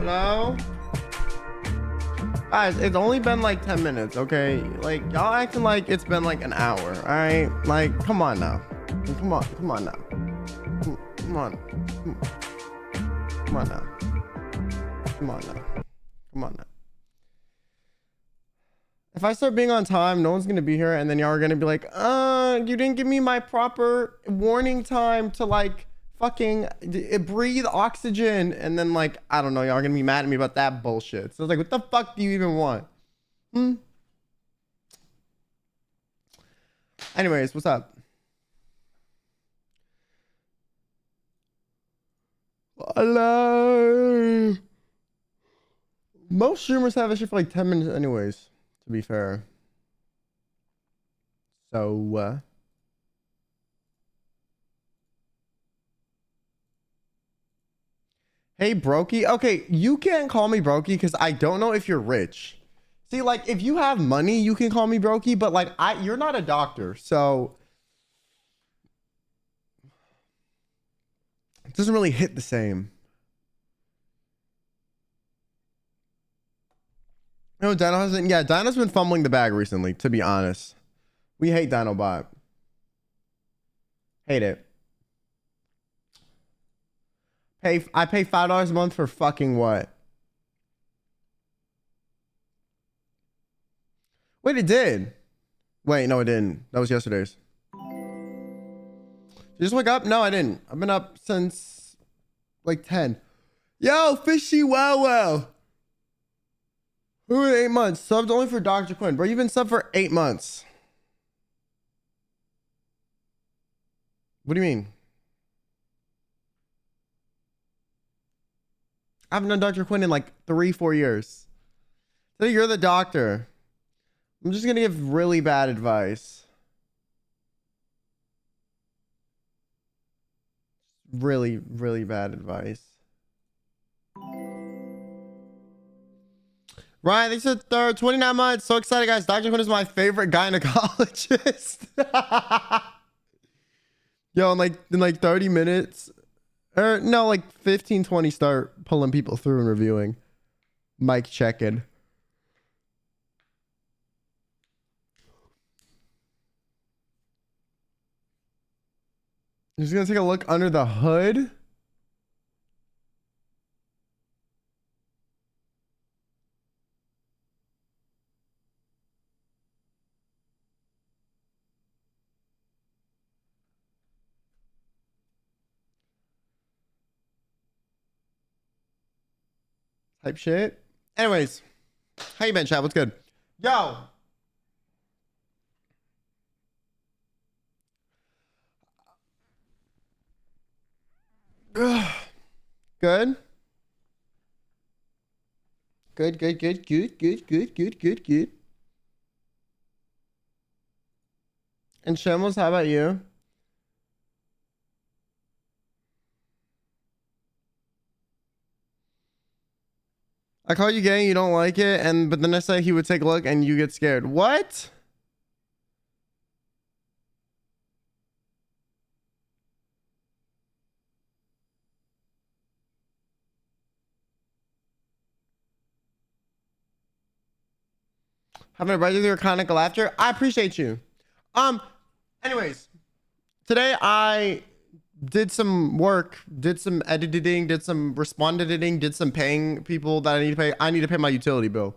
Hello? Guys, it's only been like 10 minutes, okay? Like, y'all acting like it's been like an hour, all right? Like, come on now. Come on now. Come on. Come on now. Come on now. Come on now. If I start being on time, no one's gonna be here, and then y'all are gonna be like, you didn't give me my proper warning time to like fucking breathe oxygen, and then like, I don't know, y'all are gonna be mad at me about that bullshit. So it's like, what the fuck do you even want? Anyways, what's up? Hello. Most streamers have this shit for like 10 minutes anyways, to be fair. So hey Brokey. Okay, you can't call me Brokey because I don't know if you're rich. See, like, if you have money, you can call me Brokey, but like, you're not a doctor, so it doesn't really hit the same. No, Dino hasn't. Yeah, Dino's been fumbling the bag recently, to be honest. We hate Dinobot. Hate it. I pay $5 a month for fucking what? Wait, it did. Wait, no, it didn't. That was yesterday's. Did you just wake up? No, I didn't. I've been up since like 10. Yo, fishy wow. Who in 8 months? Subbed only for Dr. Quinn. Bro, you've been subbed for 8 months. What do you mean? I haven't done Dr. Quinn in like 3-4 years. So you're the doctor. I'm just gonna give really bad advice. Really, really bad advice. Ryan, this is 29 months. So excited, guys. Dr. Quinn is my favorite gynecologist. Yo, in like 30 minutes. Or no, like 15, 20, start pulling people through and reviewing. Mic checking. Just gonna take a look under the hood. Type shit. Anyways, how you been, chat? What's good? Yo. Good. Good. And Shambles, how about you? I call you gay, you don't like it, but the next day he would take a look and you get scared. What? Having a brother with your iconic laughter. I appreciate you. Anyways, today I did some work, did some editing, did some respond editing, did some paying people that I need to pay. I need to pay my utility bill.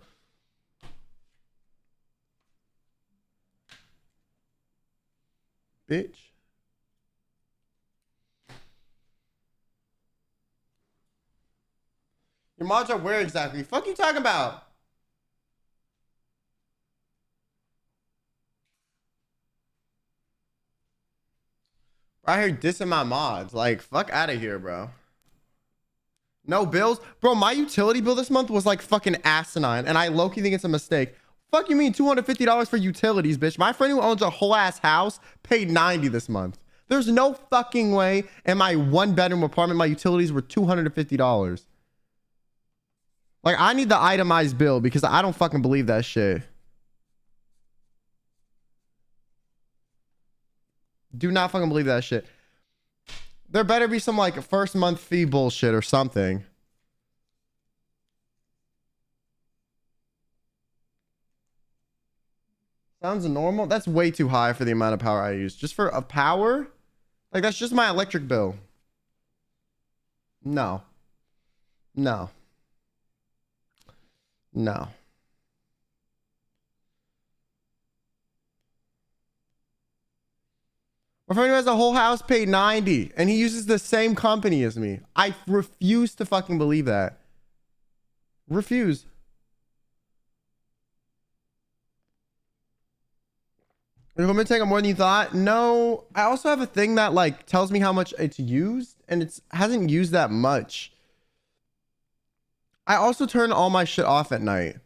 Bitch. Your mods are where exactly? Fuck you talking about? Right here dissing my mods. Like, fuck out of here, bro. No bills? Bro, my utility bill this month was like fucking asinine, and I low-key think it's a mistake. Fuck you mean $250 for utilities, bitch? My friend who owns a whole ass house paid $90 this month. There's no fucking way in my 1-bedroom apartment my utilities were $250. Like, I need the itemized bill because I don't fucking believe that shit. Do not fucking believe that shit. There better be some like first month fee bullshit or something. Sounds normal. That's way too high for the amount of power I use. Just for a power? Like, that's just my electric bill. No. No. No. My friend who has a whole house paid 90 and he uses the same company as me. I refuse to fucking believe that. Refuse. You're going to take more than you thought? No. I also have a thing that like tells me how much it's used and it hasn't used that much. I also turn all my shit off at night.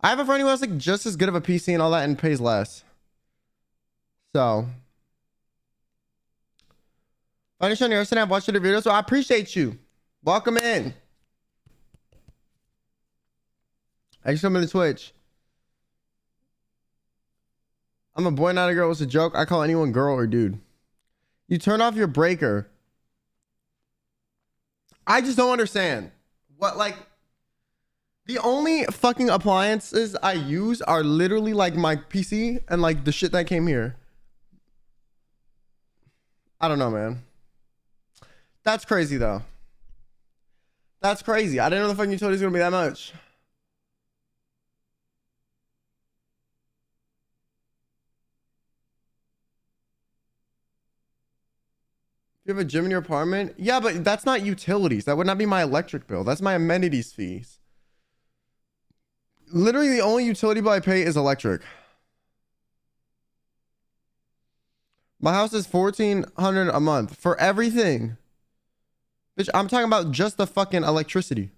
I have a friend who has like just as good of a PC and all that and pays less. So. Funny on your Snap, I've watched your videos, so I appreciate you. Welcome in. Thanks for coming to Twitch. I'm a boy, not a girl. It's a joke. I call anyone girl or dude. You turn off your breaker. I just don't understand. What, like, the only fucking appliances I use are literally like my PC and like the shit that came here. I don't know, man. That's crazy though. That's crazy. I didn't know the fucking utilities were gonna be that much. You have a gym in your apartment? Yeah, but that's not utilities. That would not be my electric bill. That's my amenities fees. Literally the only utility bill I pay is electric. My house is $1,400 a month for everything. Bitch, I'm talking about just the fucking electricity.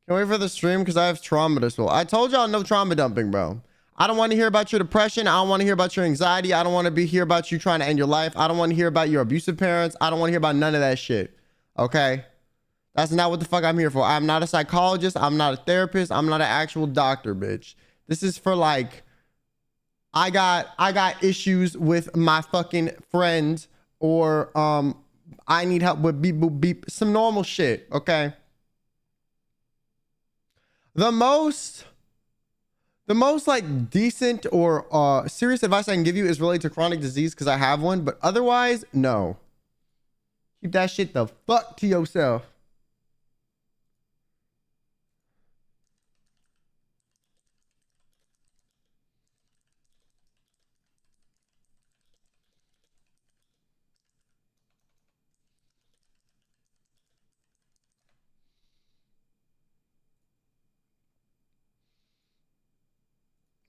Can't wait for the stream because I have trauma to spill. I told y'all no trauma dumping, bro. I don't want to hear about your depression. I don't want to hear about your anxiety. I don't want to hear about you trying to end your life. I don't want to hear about your abusive parents. I don't want to hear about none of that shit. Okay? That's not what the fuck I'm here for. I'm not a psychologist. I'm not a therapist. I'm not an actual doctor, bitch. This is for like, I got issues with my fucking friend, or I need help with beep boop beep, some normal shit, okay? The most like decent or serious advice I can give you is related to chronic disease because I have one, but otherwise, no. Keep that shit the fuck to yourself.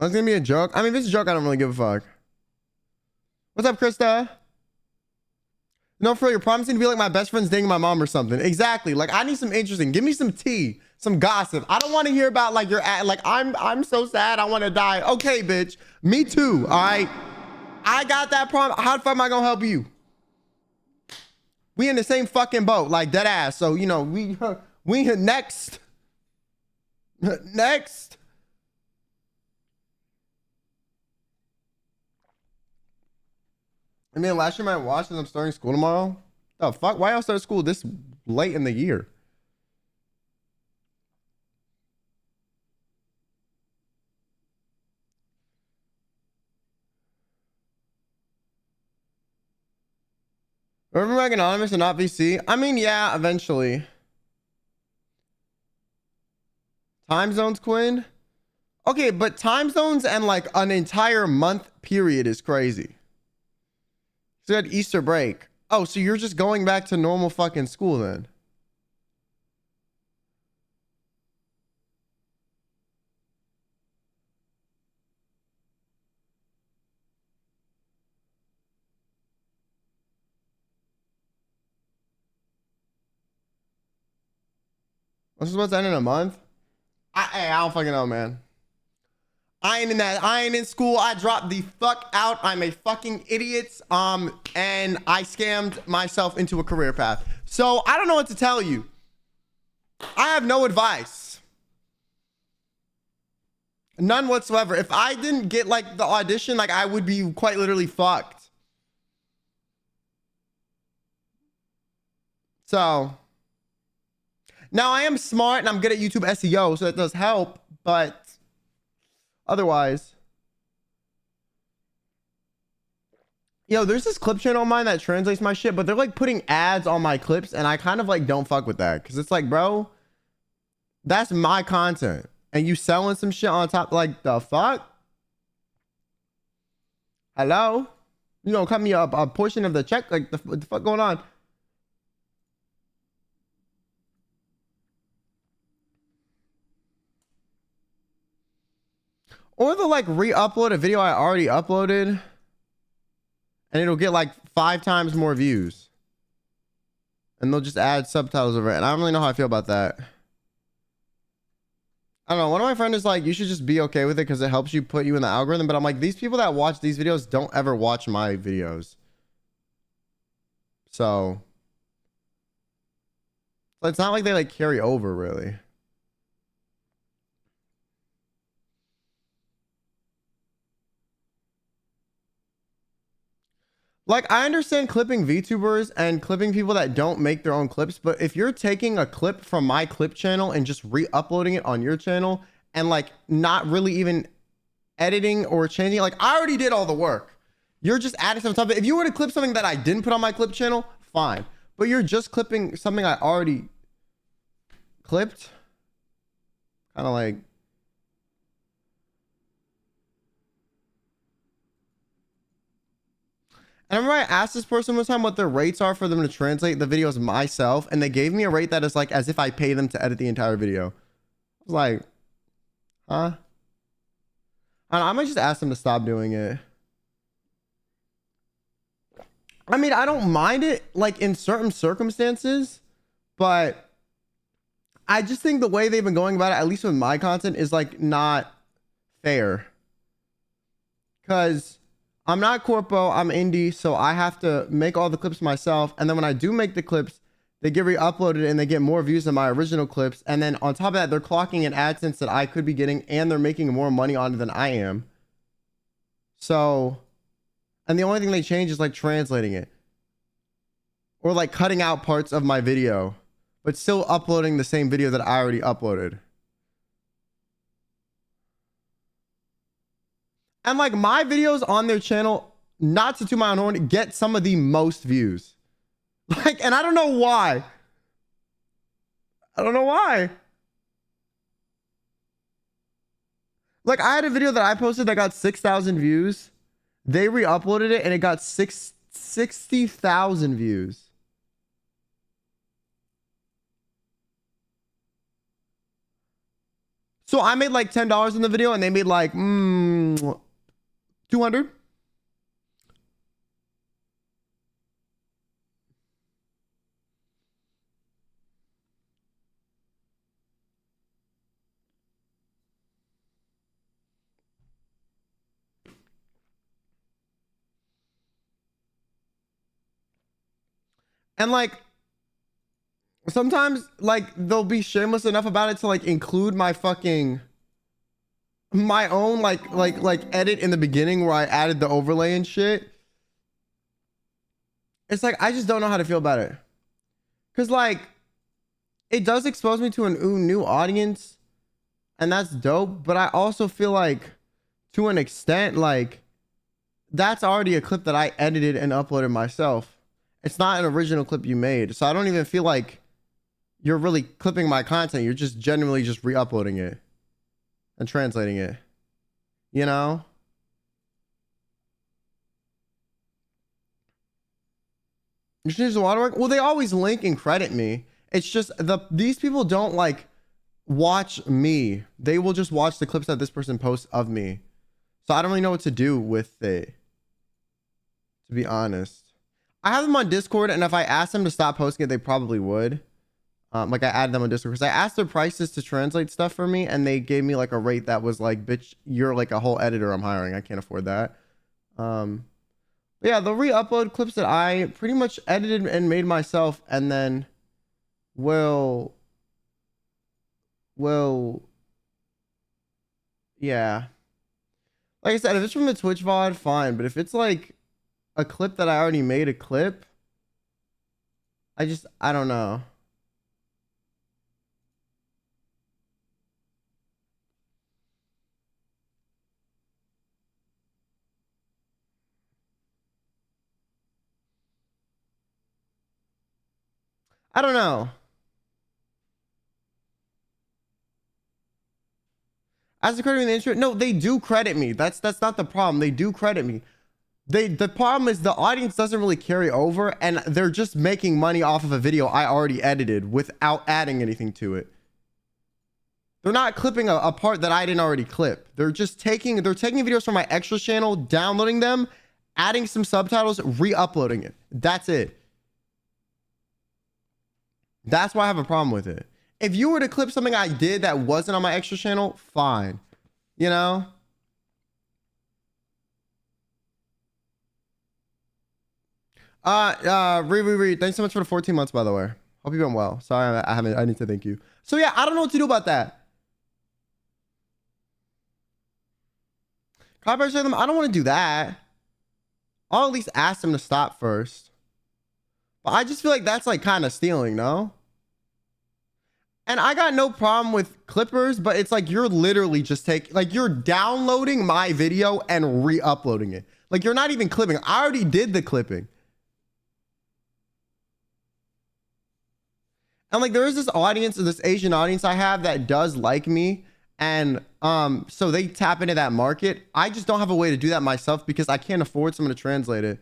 That's gonna be a joke. I mean, if it's a joke, I don't really give a fuck. What's up, Krista? No, for real, you're promising to be like my best friend's dating my mom or something. Exactly. Like, I need some interesting. Give me some tea, some gossip. I don't want to hear about like like I'm so sad. I want to die. Okay, bitch. Me too. All right. I got that problem. How the fuck am I gonna help you? We in the same fucking boat, like dead ass. So you know we next. Next. I mean, last year I watched and I'm starting school tomorrow. Oh fuck! Why y'all start school this late in the year? Remember like anonymous and not VC? I mean, yeah, eventually. Time zones, Quinn. Okay, but time zones and like an entire month period is crazy. So you had Easter break. Oh, so you're just going back to normal fucking school then? This is what's ending a month? I don't fucking know, man. I ain't in that. I ain't in school. I dropped the fuck out. I'm a fucking idiot. And I scammed myself into a career path. So I don't know what to tell you. I have no advice. None whatsoever. If I didn't get like the audition, like I would be quite literally fucked. So now I am smart and I'm good at YouTube SEO, so that does help, but Otherwise, yo, there's this clip channel of mine that translates my shit, but they're like putting ads on my clips, and I kind of like don't fuck with that because it's like, bro, that's my content, and you selling some shit on top. Like, the fuck? Hello? You gonna cut me up a portion of the check? Like, what the fuck going on? Or they'll like re-upload a video I already uploaded, and it'll get like 5 times more views, and they'll just add subtitles over it, and I don't really know how I feel about that. I don't know. One of my friends is like, you should just be okay with it because it helps you put you in the algorithm. But I'm like, these people that watch these videos don't ever watch my videos. So it's not like they like carry over really. Like, I understand clipping VTubers and clipping people that don't make their own clips, but if you're taking a clip from my clip channel and just re-uploading it on your channel and like not really even editing or changing, like, I already did all the work. You're just adding some stuff. If you were to clip something that I didn't put on my clip channel, fine. But you're just clipping something I already clipped. Kind of like, and I remember I asked this person one time what their rates are for them to translate the videos myself, and they gave me a rate that is like as if I pay them to edit the entire video. I was like, huh? I might just ask them to stop doing it. I mean, I don't mind it like in certain circumstances, but I just think the way they've been going about it, at least with my content, is like not fair. Because I'm not corpo, I'm indie, so I have to make all the clips myself. And then when I do make the clips, they get re-uploaded and they get more views than my original clips. And then on top of that, they're clocking in AdSense that I could be getting, and they're making more money on it than I am. So, and the only thing they change is like translating it. Or like cutting out parts of my video, but still uploading the same video that I already uploaded. And like my videos on their channel, not to toot my own horn, get some of the most views. Like, and I don't know why. I don't know why. Like, I had a video that I posted that got 6,000 views. They re-uploaded it and it got 60,000 views. So I made like $10 in the video and they made like 200. And like sometimes like they'll be shameless enough about it to like include my own like edit in the beginning where I added the overlay and shit. It's like I just don't know how to feel about it. Cause like it does expose me to a new audience, and that's dope. But I also feel like to an extent, like that's already a clip that I edited and uploaded myself. It's not an original clip you made. So I don't even feel like you're really clipping my content. You're just genuinely just re-uploading it and translating it, you know? You change the watermark? Well, they always link and credit me. It's just these people don't like watch me. They will just watch the clips that this person posts of me. So I don't really know what to do with it, to be honest. I have them on Discord, and if I asked them to stop posting it, they probably would. Like I added them on Discord because I asked their prices to translate stuff for me, and they gave me like a rate that was like, bitch, you're like a whole editor I'm hiring. I can't afford that. But yeah, they'll re-upload clips that I pretty much edited and made myself, and then will yeah. Like I said, if it's from the Twitch VOD, fine. But if it's like a clip that I already made a clip, I don't know. I don't know. As a credit in the intro, no, they do credit me. That's not the problem. They do credit me. The problem is the audience doesn't really carry over, and they're just making money off of a video I already edited without adding anything to it. They're not clipping a part that I didn't already clip. They're taking videos from my extra channel, downloading them, adding some subtitles, re-uploading it. That's it. That's why I have a problem with it. If you were to clip something I did that wasn't on my extra channel, fine. You know? Thanks so much for the 14 months, by the way. Hope you've been well. Sorry, I need to thank you. So yeah, I don't know what to do about that. Copyright them. I don't want to do that. I'll at least ask them to stop first. But I just feel like that's like kind of stealing, no? And I got no problem with clippers, but it's like you're literally just you're downloading my video and re-uploading it. Like you're not even clipping. I already did the clipping. And like there is this audience, this Asian audience I have that does like me. And so they tap into that market. I just don't have a way to do that myself because I can't afford someone to translate it.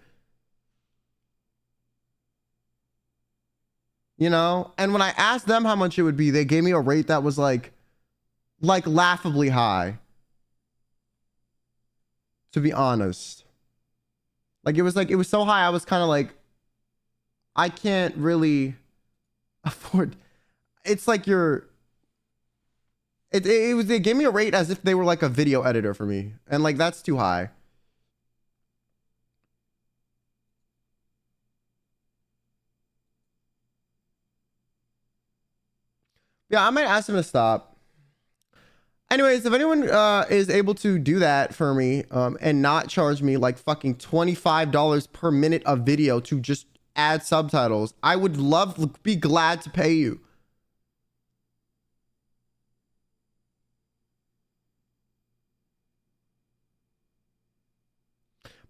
You know? And when I asked them how much it would be, they gave me a rate that was like laughably high. To be honest. Like it was so high, I was kind of like, I can't really afford. It's like they gave me a rate as if they were like a video editor for me. And like, that's too high. Yeah, I might ask them to stop. Anyways, if anyone is able to do that for me and not charge me like fucking $25 per minute of video to just add subtitles, I would be glad to pay you.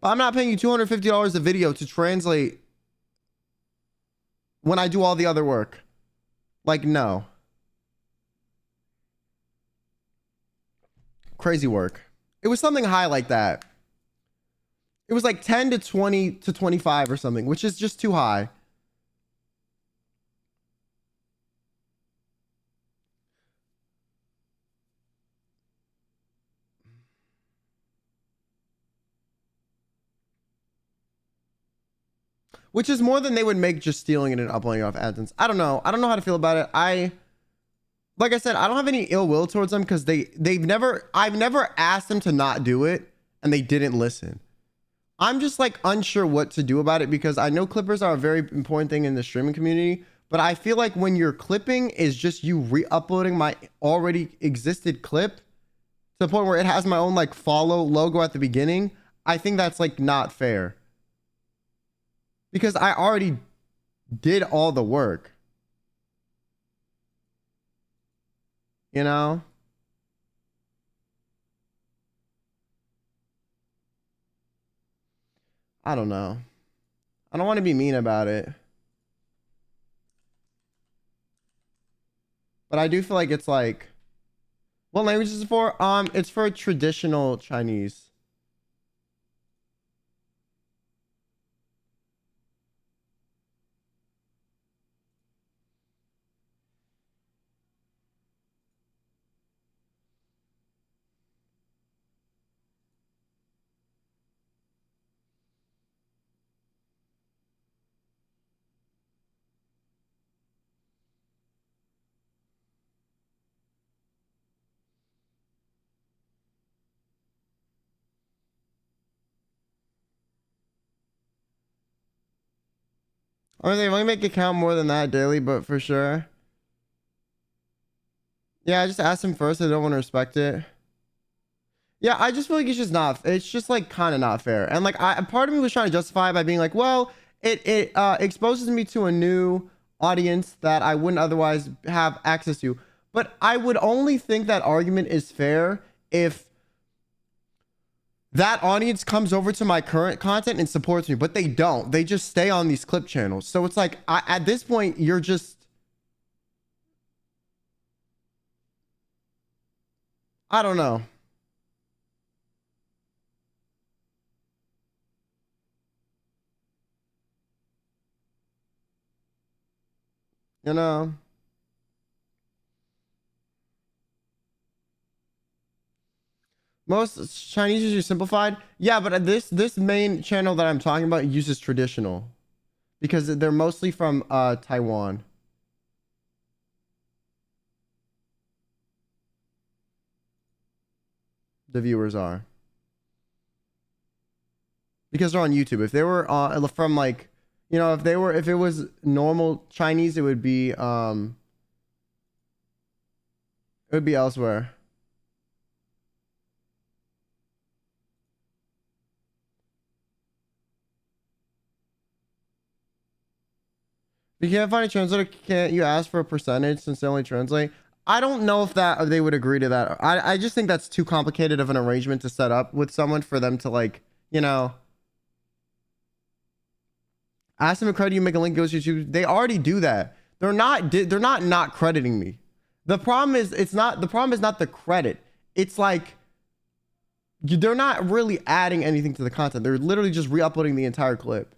But I'm not paying you $250 a video to translate when I do all the other work. Like, no. Crazy work. It was something high like that. It was like 10 to 20 to 25 or something, which is just too high. Which is more than they would make just stealing it and uploading it off AdSense. I don't know. I don't know how to feel about it. Like I said, I don't have any ill will towards them because I've never asked them to not do it and they didn't listen. I'm just like unsure what to do about it because I know clippers are a very important thing in the streaming community, but I feel like when your clipping is just you re-uploading my already existed clip to the point where it has my own like follow logo at the beginning, I think that's like not fair. Because I already did all the work. You know? I don't know. I don't want to be mean about it. But I do feel like it's like, what language is it for? It's for traditional Chinese. I mean, they only make it count more than that daily, but for sure. Yeah, I just asked him first. I don't want to respect it. Yeah, I just feel like it's just like kind of not fair. And like, part of me was trying to justify it by being like, well, it exposes me to a new audience that I wouldn't otherwise have access to. But I would only think that argument is fair if that audience comes over to my current content and supports me, but they don't. They just stay on these clip channels. So it's like, at this point, you're just I don't know. You know, most Chinese use simplified. Yeah, but this main channel that I'm talking about uses traditional because they're mostly from Taiwan. The viewers are because they're on YouTube. If they were from like, you know, if it was normal Chinese, it would be elsewhere. If you can't find a translator, can't you ask for a percentage since they only translate? I don't know if they would agree to that. I just think that's too complicated of an arrangement to set up with someone for them to, like, you know, ask them to credit you, make a link goes to YouTube. They already do that. They're not crediting me. The problem is not the credit. It's like they're not really adding anything to the content. They're literally just re-uploading the entire clip.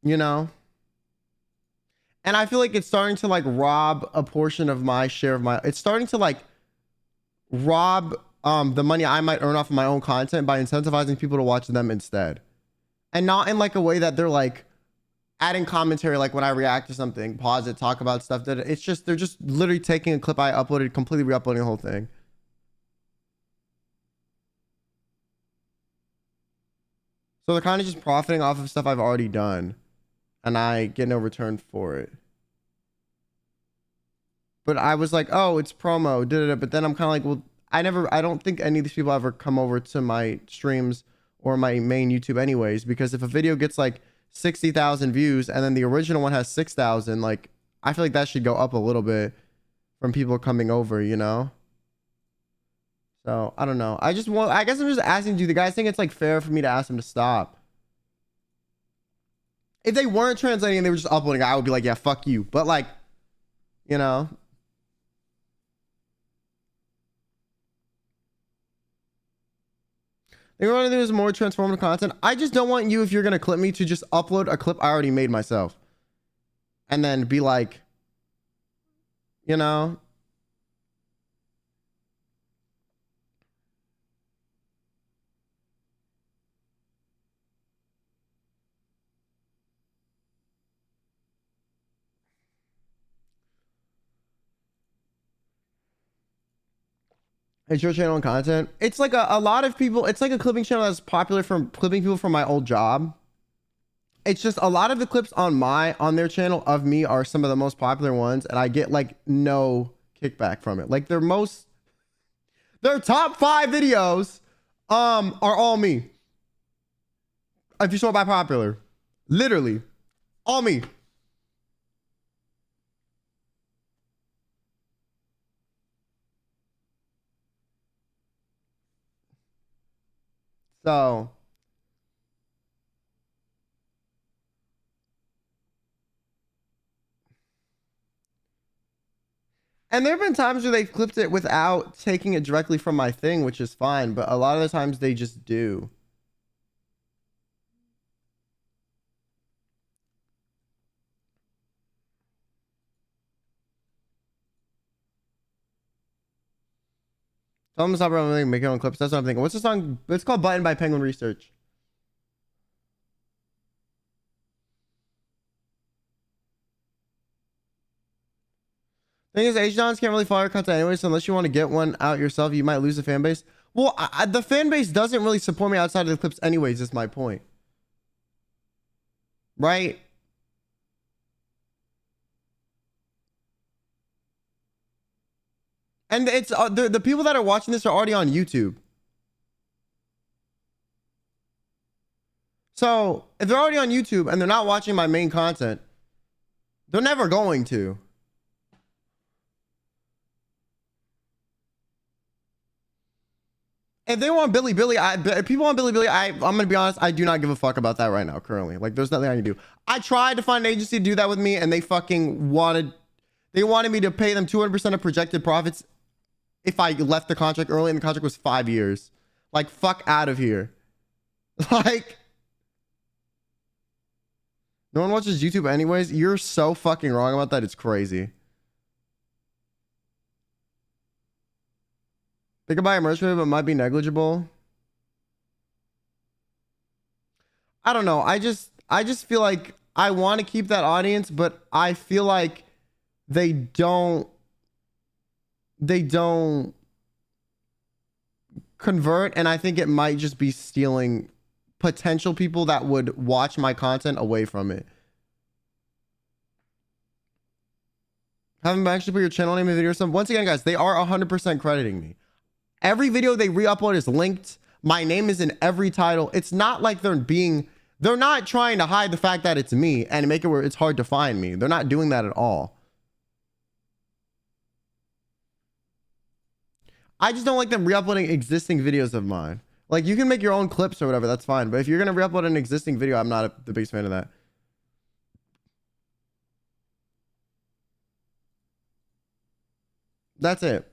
You know? And I feel like it's starting to like rob a portion of my share of it's starting to like rob the money I might earn off of my own content by incentivizing people to watch them instead. And not in like a way that they're like adding commentary, like when I react to something, pause it, talk about stuff that it's just, they're just literally taking a clip I uploaded, completely re-uploading the whole thing. So they're kind of just profiting off of stuff I've already done and I get no return for it. But I was like, oh, it's promo, but then I'm kind of like, well, I don't think any of these people ever come over to my streams or my main YouTube anyways, because if a video gets like 60,000 views and then the original one has 6,000, like, I feel like that should go up a little bit from people coming over, you know? So I don't know. I guess I'm just asking, do the guys think it's like fair for me to ask them to stop? If they weren't translating and they were just uploading, I would be like, yeah, fuck you. But like, you know, they want to do more transformative content. I just don't want you, if you're going to clip me, to just upload a clip I already made myself. And then be like, you know, it's your channel and content. It's like a lot of people. It's like a clipping channel that's popular from clipping people from my old job. It's just a lot of the clips on their channel of me are some of the most popular ones, and I get like no kickback from it. Like their top 5 videos are all me. If you sort by popular, literally all me. So and there have been times where they've clipped it without taking it directly from my thing, which is fine, but a lot of the times they just do. Tell them to stop making your own clips. That's what I'm thinking. What's the song? It's called Button by Penguin Research. Thing is, H-Dons can't really follow your content anyway, so unless you want to get one out yourself, you might lose the fan base. Well, the fan base doesn't really support me outside of the clips anyways, is my point. Right? And it's the people that are watching this are already on YouTube. So if they're already on YouTube and they're not watching my main content, they're never going to. If they want Billy, if people want Billy, I'm gonna be honest, I do not give a fuck about that right now. Currently, like, there's nothing I can do. I tried to find an agency to do that with me, and they fucking wanted me to pay them 200% of projected profits if I left the contract early, and the contract was 5 years. Like, fuck out of here. Like, no one watches YouTube anyways. You're so fucking wrong about that. It's crazy. They could buy a merch with it, but might be negligible. I don't know. I just feel like I want to keep that audience, but I feel like they don't convert, and I think it might just be stealing potential people that would watch my content away from it. Haven't actually put your channel name in the video or something. Once again, guys, they are 100% crediting me. Every video they re-upload is linked. My name is in every title. It's not like they're not trying to hide the fact that it's me and make it where it's hard to find me. They're not doing that at all. I just don't like them re-uploading existing videos of mine. Like, you can make your own clips or whatever, that's fine. But if you're going to re-upload an existing video, I'm not the biggest fan of that. That's it.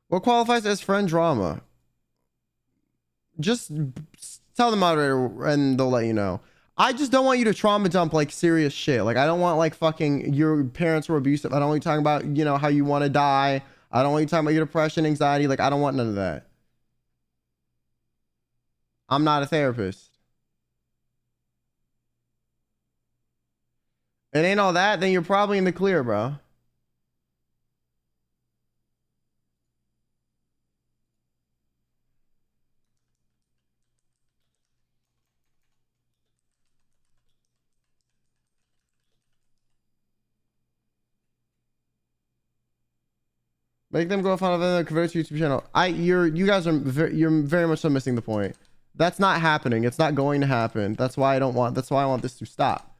What qualifies as friend drama? Just tell the moderator and they'll let you know. I just don't want you to trauma dump like serious shit. Like, I don't want like fucking your parents were abusive. I don't want you talking about, you know, how you want to die. I don't want you talking about your depression, anxiety. Like, I don't want none of that. I'm not a therapist. It ain't all that, then you're probably in the clear, bro. Make them go find another convert to YouTube channel. You guys are you're very much so missing the point. That's not happening. It's not going to happen. That's why I want this to stop.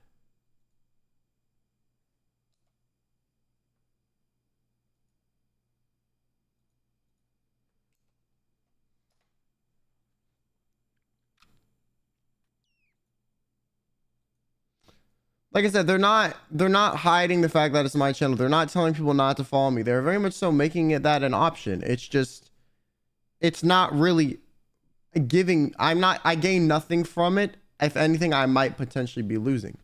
Like I said, they're not hiding the fact that it's my channel. They're not telling people not to follow me. They're very much so making it that an option. It's just, it's not really giving. I gain nothing from it. If anything, I might potentially be losing.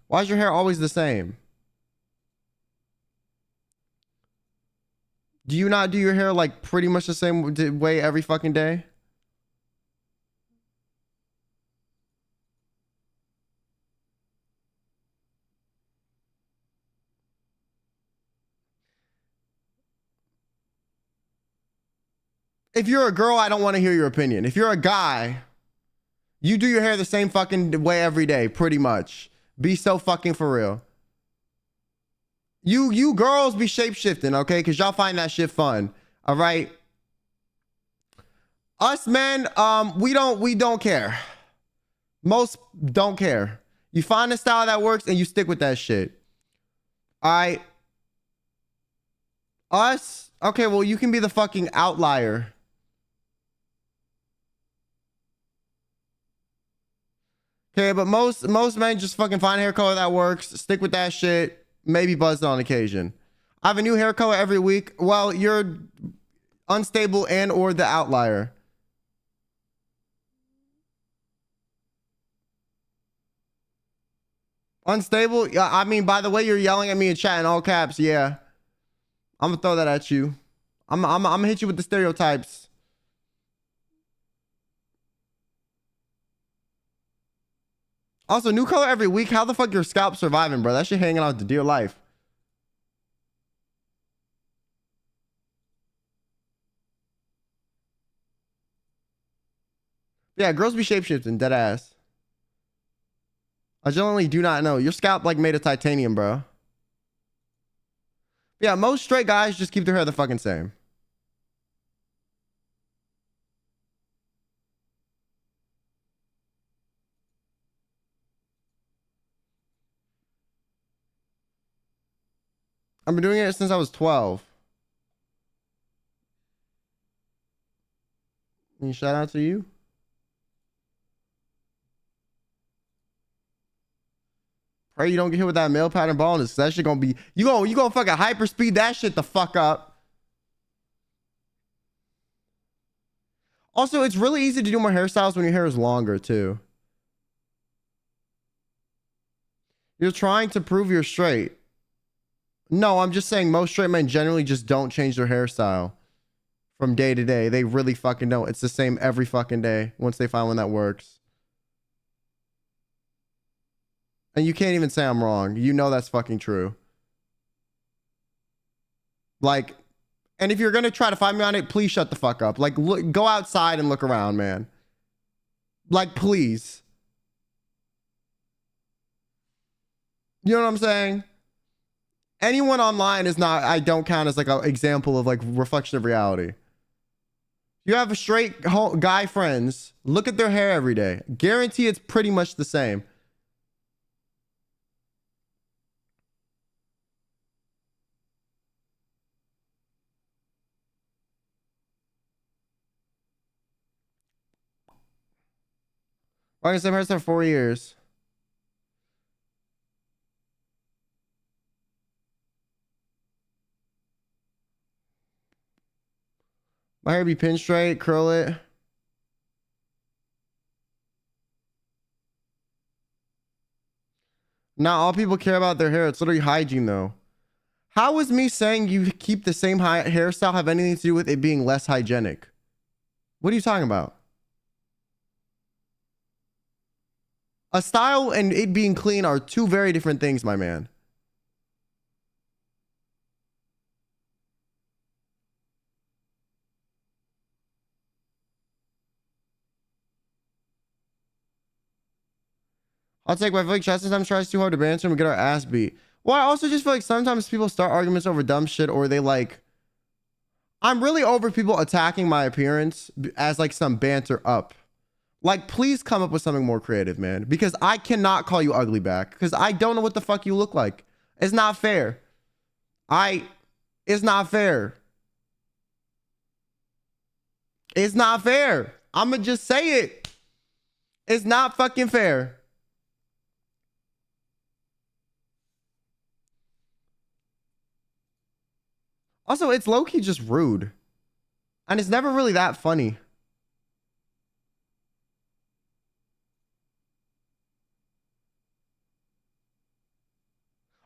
Why is your hair always the same? Do you not do your hair like pretty much the same way every fucking day? If you're a girl, I don't want to hear your opinion. If you're a guy, you do your hair the same fucking way every day, pretty much. Be so fucking for real. You girls be shape-shifting, okay? Because y'all find that shit fun. All right? Us men, we don't care. Most don't care. You find a style that works and you stick with that shit. All right? Us, okay, well, you can be the fucking outlier. Okay, but most men just fucking find a hair color that works, stick with that shit, maybe buzz it on occasion. I have a new hair color every week. Well, you're unstable and or the outlier. Unstable? Yeah, I mean, by the way you're yelling at me in chat in all caps, yeah. I'm gonna throw that at you. I'm gonna hit you with the stereotypes. Also, new color every week. How the fuck your scalp surviving, bro? That shit hanging out to dear life. Yeah, girls be shapeshifting, dead ass. I genuinely do not know. Your scalp like made of titanium, bro. Yeah, most straight guys just keep their hair the fucking same. I've been doing it since I was 12. And shout out to you. Pray you don't get hit with that male pattern baldness. That shit gonna be you gonna fucking hyper speed that shit the fuck up. Also, it's really easy to do more hairstyles when your hair is longer too. You're trying to prove you're straight. No, I'm just saying most straight men generally just don't change their hairstyle from day to day. They really fucking don't. It's the same every fucking day once they find one that works. And you can't even say I'm wrong. You know that's fucking true. Like, and if you're gonna try to find me on it, please shut the fuck up. Like, look, go outside and look around, man. Like, please. You know what I'm saying? Anyone online is not, I don't count as like an example of like reflection of reality. You have a straight guy friends, look at their hair every day. Guarantee it's pretty much the same. Like I said, I've had for 4 years. My hair be pin straight, curl it. Not all people care about their hair. It's literally hygiene though. How is me saying you keep the same hairstyle have anything to do with it being less hygienic? What are you talking about? A style and it being clean are two very different things, my man. I'll take my feel like Chad sometimes tries too hard to banter and we get our ass beat. Well, I also just feel like sometimes people start arguments over dumb shit or they like... I'm really over people attacking my appearance as like some banter up. Like, please come up with something more creative, man. Because I cannot call you ugly back. Because I don't know what the fuck you look like. It's not fair. It's not fair. It's not fair. I'ma just say it. It's not fucking fair. Also, it's low-key just rude. And it's never really that funny.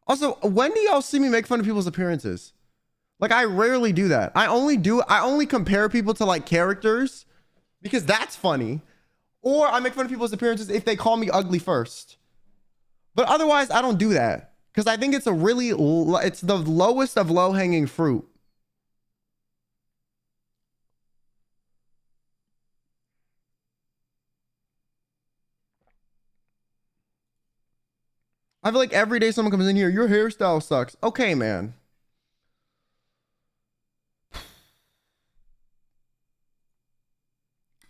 Also, when do y'all see me make fun of people's appearances? Like, I rarely do that. I only compare people to like characters because that's funny. Or I make fun of people's appearances if they call me ugly first. But otherwise, I don't do that. Because I think it's it's the lowest of low-hanging fruit. I feel like every day someone comes in here, your hairstyle sucks. Okay, man.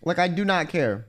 Like, I do not care.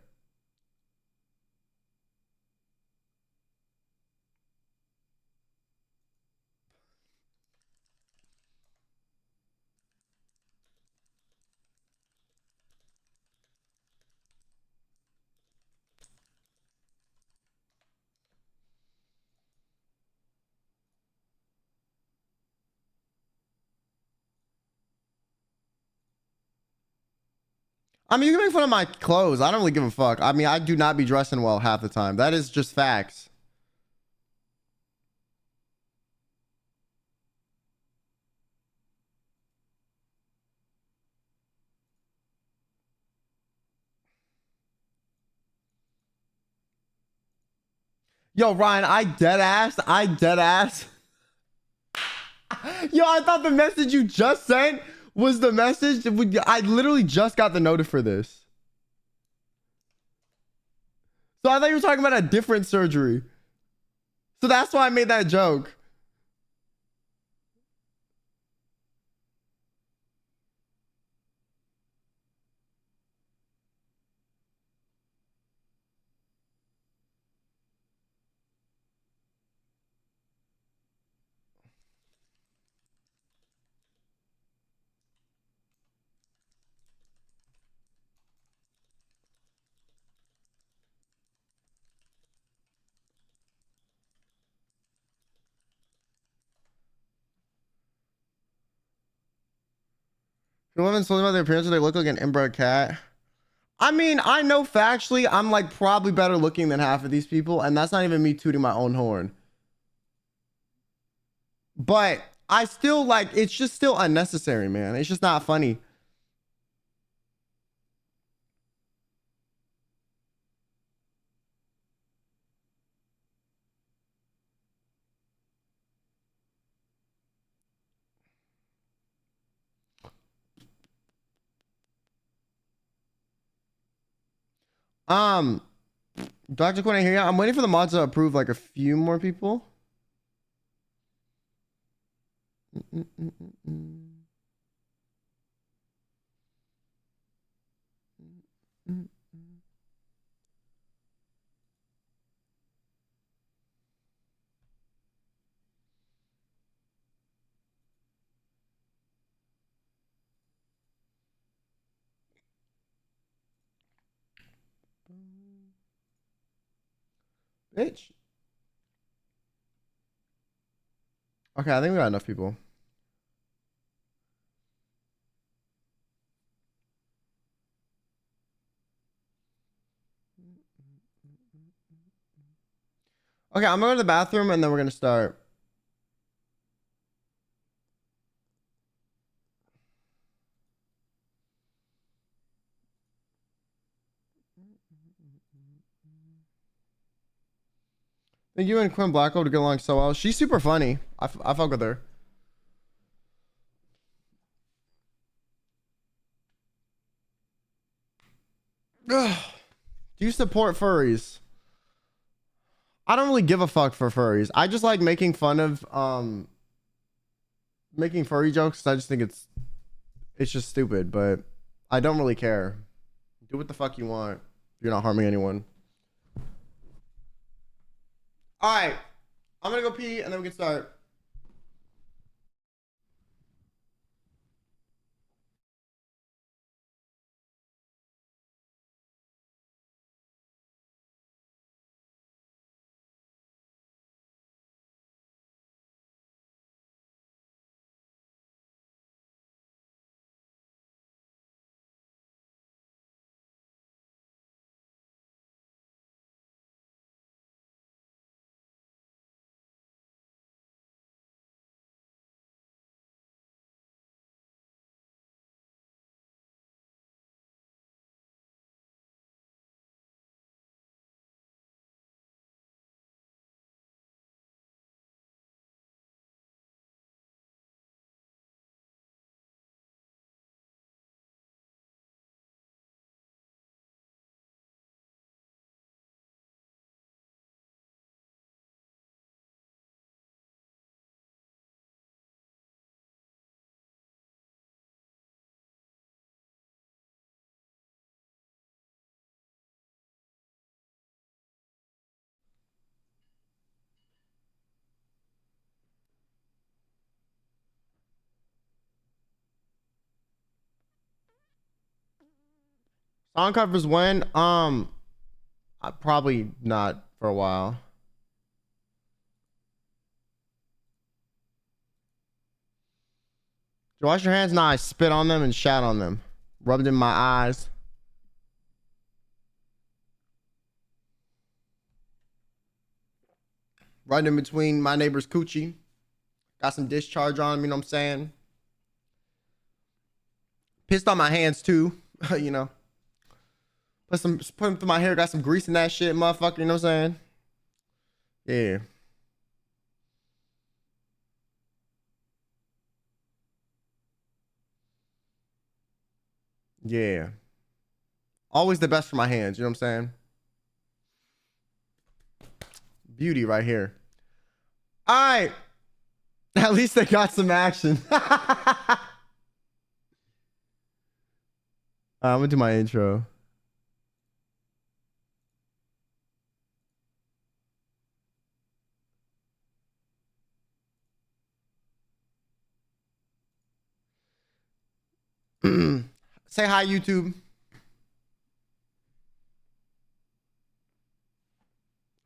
I mean, you can make fun of my clothes. I don't really give a fuck. I mean, I do not be dressing well half the time. That is just facts. Yo, Ryan, I dead ass. Yo, I thought the message you just sent was the message. I literally just got the notice for this. So I thought you were talking about a different surgery. So that's why I made that joke. Women told about their appearance, they look like an inbred cat. I mean, I know factually I'm like probably better looking than half of these people, and that's not even me tooting my own horn. But I still like, it's just still unnecessary, man. It's just not funny. Dr. Quinn, I hear you. I'm waiting for the mods to approve like a few more people. Bitch. Okay, I think we got enough people. Okay, I'm gonna go to the bathroom and then we're gonna start. I think you and Quinn Blackwell would get along so well. She's super funny. I fuck with her. Do you support furries? I don't really give a fuck for furries. I just like making fun of making furry jokes. I just think it's just stupid, but I don't really care. Do what the fuck you want. You're not harming anyone. All right, I'm gonna go pee and then we can start. Song covers when? Probably not for a while. You wash your hands? Nah, I spit on them and shat on them. Rubbed in my eyes. Right in between my neighbor's coochie. Got some discharge on him, you know what I'm saying? Pissed on my hands too, you know. Put them through my hair, got some grease in that shit, motherfucker, you know what I'm saying? Yeah. Yeah. Always the best for my hands, you know what I'm saying? Beauty right here. All right. At least they got some action. I'm gonna do my intro. Say hi, YouTube.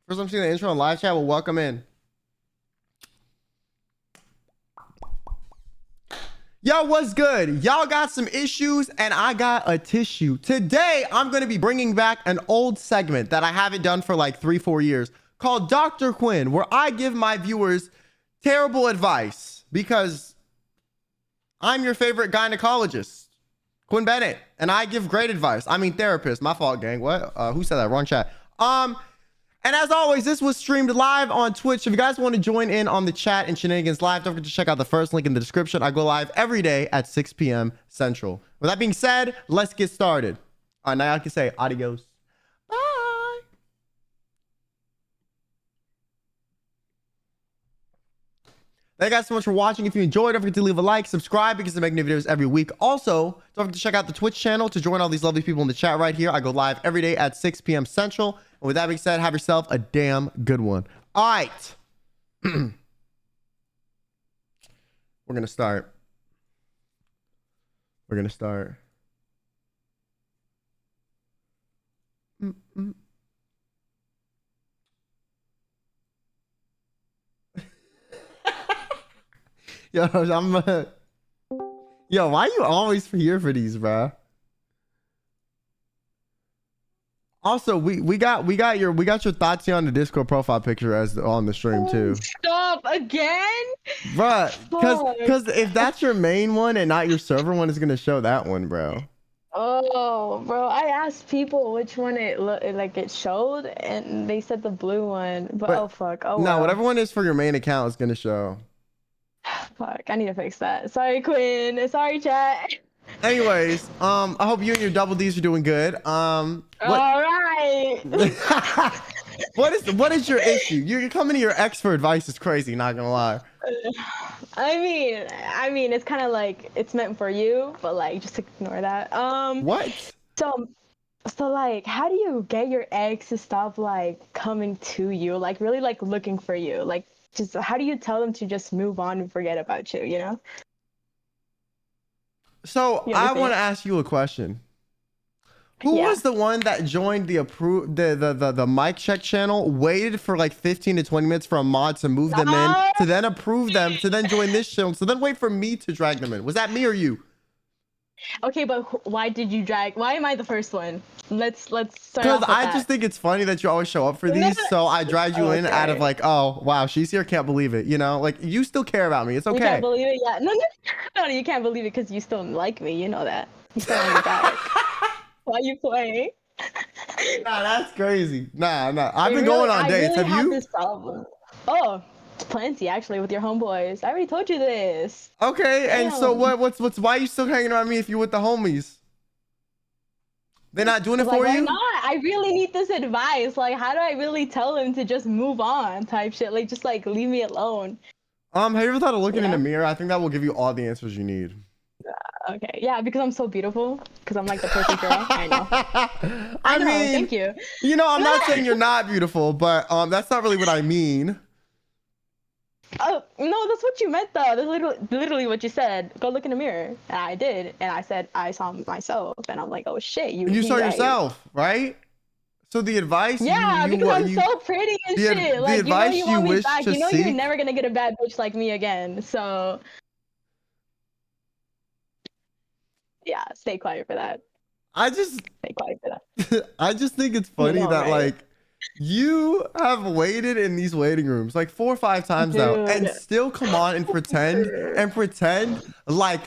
First I'm seeing the intro on live chat. Well, welcome in. Yo, what's good? Y'all got some issues and I got a tissue. Today, I'm going to be bringing back an old segment that I haven't done for like 3-4 years called Dr. Quinn, where I give my viewers terrible advice because I'm your favorite gynecologist, QuinnBenet, and I give great advice. I mean, therapist. My fault, gang. What? Who said that? Wrong chat. And as always, this was streamed live on Twitch. If you guys want to join in on the chat and shenanigans live, don't forget to check out the first link in the description. I go live every day at 6 p.m. Central. With that being said, let's get started. All right, now I can say adios. Bye. Thank you guys so much for watching. If you enjoyed, don't forget to leave a like, subscribe because I make new videos every week. Also, don't forget to check out the Twitch channel to join all these lovely people in the chat right here. I go live every day at 6 p.m. Central. And with that being said, have yourself a damn good one. All right. We're going to start. We're going to start. Yo, Yo, why you always here for these, bro? Also, we got your thoughts here on the Discord profile picture as on the stream too. Stop again, Bruh, because if that's your main one and not your server one, it's gonna show that one, bro. Oh, bro, I asked people which one it showed, and they said the blue one. But oh fuck, oh no, well. whatever one is for your main account is gonna show. Fuck, I need to fix that. Sorry, Quinn. Sorry, chat. Anyways, I hope you and your double D's are doing good. All right. What is your issue? You're coming to your ex for advice is crazy, not gonna lie. I mean, it's kind of like it's meant for you, but like just ignore that. What? So like, how do you get your ex to stop like coming to you, like really like looking for you, like just how do you tell them to just move on and forget about you, you know? So I want to ask you a question. Who was the one that joined the mic check channel, waited for like 15 to 20 minutes for a mod to move them in, to then approve them, to then join this channel, to then wait for me to drag them in? Was that me or you? Okay, but why did you drag? Why am I the first one? Let's start off with Because I just think it's funny that you always show up for these, so I dragged you in out of like, oh wow, she's here, can't believe it, you know, like you still care about me, it's okay. You can't believe it, yeah. No, you can't believe it because you still like me, you know that. You still like me back. Why you playing? Nah, that's crazy. Nah. I've been going on dates. Really have you? This problem. Oh, plenty actually with your homeboys. I already told you this. Okay, and so what's why are you still hanging around me if you're with the homies? They're not doing it for why you? Not? I really need this advice. Like, how do I really tell them to just move on type shit? Like, just like leave me alone. Have you ever thought of looking in the mirror? I think that will give you all the answers you need. Okay, yeah, because I'm so beautiful. Because I'm like the perfect girl. I know. I know, mean, thank you. You know, I'm not saying you're not beautiful, but that's not really what I mean. Oh, no, that's what you meant though. That's literally what you said. Go look in the mirror. And I did. And I said, I saw myself. And I'm like, oh shit. You saw yourself, right? So the advice because I'm so pretty and shit. Like, the advice you want me wish back. to You know seek, you're never going to get a bad bitch like me again. So, yeah, stay quiet for that. Stay quiet for that. I just think it's funny that like, you have waited in these waiting rooms like 4 or 5 times now and still come on and pretend like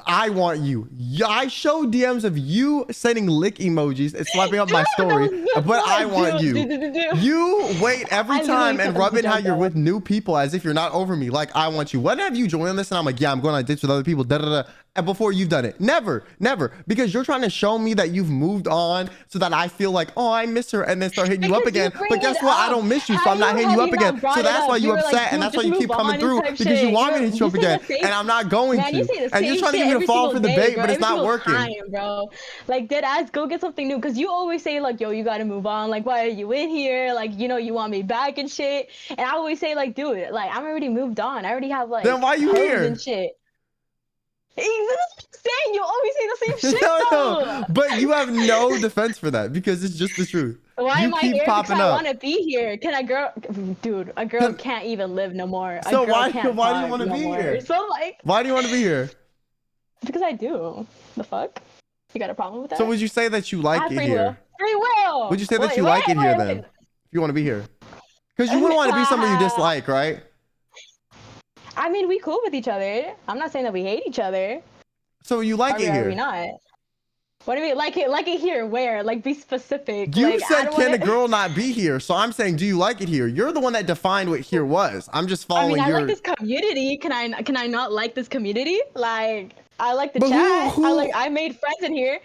I want you. I show DMs of you sending lick emojis and slapping up my story, but I want you. You wait every time and rub in how you're with new people as if you're not over me. Like, I want you. When have you joined on this? And I'm like, yeah, I'm going on dates with other people. And before you've done it. Never. Because you're trying to show me that you've moved on so that I feel like, oh, I miss her, and then start hitting you up again. But guess what? I don't miss you, so I'm not hitting you up again. So that's why you're upset, and that's why you keep coming through, because you want me to hit you up again, and I'm not going to. And you're trying to get me to fall for the bait, but it's not working. Bro. Like, deadass, go get something new, because you always say, like, yo, you gotta move on. Like, why are you in here? Like, you know, you want me back and shit. And I always say, like, do it. Like, I'm already moved on. I already have, like, then why are you here? And shit. Saying you always say the same shit. No, but you have no defense for that because it's just the truth. Why am I here? Popping because up. I want to be here. Can a girl, dude? A girl can't even live no more. So why do you want to be here? So like, why do you want to be here? Because I do. The fuck? You got a problem with that? So would you say that you I like have it free here? will. Free will. Would you say that Wait, you like it here then? wait. If you want to be here, because you wouldn't want to be somebody you dislike, right? I mean, we cool with each other. I'm not saying that we hate each other. So you like it Are we here? not? What do you mean? Like it here? Where? Like, be specific. You Like, I said, don't can wanna... a girl not be here? So I'm saying, do you like it here? You're the one that defined what here was. I'm just I mean, following I your. like this community. Can I not like this community? Like, I like the But chat. who? I made friends in here.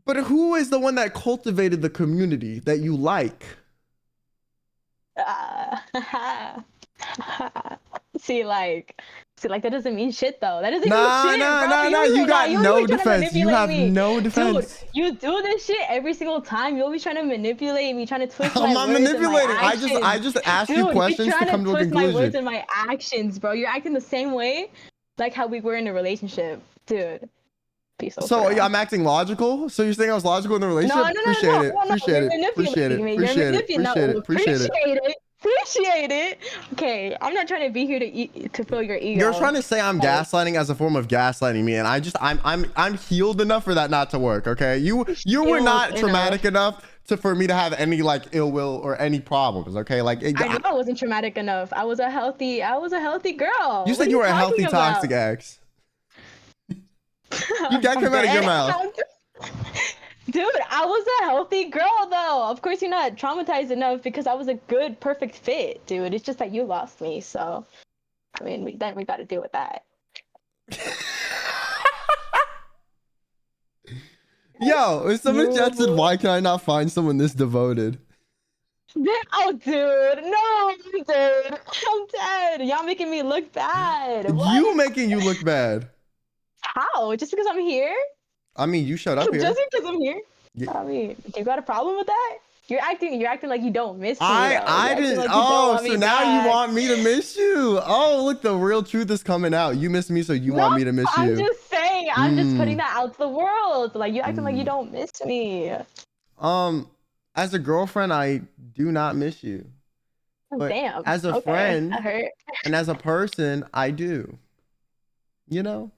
But who is the one that cultivated the community that you like? See, like that doesn't mean shit though. That doesn't mean Nah, shit, nah, bro. nah, nah. You're You right now. got You're always no trying to defense. You manipulate have me, no dude. defense. You do this shit every single time. You always trying to manipulate me, trying to twist I'm my not words and my manipulating. actions. I just asked you Dude, you're questions to trying come to to a twist my words conclusion. and my actions, bro. You're acting the same way, like how we were in a relationship, dude. Be so So thorough. I'm acting logical. So you're saying I was logical in the No, relationship? no, no, Appreciate no, it. no, no. Appreciate You're it. Appreciate it. manipulating me. You're Appreciate it. manipulating. No, Appreciate it. Appreciate it. appreciate it. Appreciate it. Okay, I'm not trying to be here to fill your ego. You're trying to say I'm gaslighting as a form of gaslighting me, and I'm healed enough for that not to work. Okay, you were not traumatic enough for me to have any like ill will or any problems. Okay, like I know I wasn't traumatic enough. I was a healthy girl. You What said are you were a talking healthy about? toxic ex. That came out of your mouth. Dude, I was a healthy girl though. Of course you're not traumatized enough because I was a good, perfect fit, dude. It's just that you lost me, so I mean, we got to deal with that. Yo, if somebody chat said, why can I not find someone this devoted? Oh, dude, no, dude, I'm dead. Y'all making me look bad. What? You making you look bad. How? Just because I'm here? I mean, you showed up here. Just because I'm here? Yeah. I mean, you got a problem with that? You're acting like you don't miss me. I didn't. Like so now you want me to miss you? Oh, look, the real truth is coming out. You miss me, so you want me to miss you. I'm just saying. I'm just putting that out to the world. Like, you acting like you don't miss me. As a girlfriend, I do not miss you. But damn. as a friend that hurt. and as a person, I do. You know.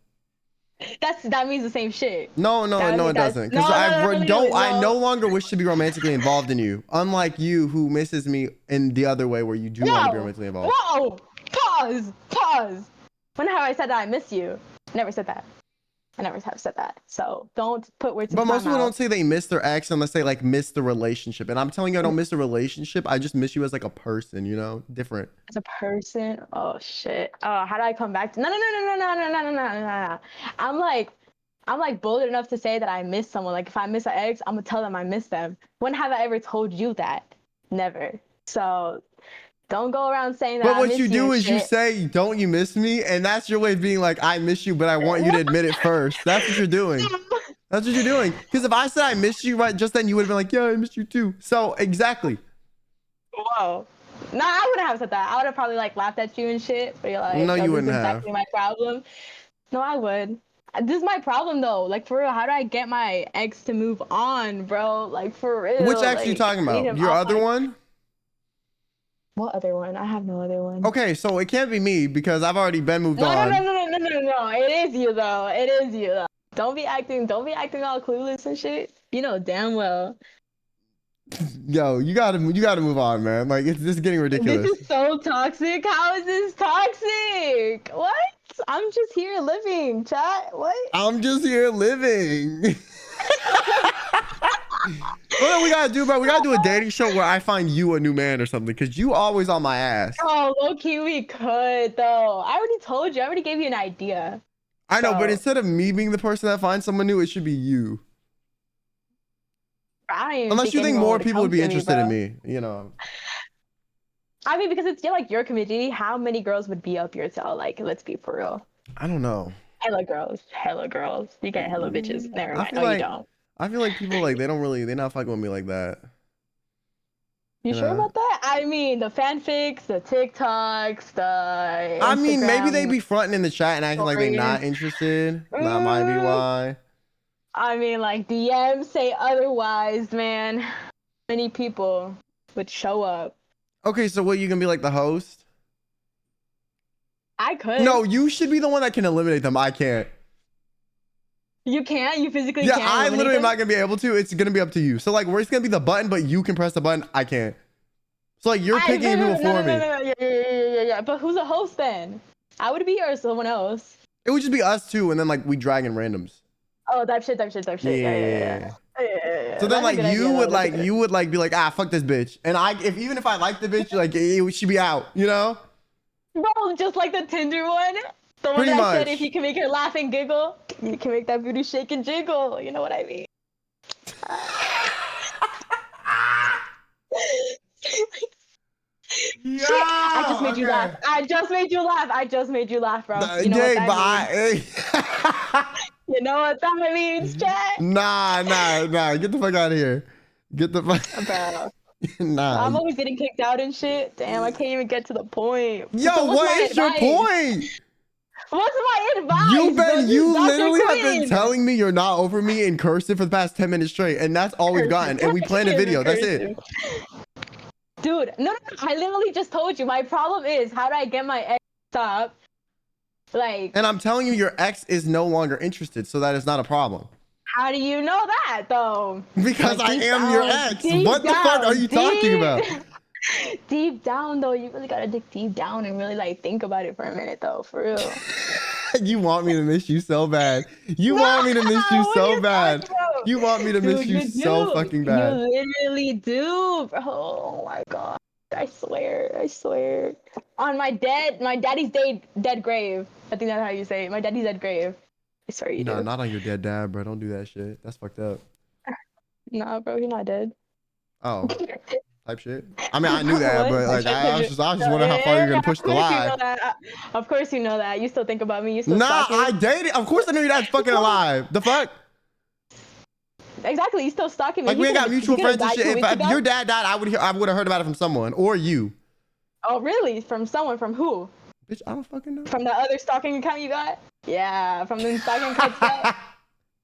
That means the same shit. No, it doesn't. Because I no longer wish to be romantically involved in you. Unlike you, who misses me in the other way, where you do want to be romantically involved. Whoa! Pause. When have I said that I miss you? I never said that. I never have said that. So don't put words in my mouth. But most people don't say they miss their ex unless they like miss the relationship. And I'm telling you, I don't miss the relationship. I just miss you as like a person, you know, different. As a person? Oh shit. Oh, how do I come back to? No. I'm like bold enough to say that I miss someone. Like if I miss an ex, I'm gonna tell them I miss them. When have I ever told you that? Never. So don't go around saying that. But what you do is you say, "Don't you miss me?" And that's your way of being like, "I miss you, but I want you to admit it first." That's what you're doing. That's what you're doing. Because if I said I miss you right just then, you would have been like, "Yeah, I miss you too." So exactly. Whoa. Nah, I wouldn't have said that. I would have probably like laughed at you and shit. But you're like, no, you wouldn't this is have. exactly my problem. No, I would. This is my problem though. Like for real, how do I get my ex to move on, bro? Like for real. Which ex are you talking about? Your other one? What other one? I have no other one. Okay, so it can't be me because I've already been moved on. No. It is you though. It is you though. Don't be acting all clueless and shit. You know damn well. Yo, you gotta move on, man. Like this is getting ridiculous. This is so toxic. How is this toxic? What? I'm just here living, chat. What? I'm just here living. What we gotta do, bro? We gotta do a dating show where I find you a new man or something, because you always on my ass. Oh, low-key we could though. I already told you. I already gave you an idea. I know, but instead of me being the person that finds someone new, it should be you. Unless you think more people would be interested in me, you know. I mean, because it's like your community, how many girls would be up your tail? Like, let's be for real. I don't know. Hella girls. You get hella bitches. Never mind. No, you don't. I feel like people like they're not fucking with me like that. You sure about that? I mean, the fanfics, the TikToks, the Instagram, I mean, maybe they be fronting in the chat and acting like they're not interested. That might be why. I mean, like DMs say otherwise, man. Many people would show up. Okay, so what, you gonna be like the host? I could. No, you should be the one that can eliminate them. I can't. You can't. You physically Yeah, can't. I eliminate literally am them? not gonna be able to. It's gonna be up to you. So like, where it's gonna be the button, but you can press the button. I can't. So like, you're I, picking people for me. yeah. But who's a host then? I would be or someone else. It would just be us two, and then like we drag in randoms. Oh, type shit. Yeah. So then That's a like good idea, though. That's a good you would like be like, ah, fuck this bitch, and even if I like the bitch, like she be out, you know? Bro, just like the Tinder one. The one Pretty that I said much. if you can make her laugh and giggle, you can make that booty shake and jiggle. You know what I mean? Yeah. I just made you laugh. Okay. I just made you laugh. I just made you laugh, bro. You know what Dang, that means. but You know what that means, chat? nah. Get the fuck out of here. Get the fuck. Bro. Nah. I'm always getting kicked out and shit. Damn, I can't even get to the point. Yo, So what's what my is your advice? point? What's my advice? Bro? You Dr. literally have been Quinn. telling me you're not over me in cursive for the past 10 minutes straight, and that's all we've gotten. And we planned a video. That's it. Dude, no. I literally just told you. My problem is how do I get my ex to stop? Like, And I'm telling you, your ex is no longer interested, so that is not a problem. how do you know that though? Because Like, I deep am your down- ex. deep What the fuck are you talking deep- about? Deep down though, you really gotta dig deep down and really like think about it for a minute though, for real. You want me to miss you so bad. You want me to miss you What are so you bad. talking about? You want me to miss Dude, you so do. fucking bad. You literally do, bro. Oh my god. I swear. On my daddy's dead grave. I think that's how you say it. My daddy's dead grave. I swear you Nah, do. not on your dead dad, bro. Don't do that shit. That's fucked up. Nah, bro, he's not dead. Oh, type shit. I mean, I knew that, What? but like, I was just wondering how far Yeah, you're gonna push of the course you lie. know that. Of course you know that. You still think about me. You still Nah, stalk me. I dated. Of course, I knew your dad's fucking alive. The fuck? Exactly. You still stalking me. Like, we ain't got mutual He could've friends and died shit. 2 If, weeks if ago? your dad died, I would have heard about it from someone or you. Oh, really? From someone? From who? Bitch, I don't fucking know. From the other stalking account you got? Yeah, from the stalking account you got.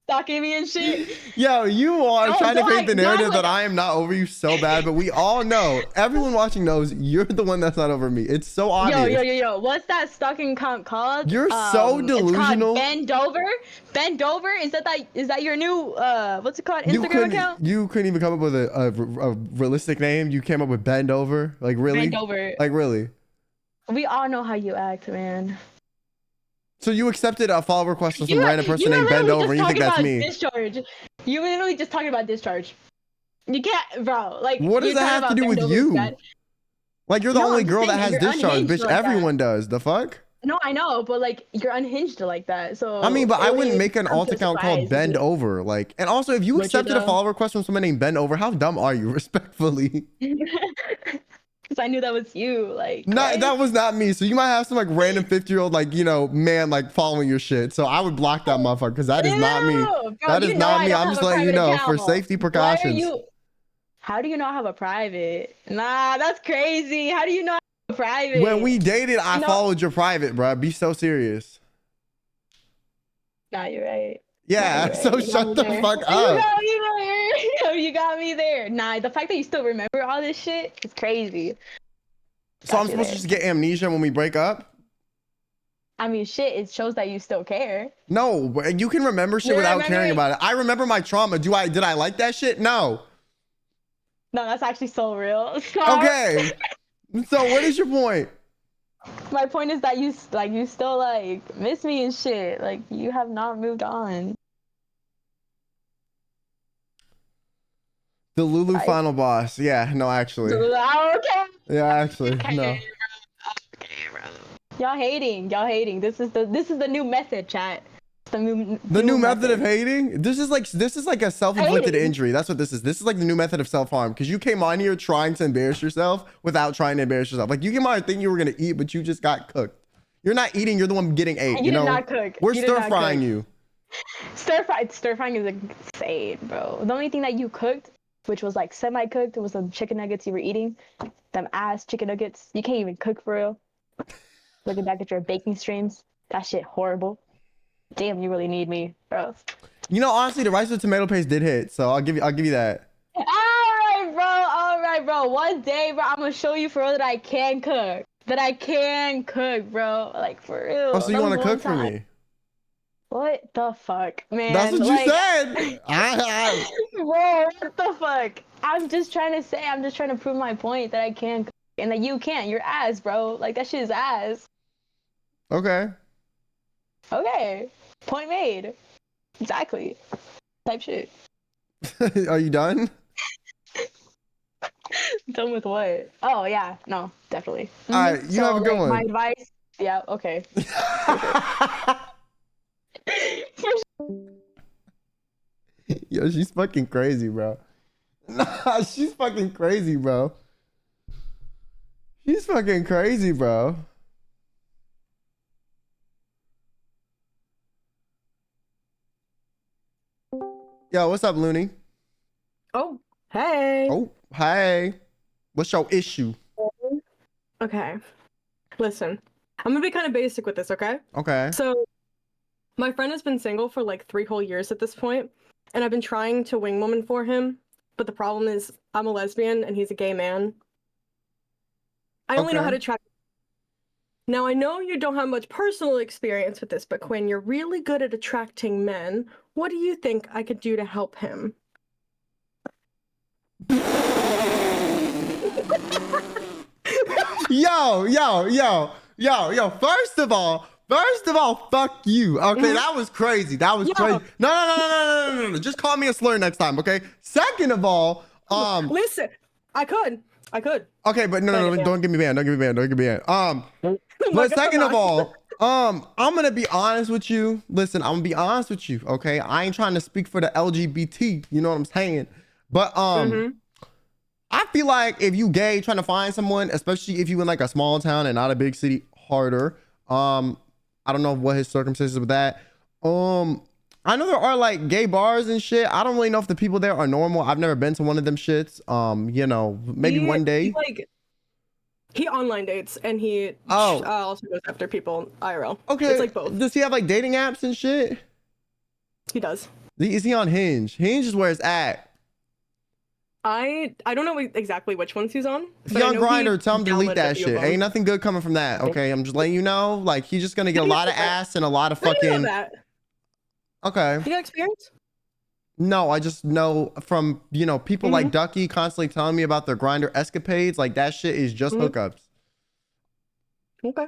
Stalking me and shit. Yo, you are trying to paint the do I narrative look- that I am not over you so bad, but we all know, everyone watching knows you're the one that's not over me. It's so obvious. Yo. What's that stalking account called? You're so delusional. It's called Bend Over? Is that your new what's it called? Instagram account? You couldn't even come up with a realistic name. You came up with Bend Over. Like, really? Bend Over. Like, really? We all know how you act, man. So you accepted a follow request from some random person named Bend Over, and you think that's me? Discharge. You were literally just talking about discharge. You can't, bro. Like, What does you're that talking have to about do with Bend Over you? instead. Like, you're the No, only I'm girl that saying has you're discharge, unhinged bitch. like that. Everyone does. The fuck? No, I know, but like you're unhinged like that. So I mean, but I wouldn't really, make an I'm alt so account called surprised. Bend Over. Like, and also, if you Would you accepted a though? follow request from someone named Bend Over, how dumb are you? Respectfully. Because I knew that was you. Like, No, right? that was not me. So you might have some like random 50-year-old like, you know, man like following your shit. So I would block that motherfucker because that is not me. Ew, bro, That you is know not I me. don't I'm have just a letting you private know for account. safety Why are precautions. you? How do you not have a private? Nah, that's crazy. How do you not have a private? When we dated, I No. followed your private, bro. Be so serious. Nah, you're right. Yeah, Nah, so you're right. You got shut me the there. fuck You up. got me there. You got me there. Nah, the fact that you still remember all this shit is crazy. So I'm Got you supposed to there. just get amnesia when we break up? I mean, shit, it shows that you still care. No, but you can remember shit You without remember caring it? about it. I remember my trauma. Did I like that shit? No. No, that's actually so real. Okay. So what is your point? My point is that you still like miss me and shit. Like you have not moved on. The Lulu Right. final boss. Yeah, no, actually. Okay. Yeah, actually, no. Okay, bro. Y'all hating. This is the new method, chat. The new method of hating. This is like a self-inflicted Hating. injury. That's what this is. This is like the new method of self-harm because you came on here trying to embarrass yourself without trying to embarrass yourself. Like you came on here thinking you were gonna eat, but you just got cooked. You're not eating. You're the one getting ate. You You did know. not cook. We're You did stir not frying cook. you. Stir frying is insane, bro. The only thing that you cooked, which was like semi-cooked, was the chicken nuggets you were eating. Them ass chicken nuggets. You can't even cook for real. Looking back at your baking streams, that shit horrible. Damn, you really need me, bro. You know, honestly, the rice with tomato paste did hit, so I'll give you that. All right, bro. One day, bro, I'm gonna show you for real that I can cook. That I can cook, bro. Like for real. Oh, so you That want to was cook one for time. me? What the fuck, That's man? what you Like, said. bro, what the fuck? I'm just trying to say, I'm just trying to prove my point that I can and that you can't. You're ass, bro. Like that shit is ass. Okay. Okay, point made. Exactly. Type shit. Are you done? Done with what? Oh yeah, no, definitely. All right, you have So a good like my one. advice, yeah, okay. For sure. Yo, she's fucking crazy, bro. Nah, she's fucking crazy, bro. She's fucking crazy, bro. Yo, what's up, Looney? Oh, hey. Oh, hey. What's your issue? Okay. Listen, I'm gonna be kind of basic with this, okay? Okay. So, my friend has been single for like 3 whole years at this point, and I've been trying to wing woman for him, but the problem is I'm a lesbian and he's a gay man. I only know how Okay. to try. Now, I know you don't have much personal experience with this, but Quinn, you're really good at attracting men. What do you think I could do to help him? Yo. First of all, fuck you. Okay, that was crazy. That was Yo. crazy. No. Just call me a slur next time, okay? Second of all, Listen, I could. okay, but no, don't give me banned. Don't give me banned. But second of all, I'm gonna be honest with you. Listen, I'm gonna be honest with you, okay? I ain't trying to speak for the LGBT, you know what I'm saying? But I feel like if you gay trying to find someone, especially if you in like a small town and not a big city, harder. I don't know what his circumstances with that. I know there are like gay bars and shit. I don't really know if the people there are normal. I've never been to one of them shits. You know, maybe one day. He online dates and he Oh. also goes after people IRL. Okay. It's like both. Does he have like dating apps and shit? He does. Is he on Hinge? Hinge is where it's at. I don't know exactly which ones he's on. If he's on Grindr, tell him to delete downloaded a that few shit. of them. Ain't nothing good coming from that. Okay, I'm just letting you know. Like he's just gonna get a I know lot of that. ass and a lot of I didn't fucking. know that. Okay. You got experience? No, I just know from people like Ducky constantly telling me about their Grindr escapades. Like that shit is just hookups. Okay.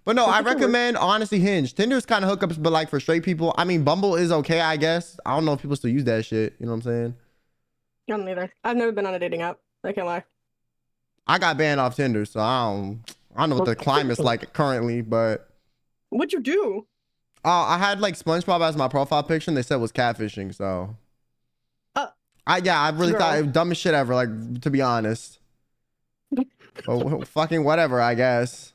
But no, I That's a good word. recommend honestly Hinge. Tinder's kind of hookups, but like for straight people. I mean, Bumble is okay, I guess. I don't know if people still use that shit. You know what I'm saying? I don't either. I've never been on a dating app. I can't lie. I got banned off Tinder, so I don't know what the climate's like currently, but What'd you do? I had like SpongeBob as my profile picture and they said it was catfishing, so I really thought it was dumbest shit ever, like to be honest. But fucking whatever, I guess.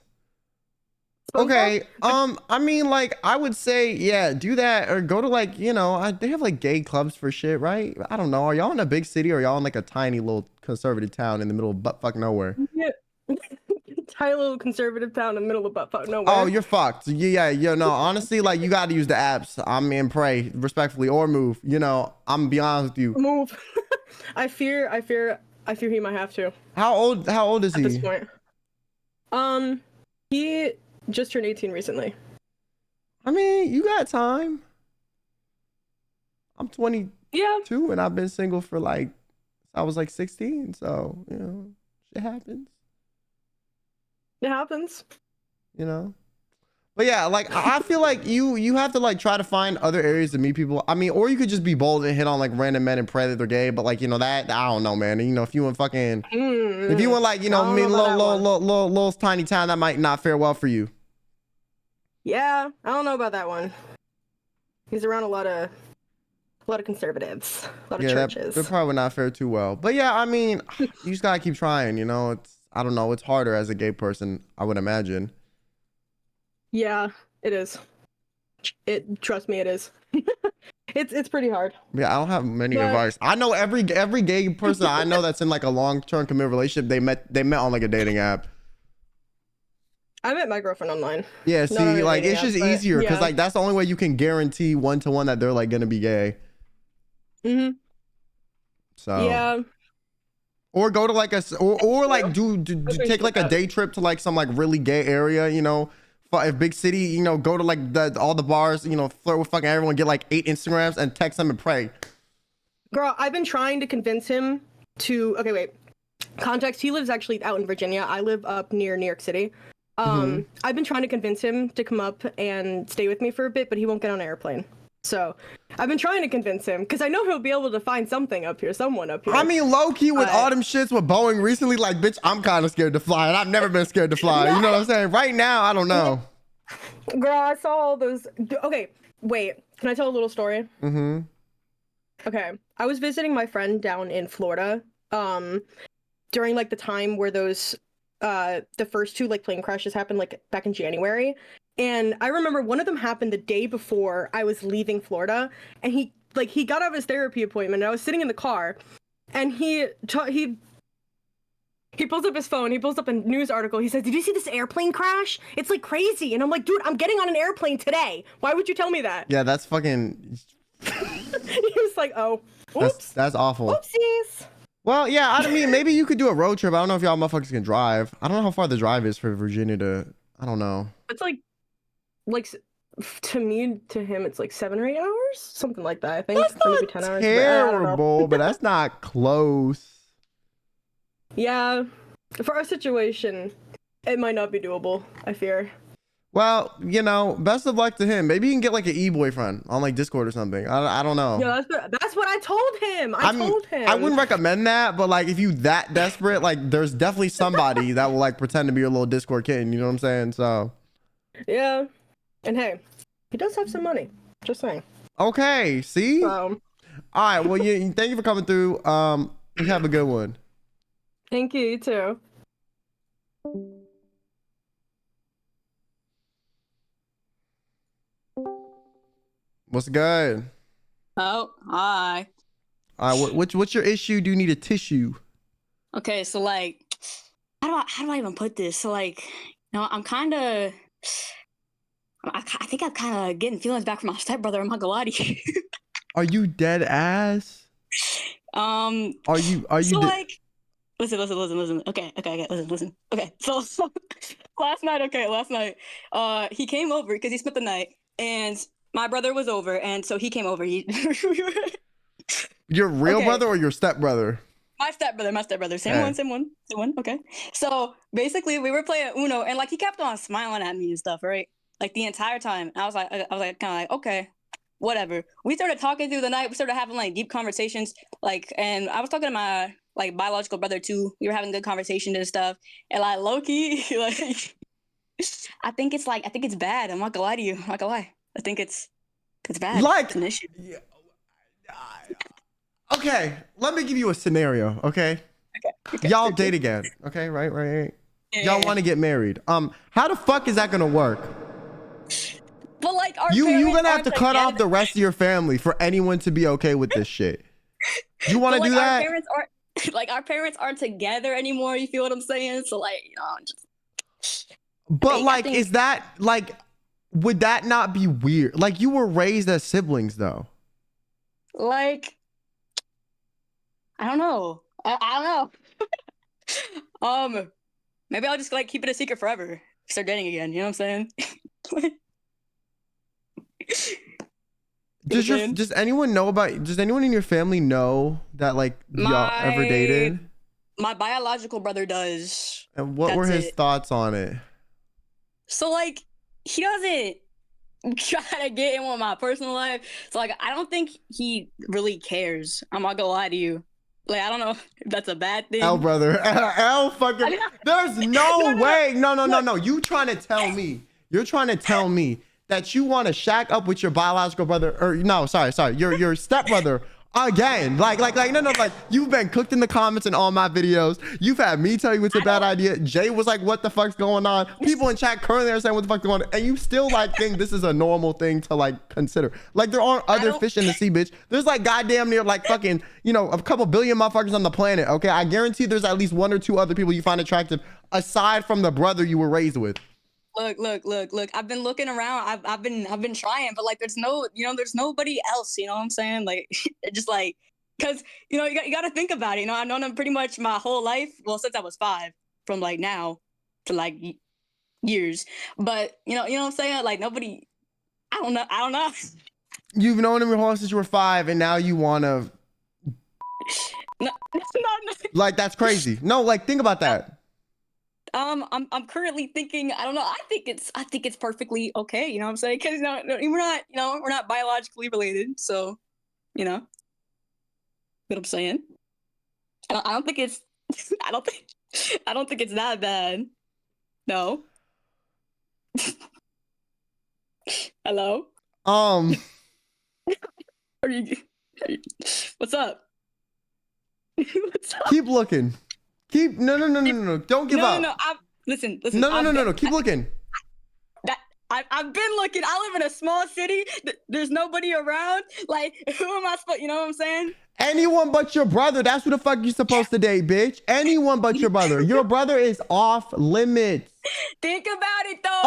Okay, I mean, like, I would say, yeah, do that or go to like, they have like gay clubs for shit, right? I don't know. Are y'all in a big city or y'all in like a tiny little conservative town in the middle of buttfuck nowhere? Yeah. Tiny little conservative town in the middle of buttfuck nowhere. Oh, you're fucked. Yeah, no, honestly, like, you got to use the apps. I mean, pray respectfully or move. I'm gonna be honest with you. Move. I fear he might have to. How old is he? At this point. He just turned 18 recently. I mean, you got time. I'm 22 and I've been single for like, I was like 16. So, shit happens. It happens. But yeah, like, I feel like you have to like try to find other areas to meet people. I mean, or you could just be bold and hit on like random men and pray that they're gay. But like, that, I don't know, man. If you want fucking, if you want like, little tiny town, that might not fare well for you. Yeah, I don't know about that one. He's around a lot of conservatives, a lot of churches. They're probably not fare too well. But yeah, I mean, you just gotta keep trying. I don't know. It's harder as a gay person, I would imagine. Yeah, it is. Trust me, it is. It's pretty hard. Yeah, I don't have many advice. I know every gay person I know that's in like a long-term committed relationship, they met on like a dating app. I met my girlfriend online. Yeah, see, like it's just easier because like that's the only way you can guarantee one-to-one that they're like gonna be gay. So yeah. Or go to like or like do take like a day trip to like some like really gay area, if big city, you know, go to like all the bars, you know, flirt with fucking everyone, get like 8 Instagrams and text them and pray. Girl, I've been trying to convince him to. Okay, wait. Context: he lives actually out in Virginia. I live up near New York City. I've been trying to convince him to come up and stay with me for a bit, but he won't get on an airplane. So I've been trying to convince him because I know he'll be able to find something up here, someone up here. I mean, low key with all them shits with Boeing recently, like, bitch, I'm kind of scared to fly, and I've never been scared to fly. You know what I'm saying? Right now, I don't know. Girl, I saw all those. Okay, wait. Can I tell a little story? Mm-hmm. Okay, I was visiting my friend down in Florida. During like the time where those the first 2 like plane crashes happened, like back in January. And I remember one of them happened the day before I was leaving Florida, and he got out of his therapy appointment, and I was sitting in the car, and he pulls up his phone, he pulls up a news article, he says, "Did you see this airplane crash? It's like crazy." And I'm like, dude, I'm getting on an airplane today. Why would you tell me that? Yeah, that's fucking... He was like, oh, oops. That's awful. Oopsies. Well, yeah, I mean, maybe you could do a road trip. I don't know if y'all motherfuckers can drive. I don't know how far the drive is for Virginia to... I don't know. It's like to me, to him, it's like 7 or 8 hours, something like that. I think That's maybe not 10 hours. terrible, but that's not close. Yeah, for our situation, it might not be doable, I fear. Well, you know, best of luck to him. Maybe he can get like an e-boyfriend on like Discord or something. I don't know. Yeah, that's what I told him. I told him. I wouldn't recommend that, but like if you that desperate, like there's definitely somebody that will like pretend to be your little Discord kitten. You know what I'm saying? So. Yeah, and hey, he does have some money. Just saying. Okay. See. All right. Well, thank you for coming through. You have a good one. Thank you. You too. What's good? Oh, hi. All right. What's your issue? Do you need a tissue? Okay, so like, how do I even put this? So like, I'm kind of, I think I'm kind of getting feelings back from my stepbrother. I'm not gonna lie to you. Are you dead ass? Are you? So like, listen. Okay, listen. Okay, so last night, he came over because he spent the night, and my brother was over, and so he came over. Your real brother or your stepbrother? My stepbrother. Same one. Okay. So basically, we were playing Uno, and like he kept on smiling at me and stuff, right? Like the entire time. I was like, kind of like, okay, whatever. We started talking through the night. We started having like deep conversations, like, and I was talking to my like biological brother too. We were having good conversations and stuff, and like low key, like, I think it's bad. I'm not gonna lie to you. I'm not gonna lie. I think it's bad. Like, it's an issue. Yeah, okay, let me give you a scenario, okay? Okay. Y'all date again, okay? Right. Yeah, Y'all want to get married. How the fuck is that gonna work? But like, you're gonna have to cut off the rest of your family for anyone to be okay with this shit. You want to do that? Our parents aren't together anymore. You feel what I'm saying? So like, just. But like, is that like? Would that not be weird? Like, you were raised as siblings, though. Like, I don't know. I don't know. Maybe I'll just like keep it a secret forever. Start dating again. You know what I'm saying? Does anyone know about? Does anyone in your family know that like y'all ever dated? My biological brother does. And what were his thoughts on it? So like, he doesn't try to get in with my personal life. So like, I don't think he really cares. I'm not gonna lie to you. Like, I don't know if that's a bad thing. L brother. L fucking. There's no way. No. You're trying to tell me that you want to shack up with your biological brother, or no, sorry, your stepbrother again. Like, no, like, you've been cooked in the comments in all my videos. You've had me tell you it's a bad idea. Jay was like, what the fuck's going on? People in chat currently are saying what the fuck's going on, and you still like think this is a normal thing to like consider. Like, there aren't other fish in the sea, bitch. There's like goddamn near like fucking, a couple billion motherfuckers on the planet, okay? I guarantee there's at least 1 or 2 other people you find attractive aside from the brother you were raised with. Look. I've been looking around. I've been trying, but like, there's nobody else. You know what I'm saying? Like, just like, cause you got to think about it. I've known him pretty much my whole life. Well, since I was 5, from like now to like years. But you know what I'm saying? Like nobody. I don't know. You've known him your whole life since you were 5, and now you want to. No. Like, that's crazy. No, like, think about that. I'm currently thinking. I don't know. I think it's perfectly okay. You know what I'm saying? Because we're not biologically related. So, you know what I'm saying. I don't think it's. I don't think it's that bad. No. Hello. Are you what's up? What's up? Keep looking. No. Don't give up. No. Listen. No. Keep looking. I've been looking. I live in a small city. There's nobody around. Like, who am I supposed? You know what I'm saying? Anyone but your brother. That's who the fuck you're supposed to date, bitch. Anyone but your brother. Your brother is off limits. Think about it though.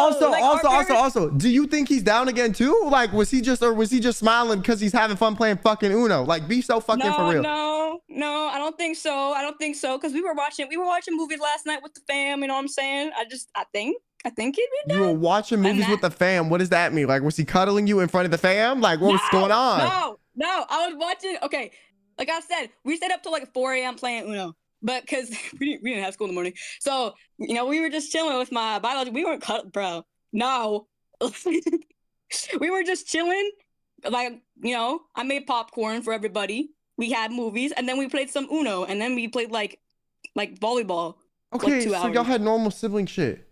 Also, do you think he's down again too? Like, was he just smiling because he's having fun playing fucking Uno? Like, be so fucking for real. No, I don't think so. Because we were watching movies last night with the fam. You know what I'm saying? I think he'd be down. You were watching movies with the fam. What does that mean? Like, was he cuddling you in front of the fam? Like, what was going on? No. I was watching. Okay, like I said, we stayed up till like 4 a.m. playing Uno. But because we didn't have school in the morning. So, we were just chilling with my biology. We weren't cut, bro. No. We were just chilling. Like, I made popcorn for everybody. We had movies. And then we played some Uno. And then we played like volleyball. Okay, like 2 hours. So y'all had normal sibling shit.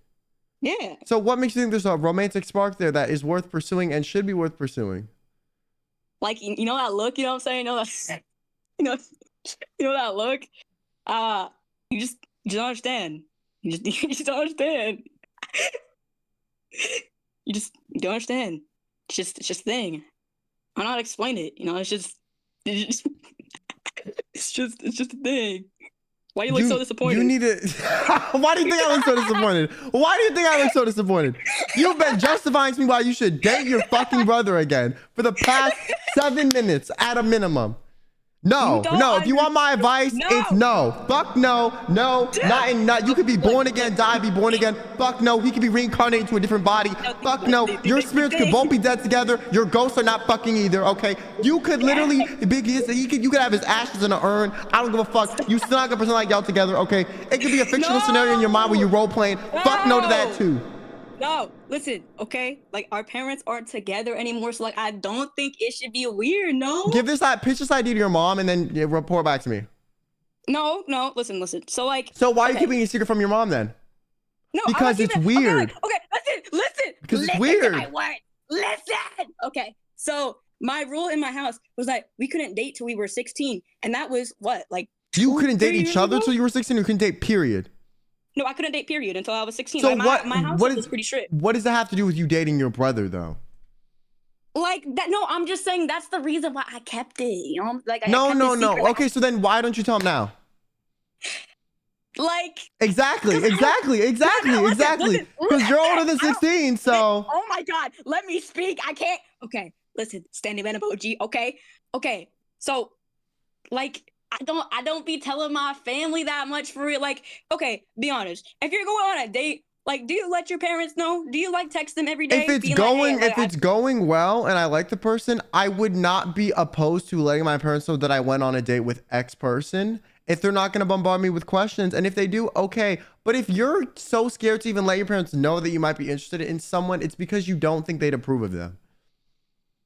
Yeah. So what makes you think there's a romantic spark there that is worth pursuing and should be worth pursuing? Like, that look? You know what I'm saying? You know that look? You just don't understand. You just don't understand. You don't understand. It's just a thing. I'm not explain it. It's just a thing. Why do you look so disappointed? You need to. Why do you think I look so disappointed? Why do you think I look so disappointed? You've been justifying to me why you should date your fucking brother again for the past 7 minutes at a minimum. No. If you want my advice, it's no. Fuck no. Not. You could be born again, die, be born again. Fuck no. He could be reincarnated to a different body. Fuck no. Your spirits could both be dead together. Your ghosts are not fucking either. Okay. You could literally you could have his ashes in an urn. I don't give a fuck. You still not gonna pretend like y'all together. Okay. It could be a fictional scenario in your mind where you role playing. Fuck no to that too. No, listen, okay? Like, our parents aren't together anymore, so, like, I don't think it should be weird, no? Pitch this idea to your mom and then report back to me. No, listen. So, like... So why are you keeping it secret from your mom, then? No, because it's weird. Okay, listen. Because it's weird. Listen! Okay, so my rule in my house was that we couldn't date till we were 16, and that was, what, like... You couldn't date each other till you were 16, or you couldn't date, period? No, I couldn't date period until I was 16. So like, my house was pretty strict. What does that have to do with you dating your brother, though? Like that? No, I'm just saying that's the reason why I kept it. Like no. Okay, so then why don't you tell him now? Like exactly. Because you're older than 16, so. Oh my God, let me speak. I can't. Okay, listen, standing man of OG. Okay. So, like. I don't be telling my family that much for real. Like, okay, be honest. If you're going on a date, like, do you let your parents know? Do you like text them every day? If it's going well and I like the person, I would not be opposed to letting my parents know that I went on a date with X person. If they're not going to bombard me with questions, and if they do, okay. But if you're so scared to even let your parents know that you might be interested in someone, it's because you don't think they'd approve of them.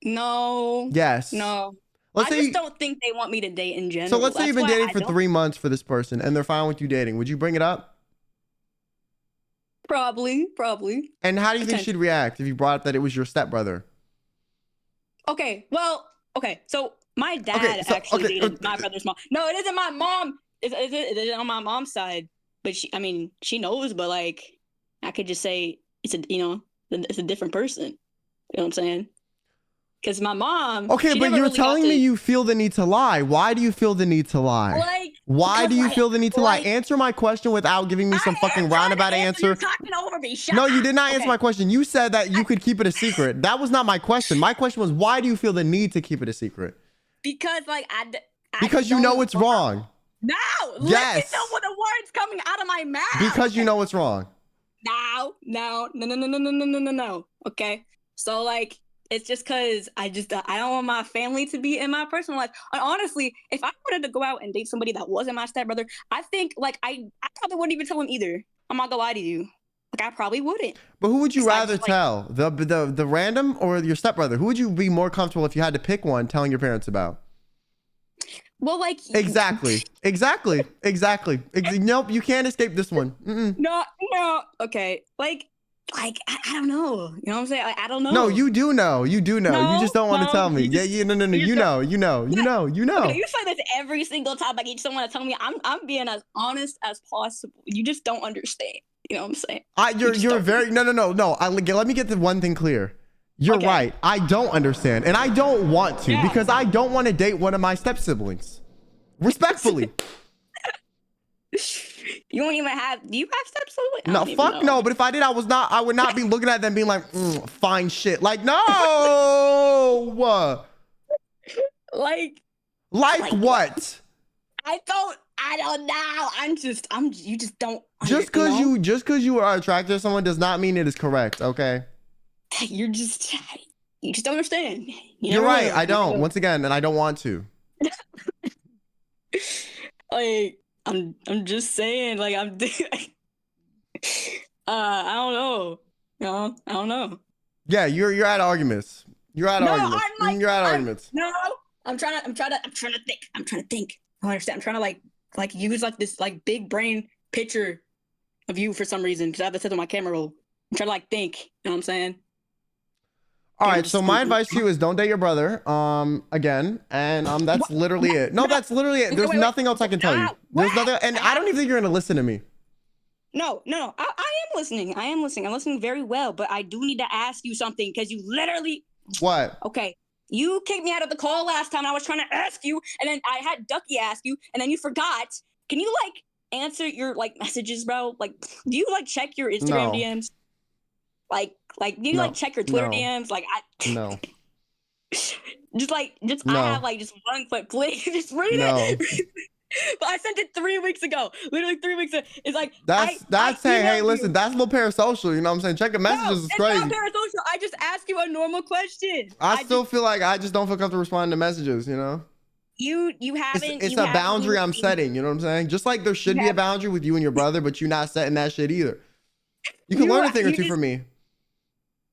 No. Yes. No. I just don't think they want me to date in general. So let's say you've been dating for 3 months for this person and they're fine with you dating. Would you bring it up? Probably. And how do you think she'd react if you brought up that it was your stepbrother? Okay, so my dad actually dated my brother's mom. No, it isn't my mom. It is on my mom's side. But she knows, but like, I could just say it's a different person. You know what I'm saying? Because my mom... Okay, but you're telling me you feel the need to lie. Why do you feel the need to lie? Why do you feel the need to lie? Answer my question without giving me some fucking roundabout answer. You're talking over me. Shut no, up. You did not answer my question. You said that you could keep it a secret. That was not my question. My question was, why do you feel the need to keep it a secret? Because, like, because you know it's wrong. No! Yes! Listen to the words coming out of my mouth. Because you know it's wrong. No. Okay. So like it's just because I don't want my family to be in my personal life. And honestly, if I wanted to go out and date somebody that wasn't my stepbrother, I think like I probably wouldn't even tell him either. I'm not gonna lie to you. Like I probably wouldn't. But who would you rather just, like, tell? The random or your stepbrother? Who would you be more comfortable if you had to pick one telling your parents about? Well, like Exactly. Nope, you can't escape this one. Mm-mm. No. Okay. Like I don't know. You know what I'm saying? Like, I don't know. No, you do know. You do know. You just don't want to tell me. No. No. You know. Okay, you say this every single time. Like you just don't want to tell me. I'm being as honest as possible. You just don't understand. You know what I'm saying? You're very no. Let me get the one thing clear. You're Okay. right. I don't understand, and I don't want to because I don't want to date one of my step siblings. Respectfully. You don't even have. Do you have step siblings? No, fuck no. But if I did, I would not be looking at them being like, fine shit. Like, no. Like what? I don't know. You just don't. Just because you are attracted to someone does not mean it is correct. Okay. You just don't understand. You're right. I don't. Once again, and I don't want to. Like I'm just saying. Like I don't know. No, I don't know. Yeah, you're at arguments. You're at arguments. You're at arguments. No, I'm trying to think. I don't understand. I'm trying to like use like this like big brain picture of you for some reason because I have to set on my camera roll. I'm trying to like think. You know what I'm saying? All right, so my advice to you is don't date your brother, again, and that's literally it. No, that's literally it. There's nothing else I can tell you. There's nothing, and I don't even think you're gonna listen to me. No, I am listening. I'm listening very well, but I do need to ask you something because you literally. What? Okay, you kicked me out of the call last time. I was trying to ask you, and then I had Ducky ask you, and then you forgot. Can you like answer your like messages, bro? Like, do you like check your Instagram DMs? Like, do you like check your Twitter DMs? Like, No. I have like just one clip, please. Just read it. But I sent it 3 weeks ago. Literally 3 weeks ago. It's like hey, listen, that's a little parasocial. You know what I'm saying? Checking messages is crazy. It's not parasocial. I just ask you a normal question. I still feel like I just don't feel comfortable responding to messages. You know. You haven't. It's a boundary I'm setting. You know what I'm saying? Just like there should be a boundary with you and your brother, but you're not setting that shit either. You can learn a thing or two from me.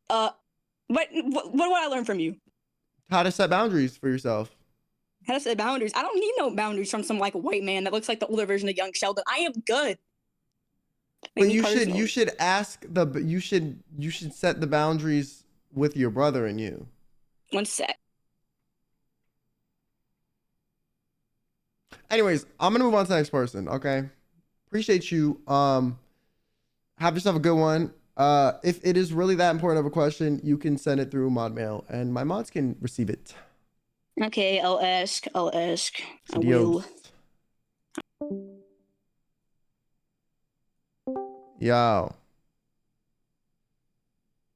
What would I learn from you? How to set boundaries for yourself. How to set boundaries? I don't need no boundaries from some like white man that looks like the older version of young Sheldon. I am good. But you should set the boundaries with your brother and you. One sec. Anyways, I'm gonna move on to the next person. Okay. Appreciate you. Have yourself a good one. If it is really that important of a question, you can send it through mod mail and my mods can receive it. Okay, I'll ask. I will. Yo.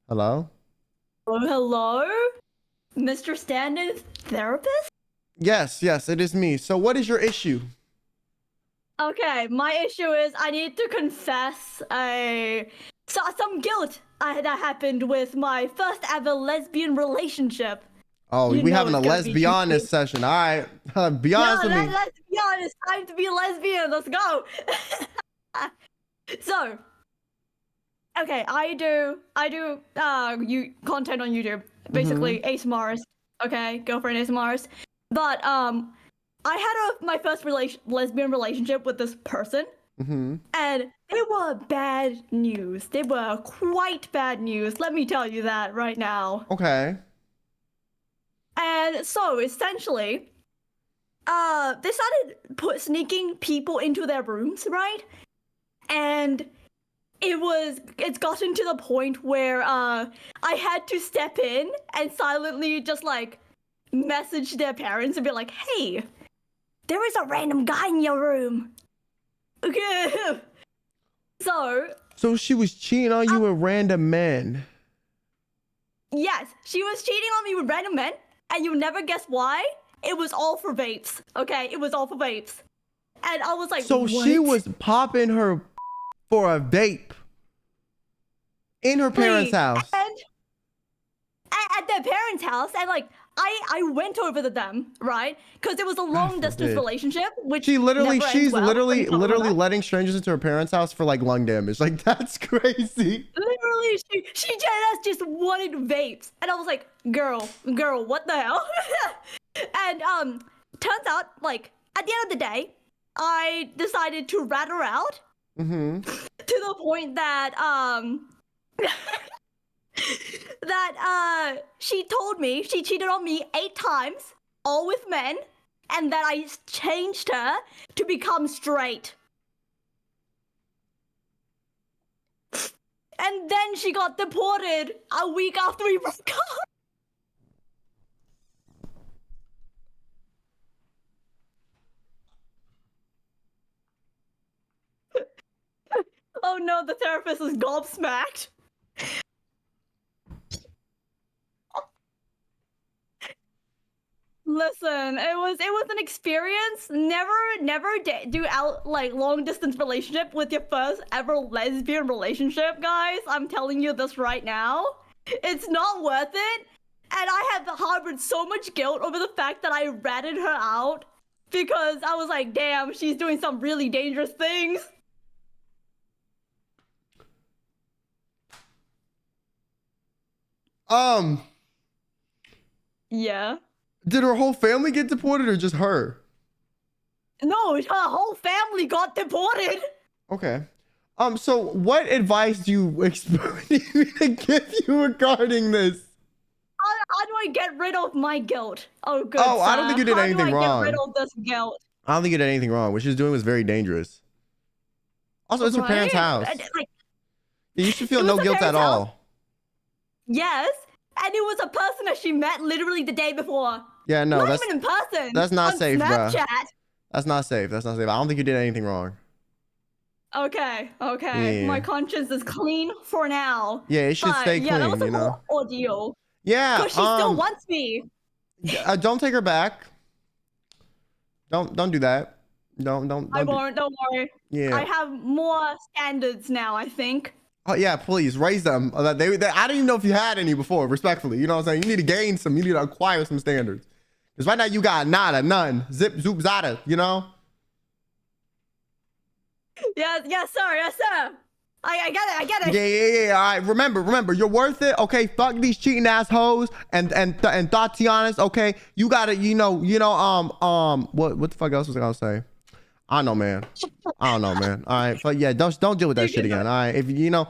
Hello? Hello? Mr. Stand-in therapist? Yes, it is me. So what is your issue? Okay, my issue is I need to confess some guilt that happened with my first ever lesbian relationship. Oh, we having a lesbianist session. All right. Be honest with me. Let's be honest. Time to be a lesbian. Let's go. So, okay, I do content on YouTube. Basically, ASMRs. Okay, girlfriend ASMRs. But I had my first lesbian relationship with this person. And they were bad news. They were quite bad news. Let me tell you that right now. Okay. And so essentially, they started sneaking people into their rooms, right? And it's gotten to the point where I had to step in and silently just like message their parents and be like, "Hey, there is a random guy in your room." Okay. So she was cheating on you with random men. Yes, she was cheating on me with random men, and you never guess why? It was all for vapes. Okay, it was all for vapes. And I was like, so what? She was popping her for a vape. In her parents' Please. house. And at their parents' house, and like I went over to them, right? Because it was a long distance forbid. relationship, which She's never ends well when you talk about that. letting strangers into her parents' house for like lung damage. Like that's crazy. Literally, she just wanted vapes, and I was like, girl, what the hell? And turns out, like at the end of the day, I decided to rat her out Mm-hmm. to the point that she told me she cheated on me 8 times, all with men, and that I changed her to become straight. And then she got deported a week after we broke up. Oh no, the therapist is gobsmacked. Listen, it was an experience. Never do out like long distance relationship with your first ever lesbian relationship, guys. I'm telling you this right now. It's not worth it. And I have harbored so much guilt over the fact that I ratted her out because I was like, damn, she's doing some really dangerous things. Yeah. Did her whole family get deported or just her? No, her whole family got deported. Okay. So what advice do you expect me to give you regarding this? How do I get rid of my guilt? Oh, good. Oh, I don't think you did anything How do I wrong. get rid of this guilt? I don't think you did anything wrong. What she was doing was very dangerous. Also, it's her parents' Right? house. Like, Yeah, you should feel It no was her guilt at parents' house. all. yes, and it was a person that she met literally the day before. Yeah, no, Not that's even in person. that's not on safe, bruh. Snapchat. That's not safe. That's not safe. I don't think you did anything wrong. Okay. Yeah. My conscience is clean for now. Yeah, it should But, stay yeah, that clean, was a you know? whole ordeal. Yeah. Because she still wants me. Don't take her back. Don't do that. Don't I won't. Don't worry. Yeah. I have more standards now, I think. Oh yeah, please raise them. I don't even know if you had any before. Respectfully, you know what I'm saying. You need to gain some. You need to acquire some standards. Because right now you got nada, none, zip, zoop, zada. You know. Yes, sir. Yes, sir. I get it. Yeah. All right. Remember, you're worth it. Okay. Fuck these cheating assholes and Tatianas. Okay. You gotta, what the fuck else was I gonna say? I don't know, man. All right. But yeah, don't deal with that shit again. All right. If you know.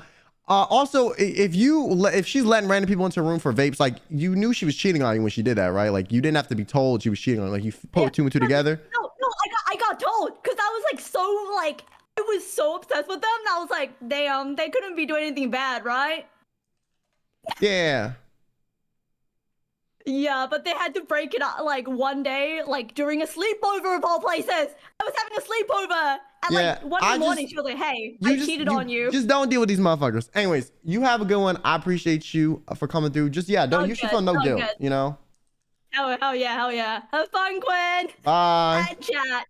Also, if she's letting random people into a room for vapes, like you knew she was cheating on you when she did that, right? Like you didn't have to be told she was cheating on you. Like you put 2 and 2 together. No, I got told because I was like so like I was so obsessed with them. I was like, damn, they couldn't be doing anything bad, right? Yeah. Yeah, but they had to break it up like one day, like during a sleepover of all places. I was having a sleepover. And like one in the morning, she was like, hey, I cheated on you. Just don't deal with these motherfuckers. Anyways, you have a good one. I appreciate you for coming through. Just, you should feel no guilt, you know? Hell yeah. Have fun, Quinn. Bye. And chat.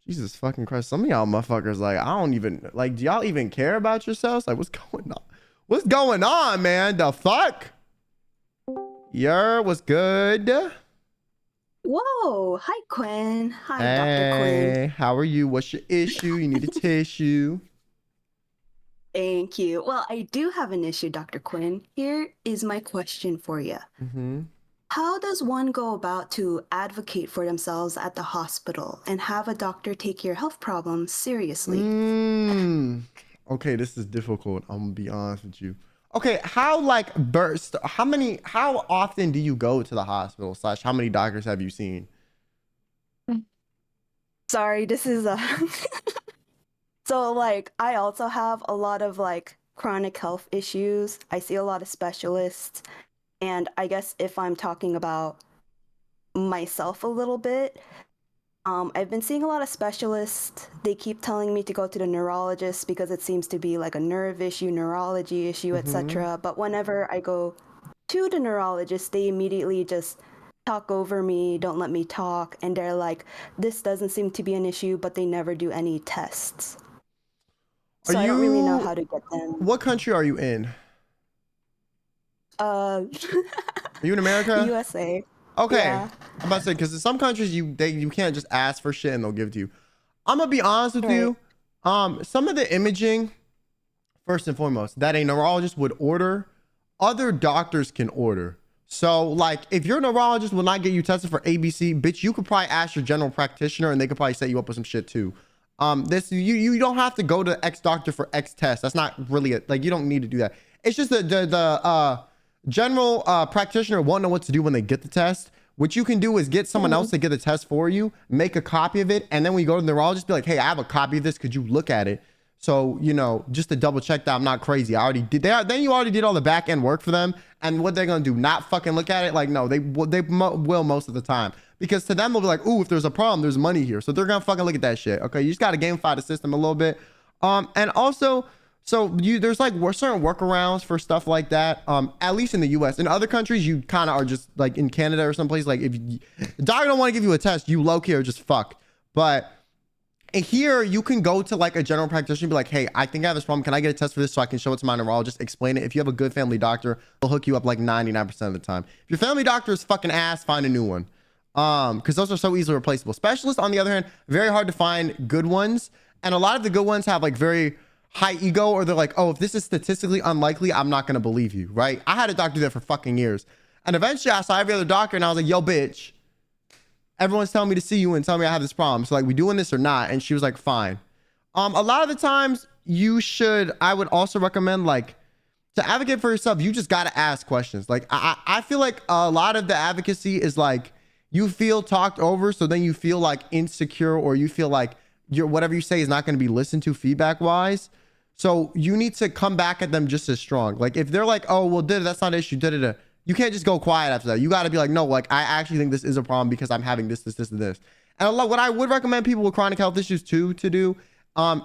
Jesus fucking Christ. Some of y'all motherfuckers, like, I don't even, like, do y'all even care about yourselves? Like, what's going on? What's going on, man? The fuck? What's good? Whoa. Hi, Quinn. Hi, Dr. Hey, Quinn. how are you? What's your issue? You need a tissue. Thank you. Well, I do have an issue, Dr. Quinn. Here is my question for you. Mm-hmm. How does one go about to advocate for themselves at the hospital and have a doctor take your health problems seriously? Okay, this is difficult. I'm gonna be honest with you. Okay, how often do you go to the hospital / how many doctors have you seen? Sorry, this is so like I also have a lot of like chronic health issues. I see a lot of specialists. And I guess if I'm talking about myself a little bit, I've been seeing a lot of specialists. They keep telling me to go to the neurologist because it seems to be like a nerve issue, neurology issue, etc. But whenever I go to the neurologist, they immediately just talk over me, don't let me talk, and they're like, this doesn't seem to be an issue, but they never do any tests. So I don't really know how to get them. What country are you in? Are you in America? USA. Okay. Yeah. I'm about to say, because in some countries you can't just ask for shit and they'll give it to you. I'm gonna be honest with you. Some of the imaging, first and foremost, that a neurologist would order, other doctors can order. So like if your neurologist will not get you tested for ABC, bitch, you could probably ask your general practitioner and they could probably set you up with some shit too. This you don't have to go to X doctor for X test. That's not really like you don't need to do that. It's just the general practitioner won't know what to do when they get the test. What you can do is get someone else to get the test for you, make a copy of it, and then when you go to the neurologist, be like, hey, I have a copy of this. Could you look at it? So, you know, just to double check that I'm not crazy. I already did that. Then you already did all the back end work for them. And what they're going to do, not fucking look at it? Like, no, they will most of the time. Because to them, they'll be like, ooh, if there's a problem, there's money here. So they're going to fucking look at that shit. Okay, you just got to gamify the system a little bit. And also, so there's like certain workarounds for stuff like that. At least in the US. In other countries, you kind of are just like in Canada or someplace. Like if the doctor don't want to give you a test, you low-key are just fucked. But here you can go to like a general practitioner and be like, hey, I think I have this problem. Can I get a test for this so I can show it to my neurologist, explain it? If you have a good family doctor, they'll hook you up like 99% of the time. If your family doctor is fucking ass, find a new one. Because those are so easily replaceable. Specialists, on the other hand, very hard to find good ones. And a lot of the good ones have like very high ego, or they're like, oh, if this is statistically unlikely, I'm not going to believe you, right? I had a doctor do that for fucking years. And eventually I saw every other doctor and I was like, yo, bitch, everyone's telling me to see you and tell me I have this problem. So like, we doing this or not? And she was like, fine. A lot of the times I would also recommend like to advocate for yourself. You just got to ask questions. Like I feel like a lot of the advocacy is like, you feel talked over. So then you feel like insecure, or you feel like whatever you say is not going to be listened to feedback wise. So you need to come back at them just as strong. Like if they're like, oh, well, that's not an issue. You can't just go quiet after that. You got to be like, no, like I actually think this is a problem because I'm having this, and this. And what I would recommend people with chronic health issues to do,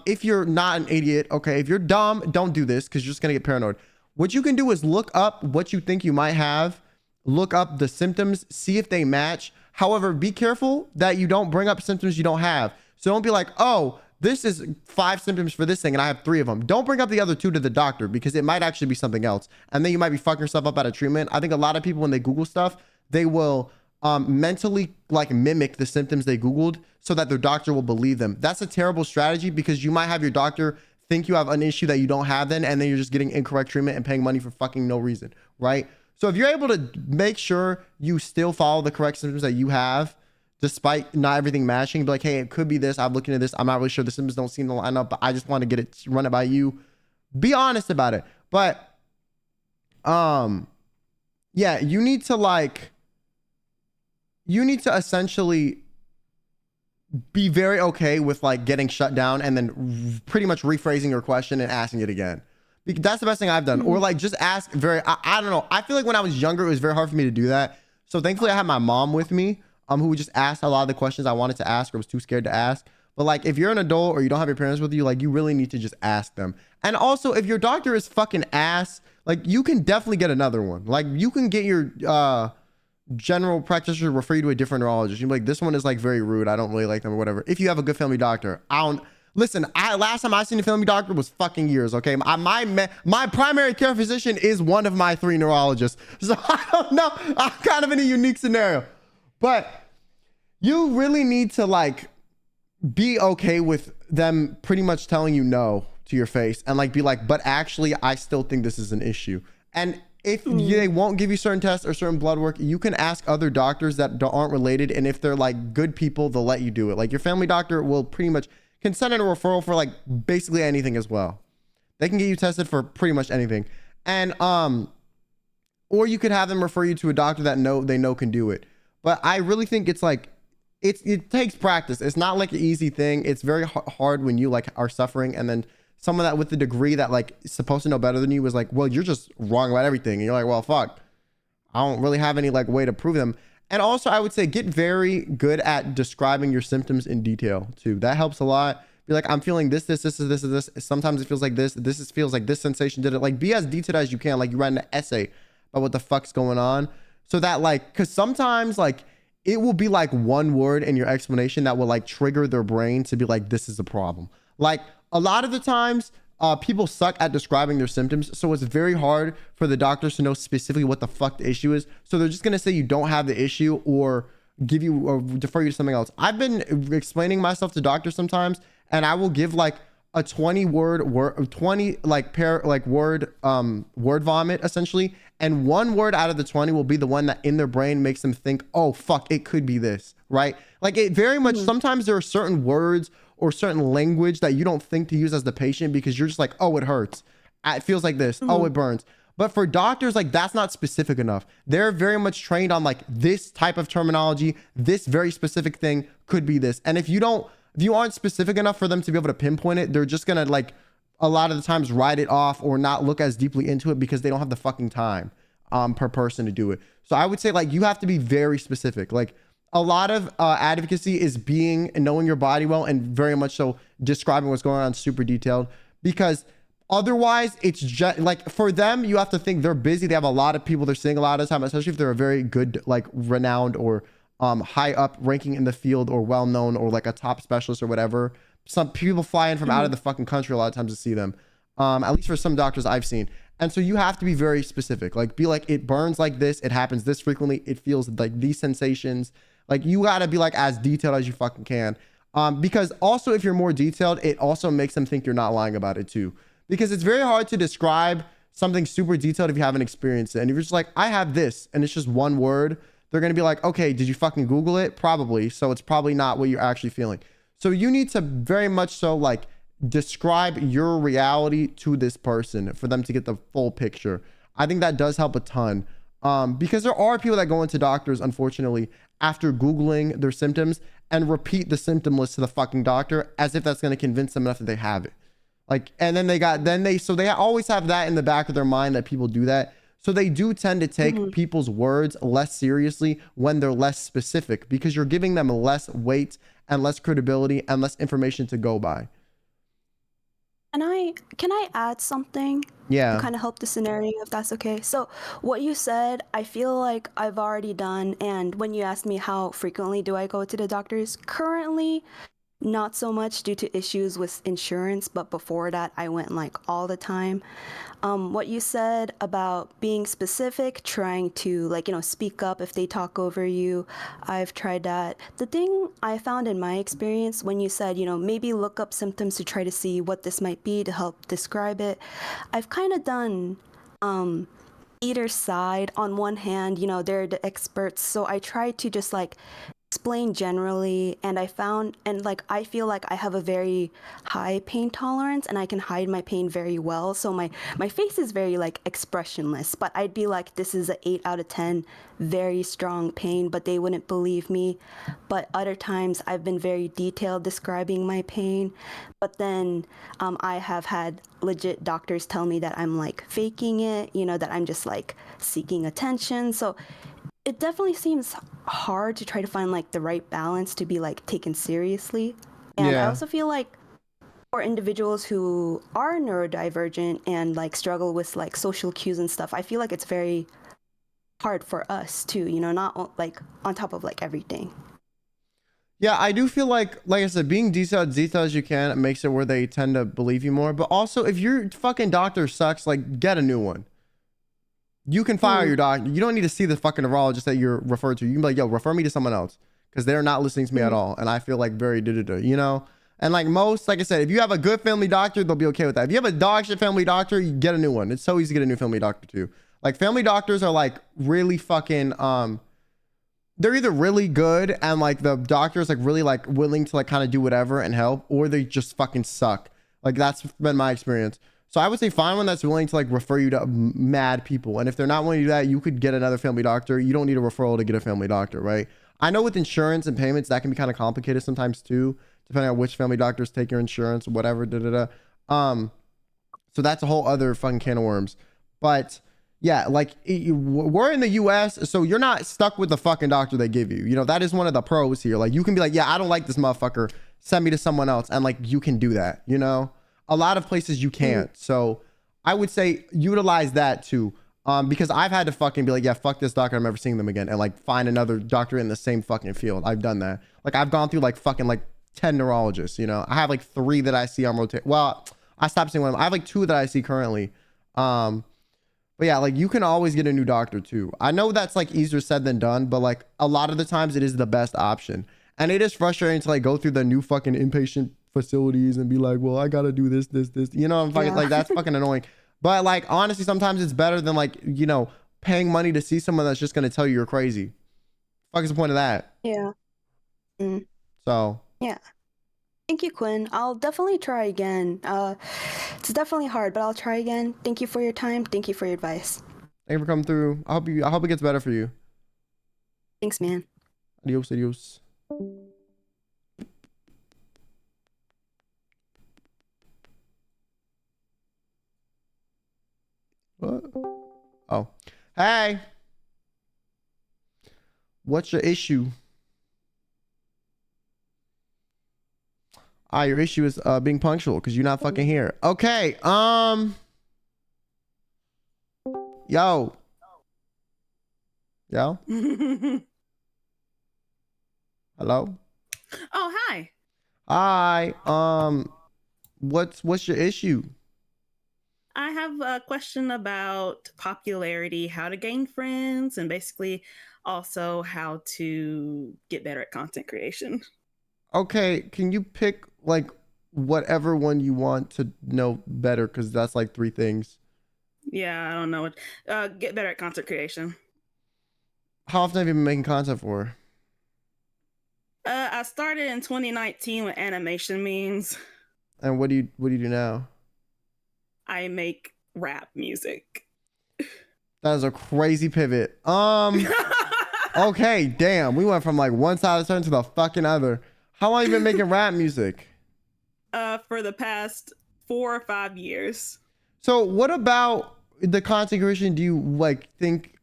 if you're not an idiot, okay, if you're dumb, don't do this because you're just going to get paranoid. What you can do is look up what you think you might have, look up the symptoms, see if they match. However, be careful that you don't bring up symptoms you don't have. So don't be like, oh, this is 5 symptoms for this thing and I have 3 of them. Don't bring up the other 2 to the doctor because it might actually be something else. And then you might be fucking yourself up out of treatment. I think a lot of people, when they Google stuff, they will mentally like mimic the symptoms they Googled so that their doctor will believe them. That's a terrible strategy because you might have your doctor think you have an issue that you don't have then, and then you're just getting incorrect treatment and paying money for fucking no reason, right? So if you're able to make sure you still follow the correct symptoms that you have, despite not everything matching, be like, hey, it could be this. I'm looking at this. I'm not really sure. The symptoms don't seem to line up, but I just want to run it by you. Be honest about it. But, yeah, you need to essentially be very okay with like getting shut down and then pretty much rephrasing your question and asking it again. Because that's the best thing I've done. Or like just ask I don't know. I feel like when I was younger, it was very hard for me to do that. So thankfully I had my mom with me. Who would just ask a lot of the questions I wanted to ask or was too scared to ask. But like, if you're an adult or you don't have your parents with you, like you really need to just ask them. And also, if your doctor is fucking ass, like you can definitely get another one. Like you can get your general practitioner refer you to a different neurologist. You're like, this one is like very rude. I don't really like them or whatever. If you have a good family doctor, listen, last time I seen a family doctor was fucking years. Okay. My primary care physician is one of my 3 neurologists. So I don't know. I'm kind of in a unique scenario. But you really need to like be okay with them pretty much telling you no to your face and like be like, but actually I still think this is an issue. And if they won't give you certain tests or certain blood work, you can ask other doctors that aren't related. And if they're like good people, they'll let you do it. Like your family doctor will pretty much can send in a referral for like basically anything as well. They can get you tested for pretty much anything. And or you could have them refer you to a doctor that they know can do it. But I really think it's like, it takes practice. It's not like an easy thing. It's very hard when you like are suffering. And then someone that with the degree that like is supposed to know better than you was like, well, you're just wrong about everything. And you're like, well, fuck, I don't really have any like way to prove them. And also, I would say get very good at describing your symptoms in detail too. That helps a lot. Be like, I'm feeling this. Sometimes it feels like this. Feels like this sensation did it. Like, be as detailed as you can. Like, you write an essay about what the fuck's going on. So that, like, because sometimes, like, it will be like one word in your explanation that will like trigger their brain to be like, this is a problem. Like, a lot of the times, people suck at describing their symptoms. So it's very hard for the doctors to know specifically what the fuck the issue is. So they're just going to say you don't have the issue or give you or defer you to something else. I've been explaining myself to doctors sometimes, and I will give like a 20 word word vomit essentially, and one word out of the 20 will be the one that in their brain makes them think, oh fuck, it could be this, right? Like, it very much sometimes there are certain words or certain language that you don't think to use as the patient because you're just like, oh, it hurts, it feels like this, oh, it burns. But for doctors, like, that's not specific enough. They're very much trained on like this type of terminology, this very specific thing could be this. And if you aren't specific enough for them to be able to pinpoint it, they're just gonna like a lot of the times write it off or not look as deeply into it because they don't have the fucking time per person to do it. So I would say, like, you have to be very specific. Like, a lot of advocacy is being and knowing your body well, and very much so describing what's going on super detailed, because otherwise it's just like, for them, you have to think they're busy. They have a lot of people they're seeing a lot of the time, especially if they're a very good, like, renowned or high up ranking in the field or well known or like a top specialist or whatever. Some people fly in from out of the fucking country a lot of times to see them, at least for some doctors I've seen. And so you have to be very specific. Like, be like, it burns like this, it happens this frequently, it feels like these sensations. Like, you gotta be like as detailed as you fucking can, because also if you're more detailed, it also makes them think you're not lying about it too, because it's very hard to describe something super detailed if you haven't experienced it. And if you're just like, I have this, and it's just one word, they're going to be like, okay, did you fucking Google it? Probably. So it's probably not what you're actually feeling. So you need to very much so like describe your reality to this person for them to get the full picture. I think that does help a ton, because there are people that go into doctors, unfortunately, after Googling their symptoms and repeat the symptom list to the fucking doctor as if that's going to convince them enough that they have it. Like, and then they always have that in the back of their mind that people do that. So they do tend to take people's words less seriously when they're less specific, because you're giving them less weight and less credibility and less information to go by. Can I add something? Yeah. To kind of help the scenario, if that's okay. So what you said, I feel like I've already done. And when you asked me how frequently do I go to the doctors, currently, not so much due to issues with insurance, but before that, I went like all the time. What you said about being specific, trying to, like, speak up if they talk over you, I've tried that. The thing I found in my experience when you said, maybe look up symptoms to try to see what this might be to help describe it, I've kind of done either side. On one hand, they're the experts, so I try to just like explain generally, and I feel like I have a very high pain tolerance and I can hide my pain very well, so my face is very like expressionless, but I'd be like, this is an 8 out of 10, very strong pain, but they wouldn't believe me. But other times I've been very detailed describing my pain, but then I have had legit doctors tell me that I'm like faking it, that I'm just like seeking attention. So it definitely seems hard to try to find like the right balance to be like taken seriously. And I also feel like for individuals who are neurodivergent and like struggle with like social cues and stuff, I feel like it's very hard for us too, not like on top of like everything. Yeah, I do feel like I said, being detailed as you can makes it where they tend to believe you more. But also, if your fucking doctor sucks, like, get a new one. You can fire your doctor. You don't need to see the fucking neurologist that you're referred to. You can be like, yo, refer me to someone else, because they're not listening to me at all. And I feel like very And like I said, if you have a good family doctor, they'll be okay with that. If you have a dog shit family doctor, you get a new one. It's so easy to get a new family doctor too. Like, family doctors are like really fucking, they're either really good and like the doctor is like really like willing to like kind of do whatever and help, or they just fucking suck. Like, that's been my experience. So I would say find one that's willing to like refer you to mad people. And if they're not willing to do that, you could get another family doctor. You don't need a referral to get a family doctor, right? I know with insurance and payments, that can be kind of complicated sometimes too, depending on which family doctors take your insurance or whatever. So that's a whole other fucking can of worms. But Yeah, like we're in the US, so you're not stuck with the fucking doctor they give you. You know, that is one of the pros here. Like you can be like, yeah, I don't like this motherfucker. Send me to someone else. And like you can do that, you know? A lot of places you can't. So I would say utilize that too. Because I've had to fucking be like, yeah, fuck this doctor, I'm never seeing them again, and like find another doctor in the same fucking field. I've done that. Like I've gone through like fucking like 10 neurologists, you know. I have like 3 that I see on rotation. Well, I stopped seeing one of them. I have like 2 that I see currently. But yeah, like you can always get a new doctor too. I know that's like easier said than done, but like a lot of the times it is the best option. And it is frustrating to like go through the new fucking inpatient facilities and be like, well, I gotta do this. You know, I'm fucking like that's fucking annoying. But like honestly, sometimes it's better than like, you know, paying money to see someone that's just gonna tell you you're crazy. Fuck is the point of that? Yeah. So Yeah. Thank you, Quinn. I'll definitely try again. It's definitely hard, but I'll try again. Thank you for your time. Thank you for your advice. thank you for coming through. I hope it gets better for you. Thanks, man. Adios, adios. What? Oh. Hey. What's your issue? Your issue is being punctual because you're not fucking here. Okay. Yo. Yo. Hello. Oh, hi. Hi. What's your issue? I have a question about popularity, how to gain friends, and basically also how to get better at content creation. Okay, can you pick like whatever one you want to know better? Because that's like 3 things. Yeah, I don't know what. Get better at content creation. How often have you been making content for? I started in 2019 with animation memes. And what do you do now? I make rap music. That is a crazy pivot. Okay, damn. We went from like one side of the turn to the fucking other. How long you been making rap music? For the past 4 or 5 years. So what about the content creation do you like think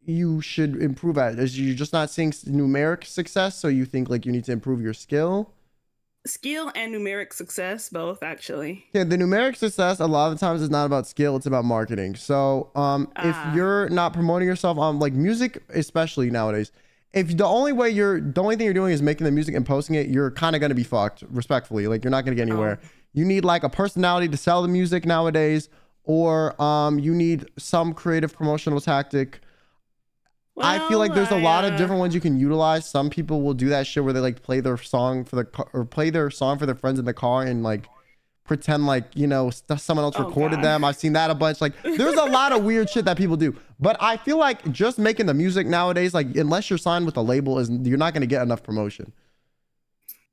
you should improve at? Is you just not seeing numeric success, so you think like you need to improve your skill? Skill and numeric success, both actually. Yeah, the numeric success a lot of the times is not about skill, it's about marketing. So if you're not promoting yourself on like music, especially nowadays, if the only thing you're doing is making the music and posting it, you're kind of going to be fucked, respectfully. Like you're not going to get anywhere. You need like a personality to sell the music nowadays, or you need some creative promotional tactic. Well, I feel like there's a lot of different ones you can utilize. Some people will do that shit where they like play their song for their friends in the car and like pretend like, you know, someone else recorded them. I've seen that a bunch. Like there's a lot of weird shit that people do. But I feel like just making the music nowadays, like unless you're signed with a label, you're not going to get enough promotion.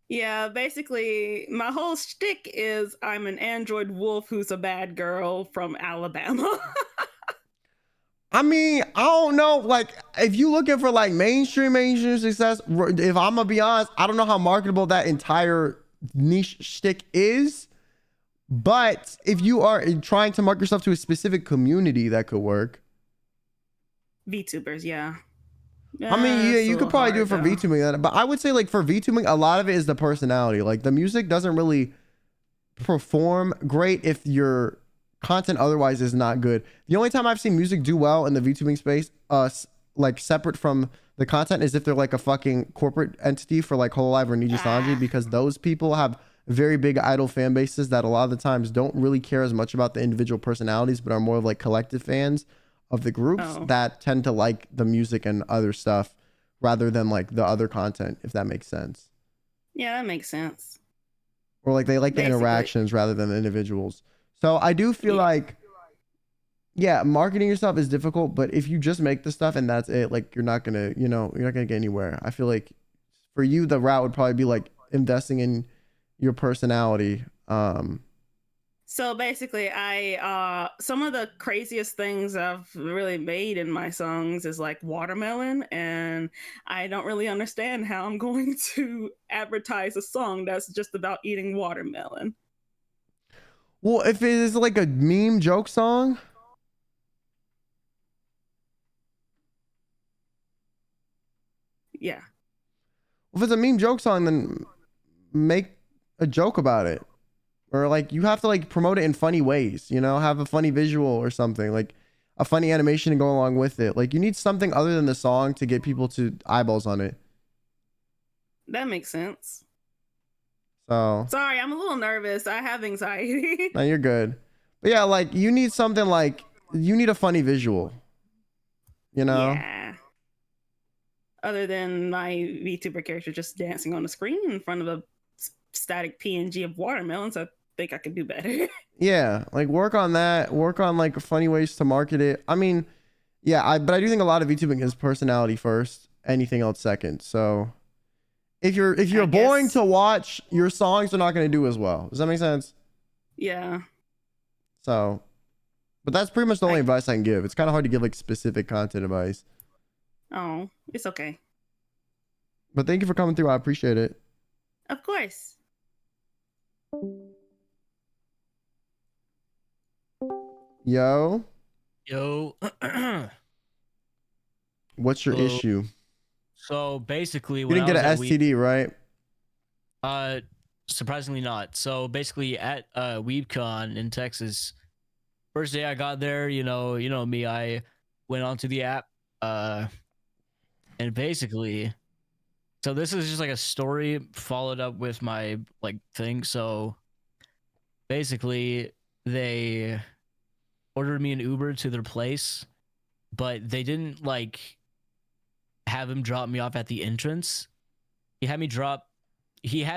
Yeah, basically my whole shtick is I'm an android wolf who's a bad girl from Alabama. I mean, I don't know. Like, if you looking for like mainstream success, if I'm gonna be honest, I don't know how marketable that entire niche shtick is. But if you are trying to market yourself to a specific community, that could work. VTubers, yeah. I mean, yeah, you could probably do it for VTubing, but I would say like for VTubing, a lot of it is the personality. Like the music doesn't really perform great if your content otherwise is not good. The only time I've seen music do well in the VTubing space, like separate from the content, is if they're like a fucking corporate entity for like Hololive or Niji Sanji, because those people have very big idol fan bases that a lot of the times don't really care as much about the individual personalities, but are more of like collective fans of the groups that tend to like the music and other stuff rather than like the other content, if that makes sense. Yeah, that makes sense. Or like they like the interactions rather than the individuals. So I do feel like, yeah, marketing yourself is difficult, but if you just make the stuff and that's it, like you're not gonna get anywhere. I feel like for you, the route would probably be like investing in your personality. So basically, I some of the craziest things I've really made in my songs is like watermelon, and I don't really understand how I'm going to advertise a song that's just about eating watermelon. Well, if it is like a meme joke song, Yeah. If it's a meme joke song, then make a joke about it. Or like you have to like promote it in funny ways, you know, have a funny visual or something, like a funny animation to go along with it. Like you need something other than the song to get people to eyeballs on it. That makes sense. So Sorry, I'm a little nervous. I have anxiety. no, you're good. But yeah, like you need something like you need a funny visual. You know? Yeah. Other than my VTuber character just dancing on the screen in front of a static PNG of watermelons, I think I could do better. Yeah, like work on that. Work on like funny ways to market it. I mean, yeah, but I do think a lot of VTubing is personality first, anything else second. So if you're boring to watch, your songs are not going to do as well. Does that make sense? Yeah. So, but that's pretty much the only advice I can give. It's kind of hard to give like specific content advice. Oh, it's okay. But thank you for coming through. I appreciate it. Of course. Yo, Yo. what's your issue? So basically, You when didn't get I an was at STD, right? surprisingly not. So basically, at WeebCon in Texas, first day I got there, you know me, I went onto the app, and basically, so this is just like a story followed up with my like thing. So basically, they ordered me an Uber to their place, but they didn't like have him drop me off at the entrance. He had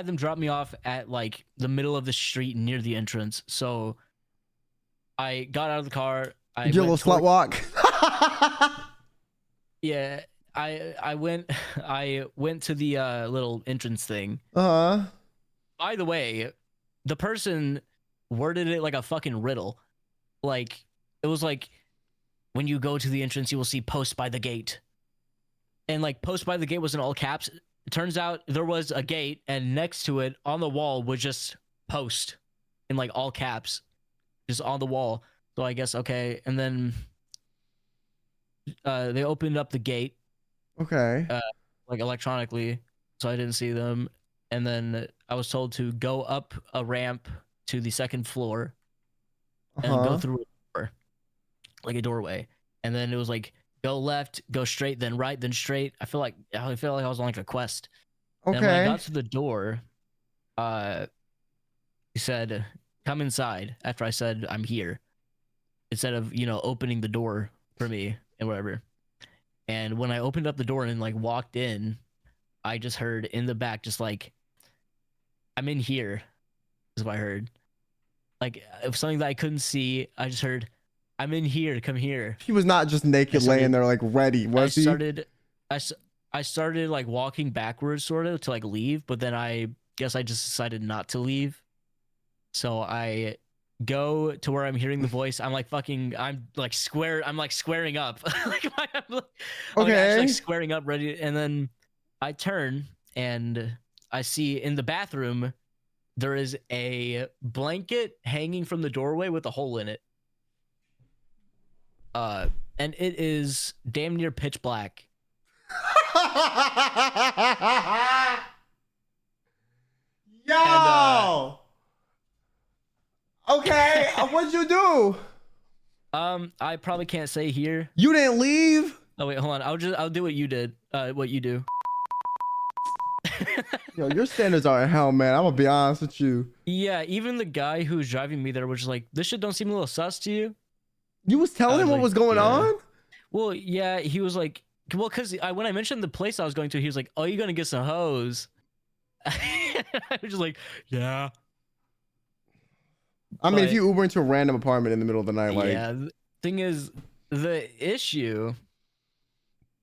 them drop me off at like the middle of the street near the entrance. So I got out of the car. I Did you do a little slut walk? Yeah, I went to the little entrance thing. Uh-huh. By the way, the person worded it like a fucking riddle. Like it was like, when you go to the entrance, you will see "post by the gate." And like "post by the gate" was in all caps. It turns out there was a gate, and next to it on the wall was just "post" in like all caps, just on the wall. So I guess okay. And then they opened up the gate, Okay. like electronically, so I didn't see them. And then I was told to go up a ramp to the second floor and go through a door, like a doorway. And then it was like, go left, go straight, then right, then straight. I feel like I was on like a quest. Okay. And when I got to the door, he said, "Come inside." After I said, "I'm here," instead of opening the door for me and whatever. And when I opened up the door and like walked in, I just heard in the back, just like, "I'm in here," is what I heard. Like if something that I couldn't see, I just heard, "I'm in here, come here." He was not just naked laying there like ready, was he? I started like walking backwards sort of to like leave, but then I guess I just decided not to leave. So I go to where I'm hearing the voice. I'm like squaring up. I'm actually squaring up, ready. And then I turn and I see in the bathroom there is a blanket hanging from the doorway with a hole in it. And it is damn near pitch black. Yo! And, okay, what'd you do? I probably can't say here. You didn't leave? Oh wait, hold on. I'll do what you did. What you do. Yo, your standards are in hell, man. I'm gonna be honest with you. Yeah, even the guy who was driving me there was just like, "This shit don't seem a little sus to you?" You was telling him what was going on? Well, yeah, he was like, well, because when I mentioned the place I was going to, he was like, "Oh, you gonna get some hoes?" I was just like, "Yeah." I mean, if you Uber into a random apartment in the middle of the night, like, yeah. The thing is, the issue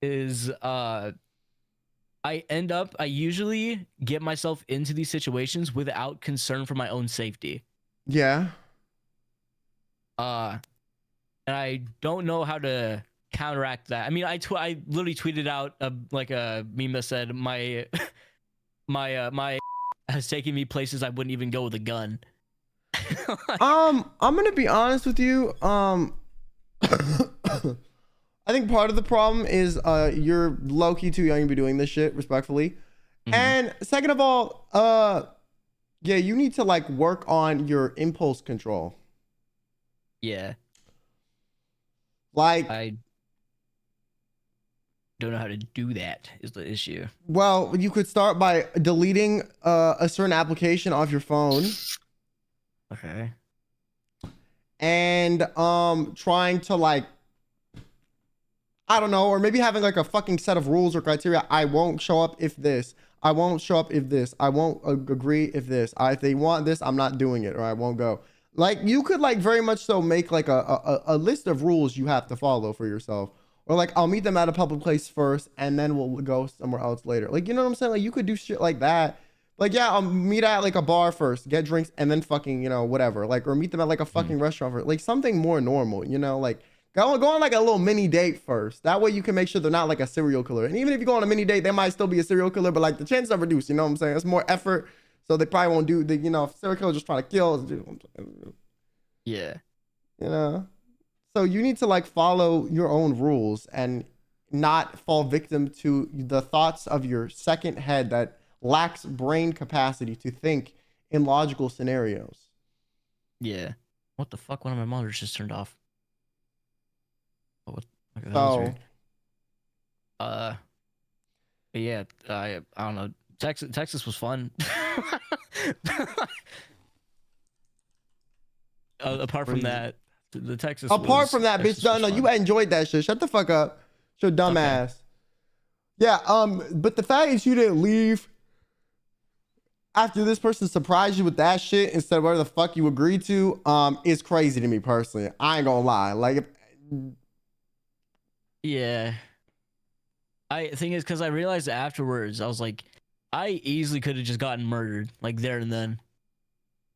is, I usually get myself into these situations without concern for my own safety. Yeah. And I don't know how to counteract that. I mean, I literally tweeted out like a meme that said my has taken me places I wouldn't even go with a gun. I'm gonna be honest with you. I I think part of the problem is you're low key too young to be doing this shit, respectfully. And second of all, yeah, you need to like work on your impulse control. Yeah. Like, I don't know how to do that is the issue. well, you could start by deleting a certain application off your phone. Okay. And trying to like, I don't know, or maybe having like a fucking set of rules or criteria. I won't show up if this. I won't show up if this. I won't agree if this. If they want this, I'm not doing it, or I won't go. Like, you could like very much so make like a list of rules you have to follow for yourself. Or like, I'll meet them at a public place first and then we'll go somewhere else later. Like, you know what I'm saying? Like, you could do shit like that. Like, yeah, I'll meet at like a bar first, get drinks, and then fucking, you know, whatever. Like, or meet them at like a fucking restaurant first. Like, something more normal, you know? Like, go on like a little mini date first. That way you can make sure they're not like a serial killer. And even if you go on a mini date, they might still be a serial killer, but like the chances are reduced, you know what I'm saying? It's more effort. So they probably won't do the, you know, if serial killer just trying to kill. Yeah. You know? So you need to like follow your own rules and not fall victim to the thoughts of your second head that lacks brain capacity to think in logical scenarios. Yeah. What the fuck? One of my monitors just turned off. Oh, what? Okay, that was So, weird. Yeah, I don't know. Texas was fun. Apart from that, the Texas. apart from that, bitch, Texas no, was you fun. enjoyed that shit. Shut the fuck up. Your dumb Okay. ass. Yeah, but the fact is you didn't leave after this person surprised you with that shit instead of whatever the fuck you agreed to, is crazy to me personally. I ain't gonna lie. Like, Yeah. I think it's because I realized afterwards, I was like, I easily could have just gotten murdered, like there and then.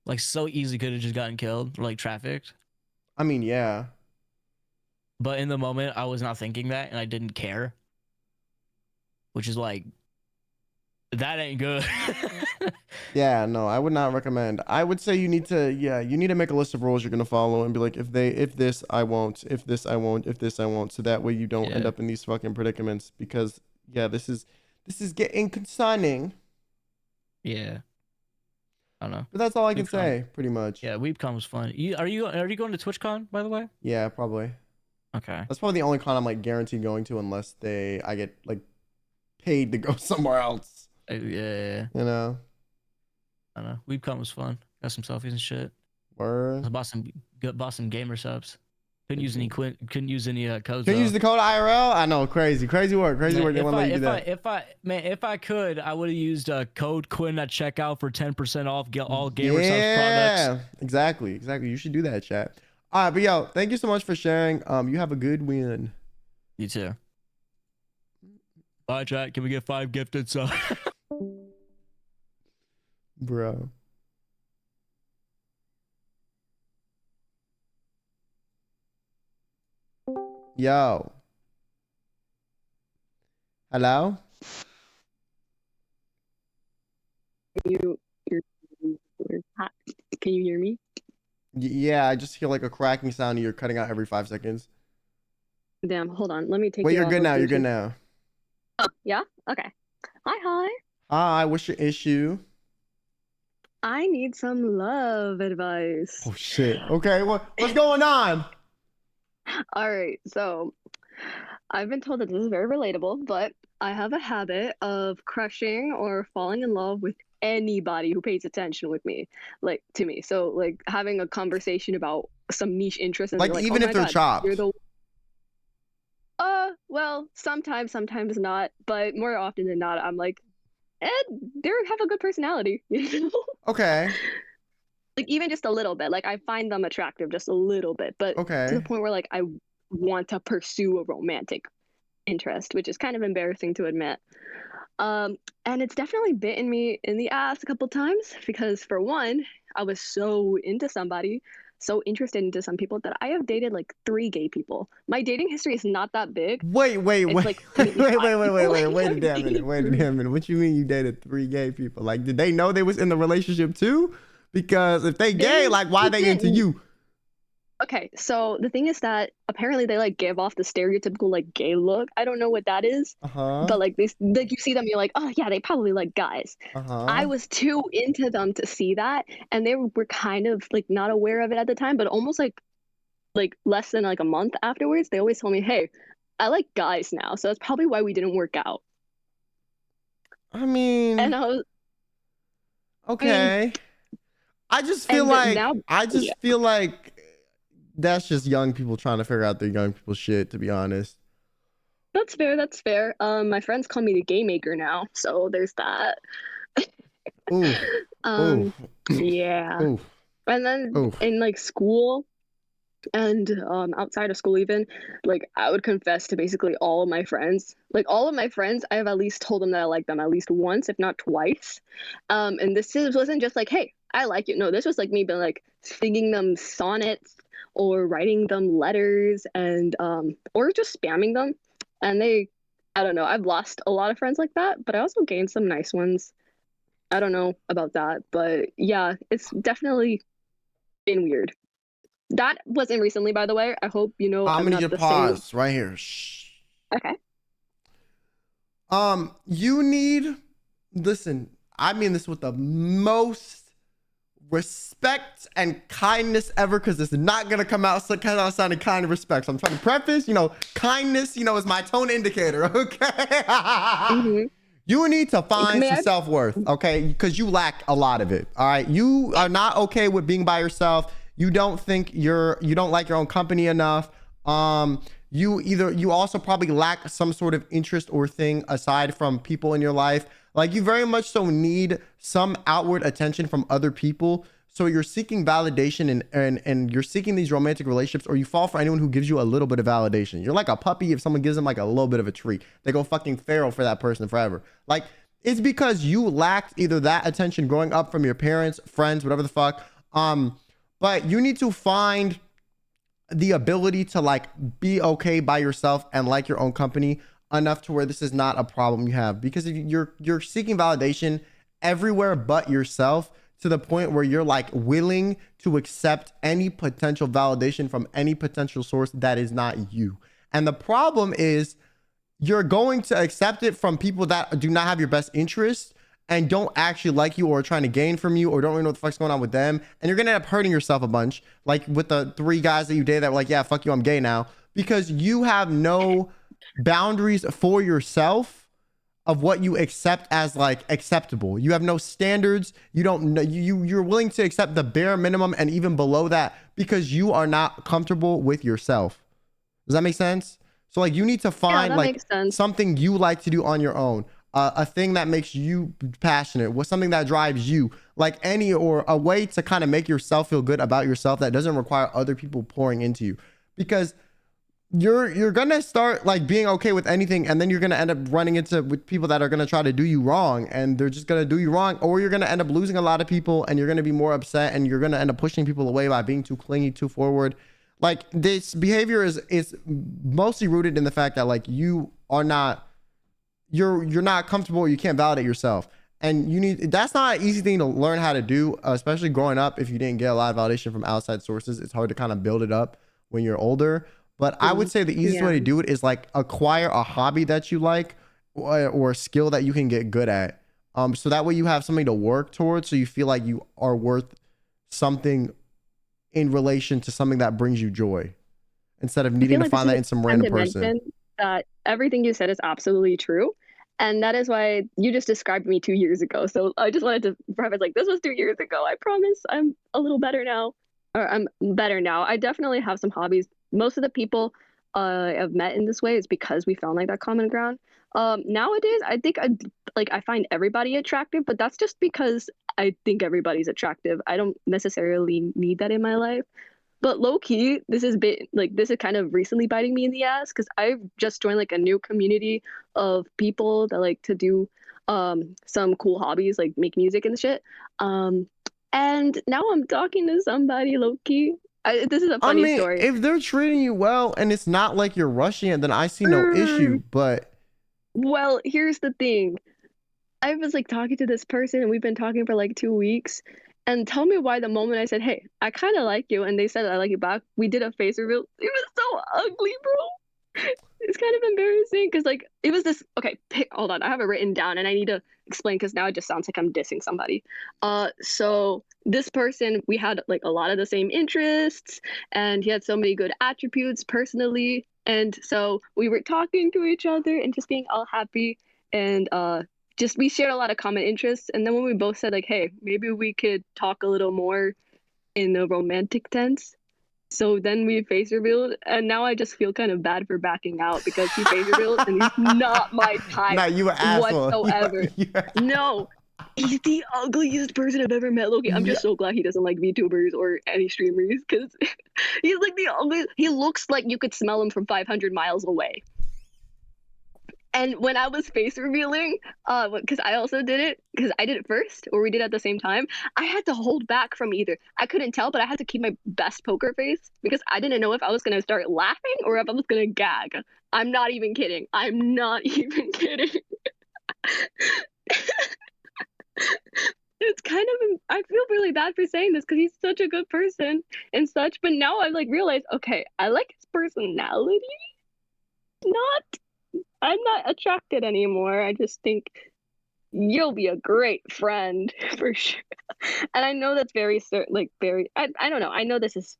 Like, so easily could have just gotten killed, or like trafficked. I mean, yeah. But in the moment, I was not thinking that, and I didn't care. Which is like, that ain't good. Yeah, no, I would not recommend. I would say you need to make a list of rules you're gonna follow and be like, if this I won't, if this I won't, if this I won't, so that way you don't end Yeah. up in these fucking predicaments, because yeah, this is getting concerning. Yeah. I don't know. But that's all I can WeebCon. say, pretty much. Yeah, WeebCon was fun. Are you going to TwitchCon, by the way? Yeah, probably. Okay. That's probably the only con I'm like guaranteed going to unless I get like paid to go somewhere else. Yeah. You know? I don't know. WeebCon was fun. Got some selfies and shit. Word. I bought some gamer subs. Couldn't use any codes. Can you though. use the code IRL? I know, crazy work. They Man, won't let you do that. if I could, I would have used code Quinn at checkout for 10% off all gamer subs products. Yeah, exactly. You should do that, chat. All right, but yo, thank you so much for sharing. You have a good win. You too. Bye, chat. Can we get 5 gifted subs? Bro. Yo. Hello? Can you hear me? Yeah, I just hear like a cracking sound and you're cutting out every 5 seconds. Damn, hold on. Let me take Wait, you you're off good of now. You're good Bluetooth. now. Oh, yeah? Okay. Hi. Hi, what's your issue? I need some love advice. Oh shit. Okay, what's going on? All right, so I've been told that this is very relatable, but I have a habit of crushing or falling in love with anybody who pays attention with me, like to me. So like having a conversation about some niche interest and Like, they're like, even oh if my they're God, chopped. you're the well, sometimes not, but more often than not, I'm like, they have a good personality, you know? Okay. Like even just a little bit. Like I find them attractive just a little bit, but to Okay. the point where like I want to pursue a romantic interest, which is kind of embarrassing to admit. And it's definitely bitten me in the ass a couple times because for one, I was so into somebody, so interested into some people that I have dated like 3 gay people. My dating history is not that big. Wait. It's like maybe 5 people Wait a I've damn dated. minute. Wait a damn minute. What you mean you dated 3 gay people? Like, did they know they was in the relationship too? Because if they gay, like, why they into you? Okay, so the thing is that apparently they like give off the stereotypical like gay look. I don't know what that is, Uh-huh. but like they like you see them, you're like, oh yeah, they probably like guys. I Uh-huh. was too into them to see that, and they were kind of like not aware of it at the time, but almost like less than like a month afterwards, they always told me, hey, I like guys now, so that's probably why we didn't work out. I mean, And I was, I mean, okay. I just feel and like now, yeah, that's just young people trying to figure out their young people shit, to be honest. that's fair. That's fair. My friends call me the gay maker now, so there's that. Ooh. Ooh. Yeah. Ooh. And then Ooh. in like school and outside of school even, like I would confess to basically all of my friends. Like all of my friends, I have at least told them that I like them at least once, if not twice. And wasn't just like, hey, I like you. No, this was like me being like singing them sonnets or writing them letters and or just spamming them. And they, I don't know, I've lost a lot of friends like that, but I also gained some nice ones. I don't know about that, but yeah, it's definitely been weird. That wasn't recently, by the way. I hope you know I'm I'm gonna not get the same. pause right here. Shh. Okay. You need, listen, I mean this with the most respect and kindness ever, because it's not gonna come out sounding kind of respect. So I'm trying to preface, kindness, is my tone indicator, okay? Mm-hmm. You need to find May some I? self-worth, okay? Because you lack a lot of it, all right? You are not okay with being by yourself. You don't think you don't like your own company enough. You also probably lack some sort of interest or thing aside from people in your life. Like you very much so need some outward attention from other people. So you're seeking validation and you're seeking these romantic relationships, or you fall for anyone who gives you a little bit of validation. You're like a puppy if someone gives them like a little bit of a treat. They go fucking feral for that person forever. Like it's because you lacked either that attention growing up from your parents, friends, whatever the fuck. But you need to find the ability to like be okay by yourself and like your own company enough to where this is not a problem you have. Because if you're seeking validation everywhere but yourself, to the point where you're like willing to accept any potential validation from any potential source that is not you. And the problem is you're going to accept it from people that do not have your best interests and don't actually like you or are trying to gain from you or don't really know what the fuck's going on with them. And you're gonna end up hurting yourself a bunch, like with the 3 guys that you dated that were like, yeah, fuck you, I'm gay now, because you have no boundaries for yourself of what you accept as like acceptable. You have no standards. You don't know, you're willing to accept the bare minimum and even below that because you are not comfortable with yourself. Does that make sense? So like you need to find like something you like to do on your own. A thing that makes you passionate, with something that drives you, like or a way to kind of make yourself feel good about yourself that doesn't require other people pouring into you. Because you're gonna start like being okay with anything, and then you're gonna end up running into with people that are gonna try to do you wrong, and they're just gonna do you wrong, or you're gonna end up losing a lot of people, and you're gonna be more upset, and you're gonna end up pushing people away by being too clingy, too forward. Like this behavior is mostly rooted in the fact that like you're not comfortable, or you can't validate yourself, and that's not an easy thing to learn how to do, especially growing up. If you didn't get a lot of validation from outside sources, it's hard to kind of build it up when you're older. But I would say the easiest way to do it is like acquire a hobby that you like, or a skill that you can get good at. So that way you have something to work towards, so you feel like you are worth something in relation to something that brings you joy, instead of needing to find that in some random person. That everything you said is absolutely true. And that is why you just described me 2 years ago. So I just wanted to preface like, this was 2 years ago. I promise I'm a little better now. Or I'm better now. I definitely have some hobbies. Most of the people I've met in this way is because we found like that common ground. Nowadays, I think I find everybody attractive, but that's just because I think everybody's attractive. I don't necessarily need that in my life. But low key, this is kind of recently biting me in the ass because I've just joined like a new community of people that like to do some cool hobbies, like make music and shit. And now I'm talking to somebody low key. This is a funny story. If they're treating you well and it's not like you're rushing it, then I see no issue. But well, here's the thing. I was like talking to this person and we've been talking for like 2 weeks, And tell me why the moment I said, hey, I kind of like you, and they said I like you back, we did a face reveal. It was so ugly, bro. It's kind of embarrassing because like it was this. Okay, hold on, I have it written down and I need to explain because now it just sounds like I'm dissing somebody. So this person, we had like a lot of the same interests, and he had so many good attributes personally, and so we were talking to each other and just being all happy, and just we shared a lot of common interests. And then when we both said like, hey, maybe we could talk a little more in the romantic sense. So then we face revealed, and now I just feel kind of bad for backing out because he face revealed and he's not my type Nah, you an asshole. whatsoever. No, he's the ugliest person I've ever met, Loki. I'm just so glad he doesn't like VTubers or any streamers because he's like the ugliest. He looks like you could smell him from 500 miles away. And when I was face revealing, because I also did it, because I did it first, or we did it at the same time, I had to hold back from either. I couldn't tell, but I had to keep my best poker face because I didn't know if I was going to start laughing or if I was going to gag. I'm not even kidding. I'm not even kidding. It's kind of, I feel really bad for saying this because he's such a good person and such, but now I like realized, okay, I like his personality, I'm not attracted anymore. I just think you'll be a great friend for sure. And I know that's very like very I don't know. I know this is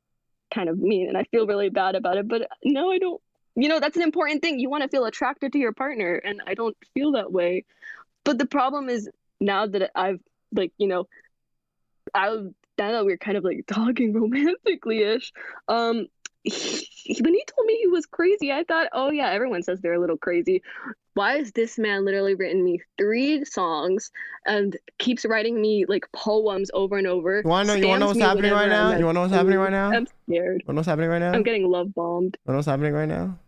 kind of mean and I feel really bad about it, but no, I don't. You know, that's an important thing. You want to feel attracted to your partner, and I don't feel that way. But the problem is now that I've like, you know, now that we're kind of like talking romantically-ish, when he told me he was crazy, I thought, oh yeah, everyone says they're a little crazy. Why has this man literally written me 3 songs and keeps writing me like poems over and over? You wanna know what's happening right now? You wanna know what's happening right now? I'm scared. You wanna know what's happening right now? I'm getting love bombed. You wanna know what's happening right now?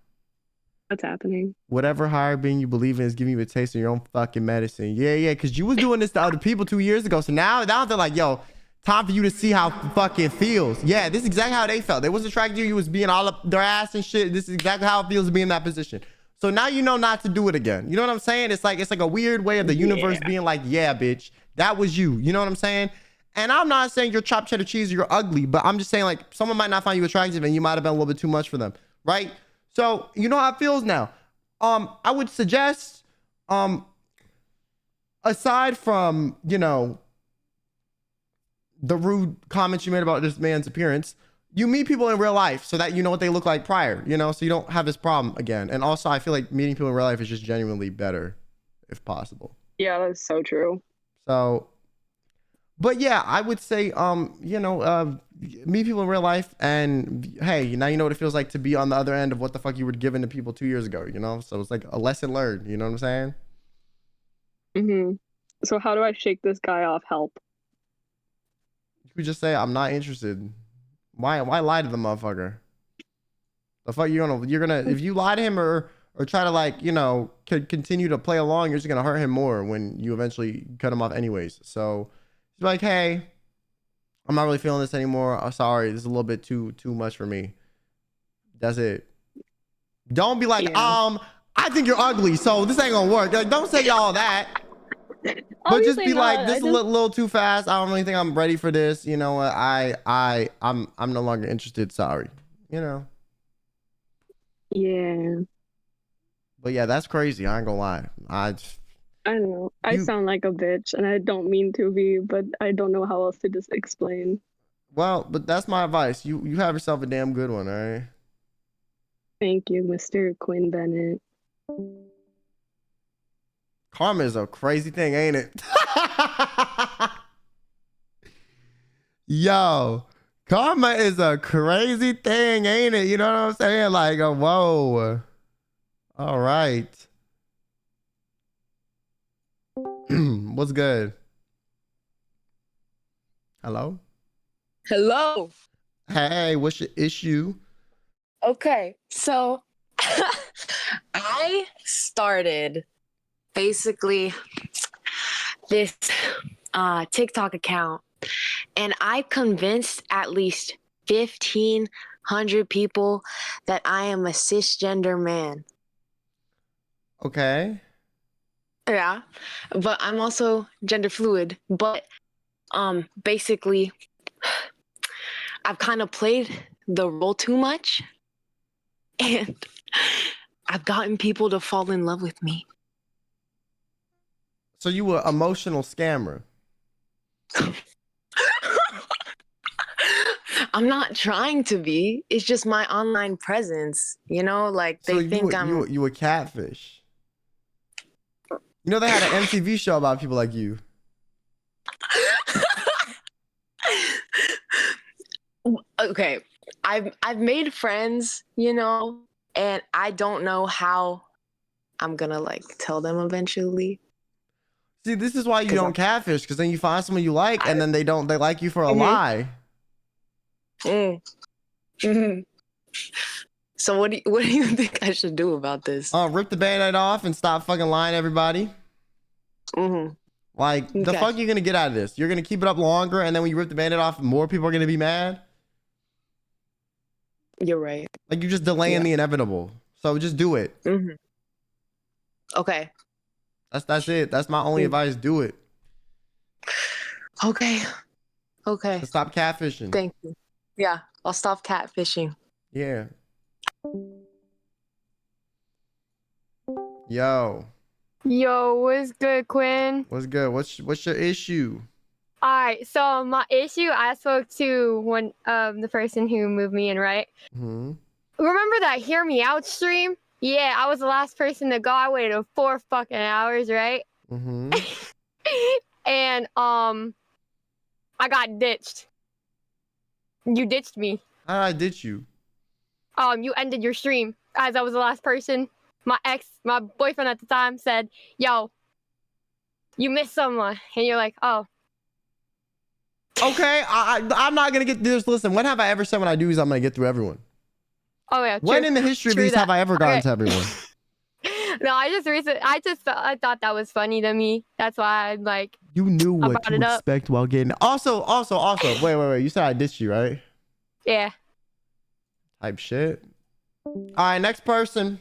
What's happening? Whatever higher being you believe in is giving you a taste of your own fucking medicine. Yeah, because you was doing this to other people 2 years ago. So now they're like, yo, time for you to see how fucking feels. Yeah, this is exactly how they felt. They was attracted to you. You was being all up their ass and shit. This is exactly how it feels to be in that position. So now you know not to do it again. You know what I'm saying? It's like a weird way of the universe being like, yeah, bitch, that was you. You know what I'm saying? And I'm not saying you're chopped cheddar cheese or you're ugly, but I'm just saying like someone might not find you attractive and you might have been a little bit too much for them, right? So you know how it feels now. I would suggest, aside from, you know, the rude comments you made about this man's appearance, you meet people in real life so that you know what they look like prior, you know, so you don't have this problem again. And also I feel like meeting people in real life is just genuinely better if possible. Yeah, that's so true. So, but yeah, I would say, you know, meet people in real life and hey, now you know what it feels like to be on the other end of what the fuck you were given to people 2 years ago, you know? So it's like a lesson learned, you know what I'm saying? Mm-hmm. So how do I shake this guy off? Help. You just say, I'm not interested. Why lie to the motherfucker? The fuck you're gonna if you lie to him or try to like, you know, continue to play along, you're just gonna hurt him more when you eventually cut him off anyways. So he's like, hey, I'm not really feeling this anymore. I'm sorry, this is a little bit too much for me. That's it. Don't be like, I think you're ugly, so this ain't gonna work. Like, don't say all that. But just be like, this is a little too fast. I don't really think I'm ready for this. You know what? I'm no longer interested. Sorry. You know. Yeah. But yeah, that's crazy. I ain't gonna lie. I know. I sound like a bitch, and I don't mean to be, but I don't know how else to just explain. Well, but that's my advice. You have yourself a damn good one, all right? Thank you, Mr. QuinnBenet. Karma is a crazy thing, ain't it? Yo, karma is a crazy thing, ain't it? You know what I'm saying? Like, whoa. All right. What's good? Hello? Hello. Hey, what's your issue? Okay, so I started basically this TikTok account, and I convinced at least 1,500 people that I am a cisgender man. Okay. Yeah, but I'm also gender fluid. But Basically, I've kind of played the role too much, and I've gotten people to fall in love with me. So you were emotional scammer. I'm not trying to be. It's just my online presence, you know. Like they So think I'm. you were catfish. You know they had an MTV show about people like you. Okay, I've made friends, you know, and I don't know how I'm gonna like tell them eventually. See, this is why you don't catfish, because then you find someone you like, and then they like you for a Mhm. lie. Mm-hmm. So what do you think I should do about this? Rip the band-aid off and stop fucking lying to everybody. Mm-hmm. Like, the Okay. fuck you gonna get out of this? You're gonna keep it up longer, and then when you rip the band-aid off, more people are gonna be mad? You're right. Like, you're just delaying the inevitable. So just do it. Mm-hmm. Okay. That's it. That's my only advice. Do it. Okay. Okay. So stop catfishing. Thank you. Yeah, I'll stop catfishing. Yeah. Yo. Yo, what's good, Quinn? What's good? What's your issue? All right, so my issue, I spoke to the person who moved me in, right? Mm-hmm. Remember that Hear Me Out stream? Yeah, I was the last person to go. I waited 4 fucking hours, right? Mm-hmm. And I got ditched. You ditched me. How did I ditch you? You ended your stream as I was the last person. My boyfriend at the time said, "Yo, you missed someone," and you're like, "Oh." Okay, I'm not gonna get through this. Listen, when have I ever said when I do is I'm gonna get through everyone? Oh yeah. True, When in the history of these have I ever gotten to everyone? No, I thought that was funny to me. That's why I like. You knew I what brought to it up. expect while getting. Also. Wait. You said I ditched you, right? Yeah. Type shit. All right, next person.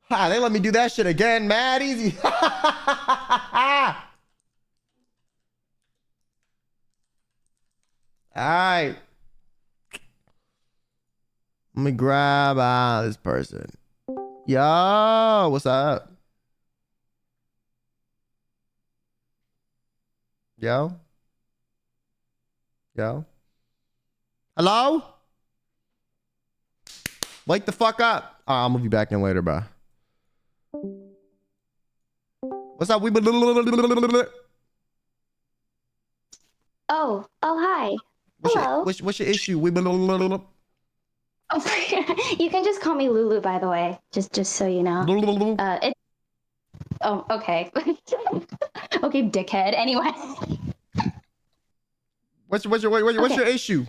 They let me do that shit again. Mad easy. All right. Let me grab this person. Yo, what's up? Yo? Hello? Wake the fuck up. I'll move you back in later, bro. What's up? Oh, hi. Hello. What's your issue? Oh, you can just call me Lulu, by the way. Just so you know. Oh, okay. Okay, dickhead. Anyway. What's your issue?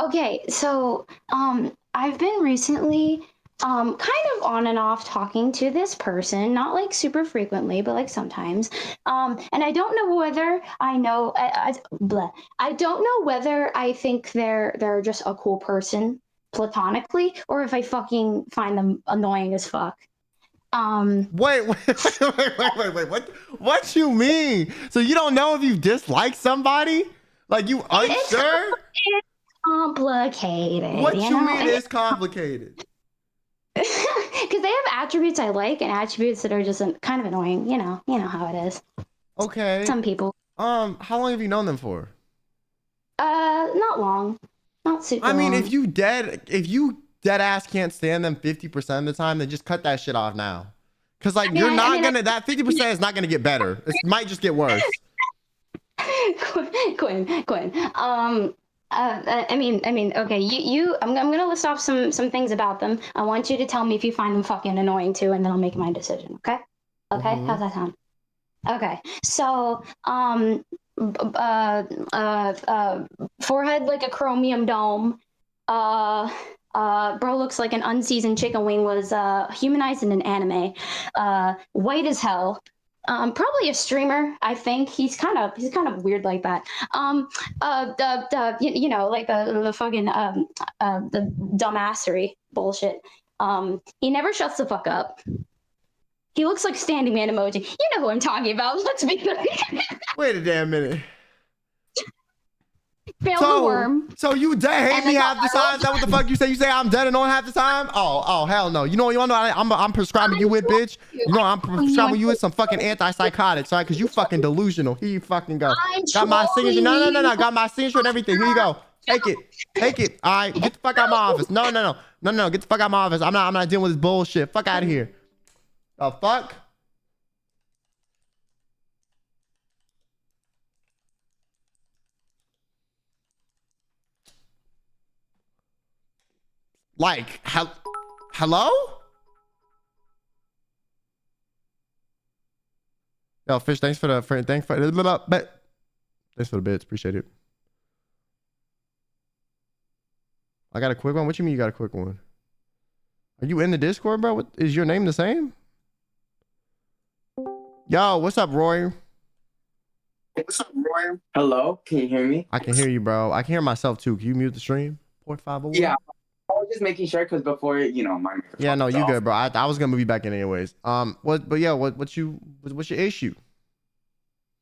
Okay, so I've been recently kind of on and off talking to this person, not like super frequently, but like sometimes. And I don't know whether I know I don't know whether I think they're just a cool person platonically, or if I fucking find them annoying as fuck. Wait. What you mean? So you don't know if you dislike somebody? Like you unsure? It's complicated. What you mean it's complicated? Because they have attributes I like and attributes that are just kind of annoying. You know how it is. Okay. Some people. How long have you known them for? Not long. Not super I mean, long. if you dead ass can't stand them 50% of the time, then just cut that shit off now. Cause like that 50% is not gonna get better. It might just get worse. Quinn. I mean, okay. I'm gonna list off some things about them. I want you to tell me if you find them fucking annoying too, and then I'll make my decision. Okay? Mhm. How's that sound? Okay. So, forehead like a chromium dome. Bro looks like an unseasoned chicken wing was humanized in an anime. White as hell. Probably a streamer. I think he's kind of weird like that. You know, like the fucking the dumbassery bullshit. He never shuts the fuck up. He looks like standing man emoji. You know who I'm talking about. Let's be clear. Wait a damn minute. Failed the worm. So you dead hate me half the time? Is that what the fuck you say? You say I'm dead annoying half the time? Oh, hell no. You know I'm prescribing you with, bitch. You know I'm prescribing you with some fucking antipsychotics, right? Because you fucking delusional. Here you fucking go. Got my signature. No. Got my signature and everything. Here you go. Take it. All right. Get the fuck out of my office. No. Get the fuck out of my office. I'm not dealing with this bullshit. Fuck out of here. The fuck? Like, hello? Yo, Fish, thanks for the bits. Appreciate it. I got a quick one. What you mean you got a quick one? Are you in the Discord, bro? Is your name the same? Yo, what's up, Roy? Hello, can you hear me? I can hear you, bro. I can hear myself too. Can you mute the stream? Port 501? Yeah, I was just making sure because before, my Yeah, no, you good, bro. I was gonna move you back in anyways. What's your issue?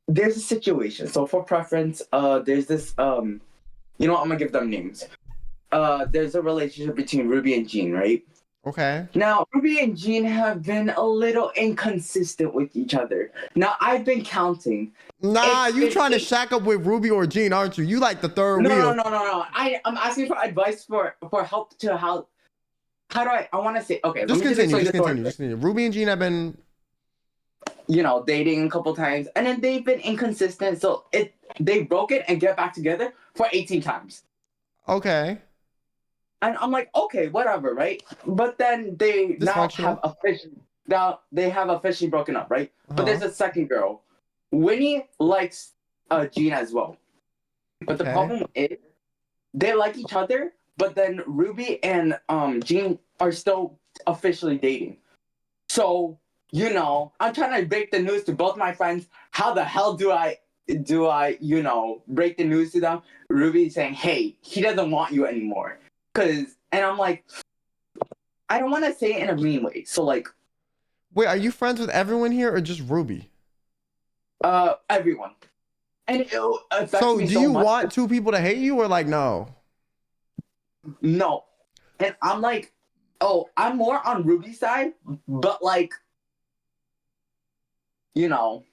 There's a situation. So for preference, there's this I'm gonna give them names. There's a relationship between Ruby and Jean, right? Okay. Now, Ruby and Jean have been a little inconsistent with each other. Now, I've been counting. Nah, you trying to shack up with Ruby or Jean, aren't you? You like the third wheel. No. I'm asking for advice for help to how do I want to say, okay. Just continue. Ruby and Jean have been, dating a couple times, and then they've been inconsistent. So they broke it and get back together for 18 times. Okay. And I'm like, okay, whatever, right? But then they have officially broken up, right? But there's a second girl. Winnie likes Jean as well. But the problem is they like each other, but then Ruby and Jean are still officially dating. So, I'm trying to break the news to both my friends. How the hell do I break the news to them? Ruby saying, hey, he doesn't want you anymore. And I'm like, I don't want to say it in a mean way. So like, wait, are you friends with everyone here or just Ruby? Everyone. And it affects so me do so you much. want two people to hate you or like no? No. And I'm like, I'm more on Ruby's side, but like, God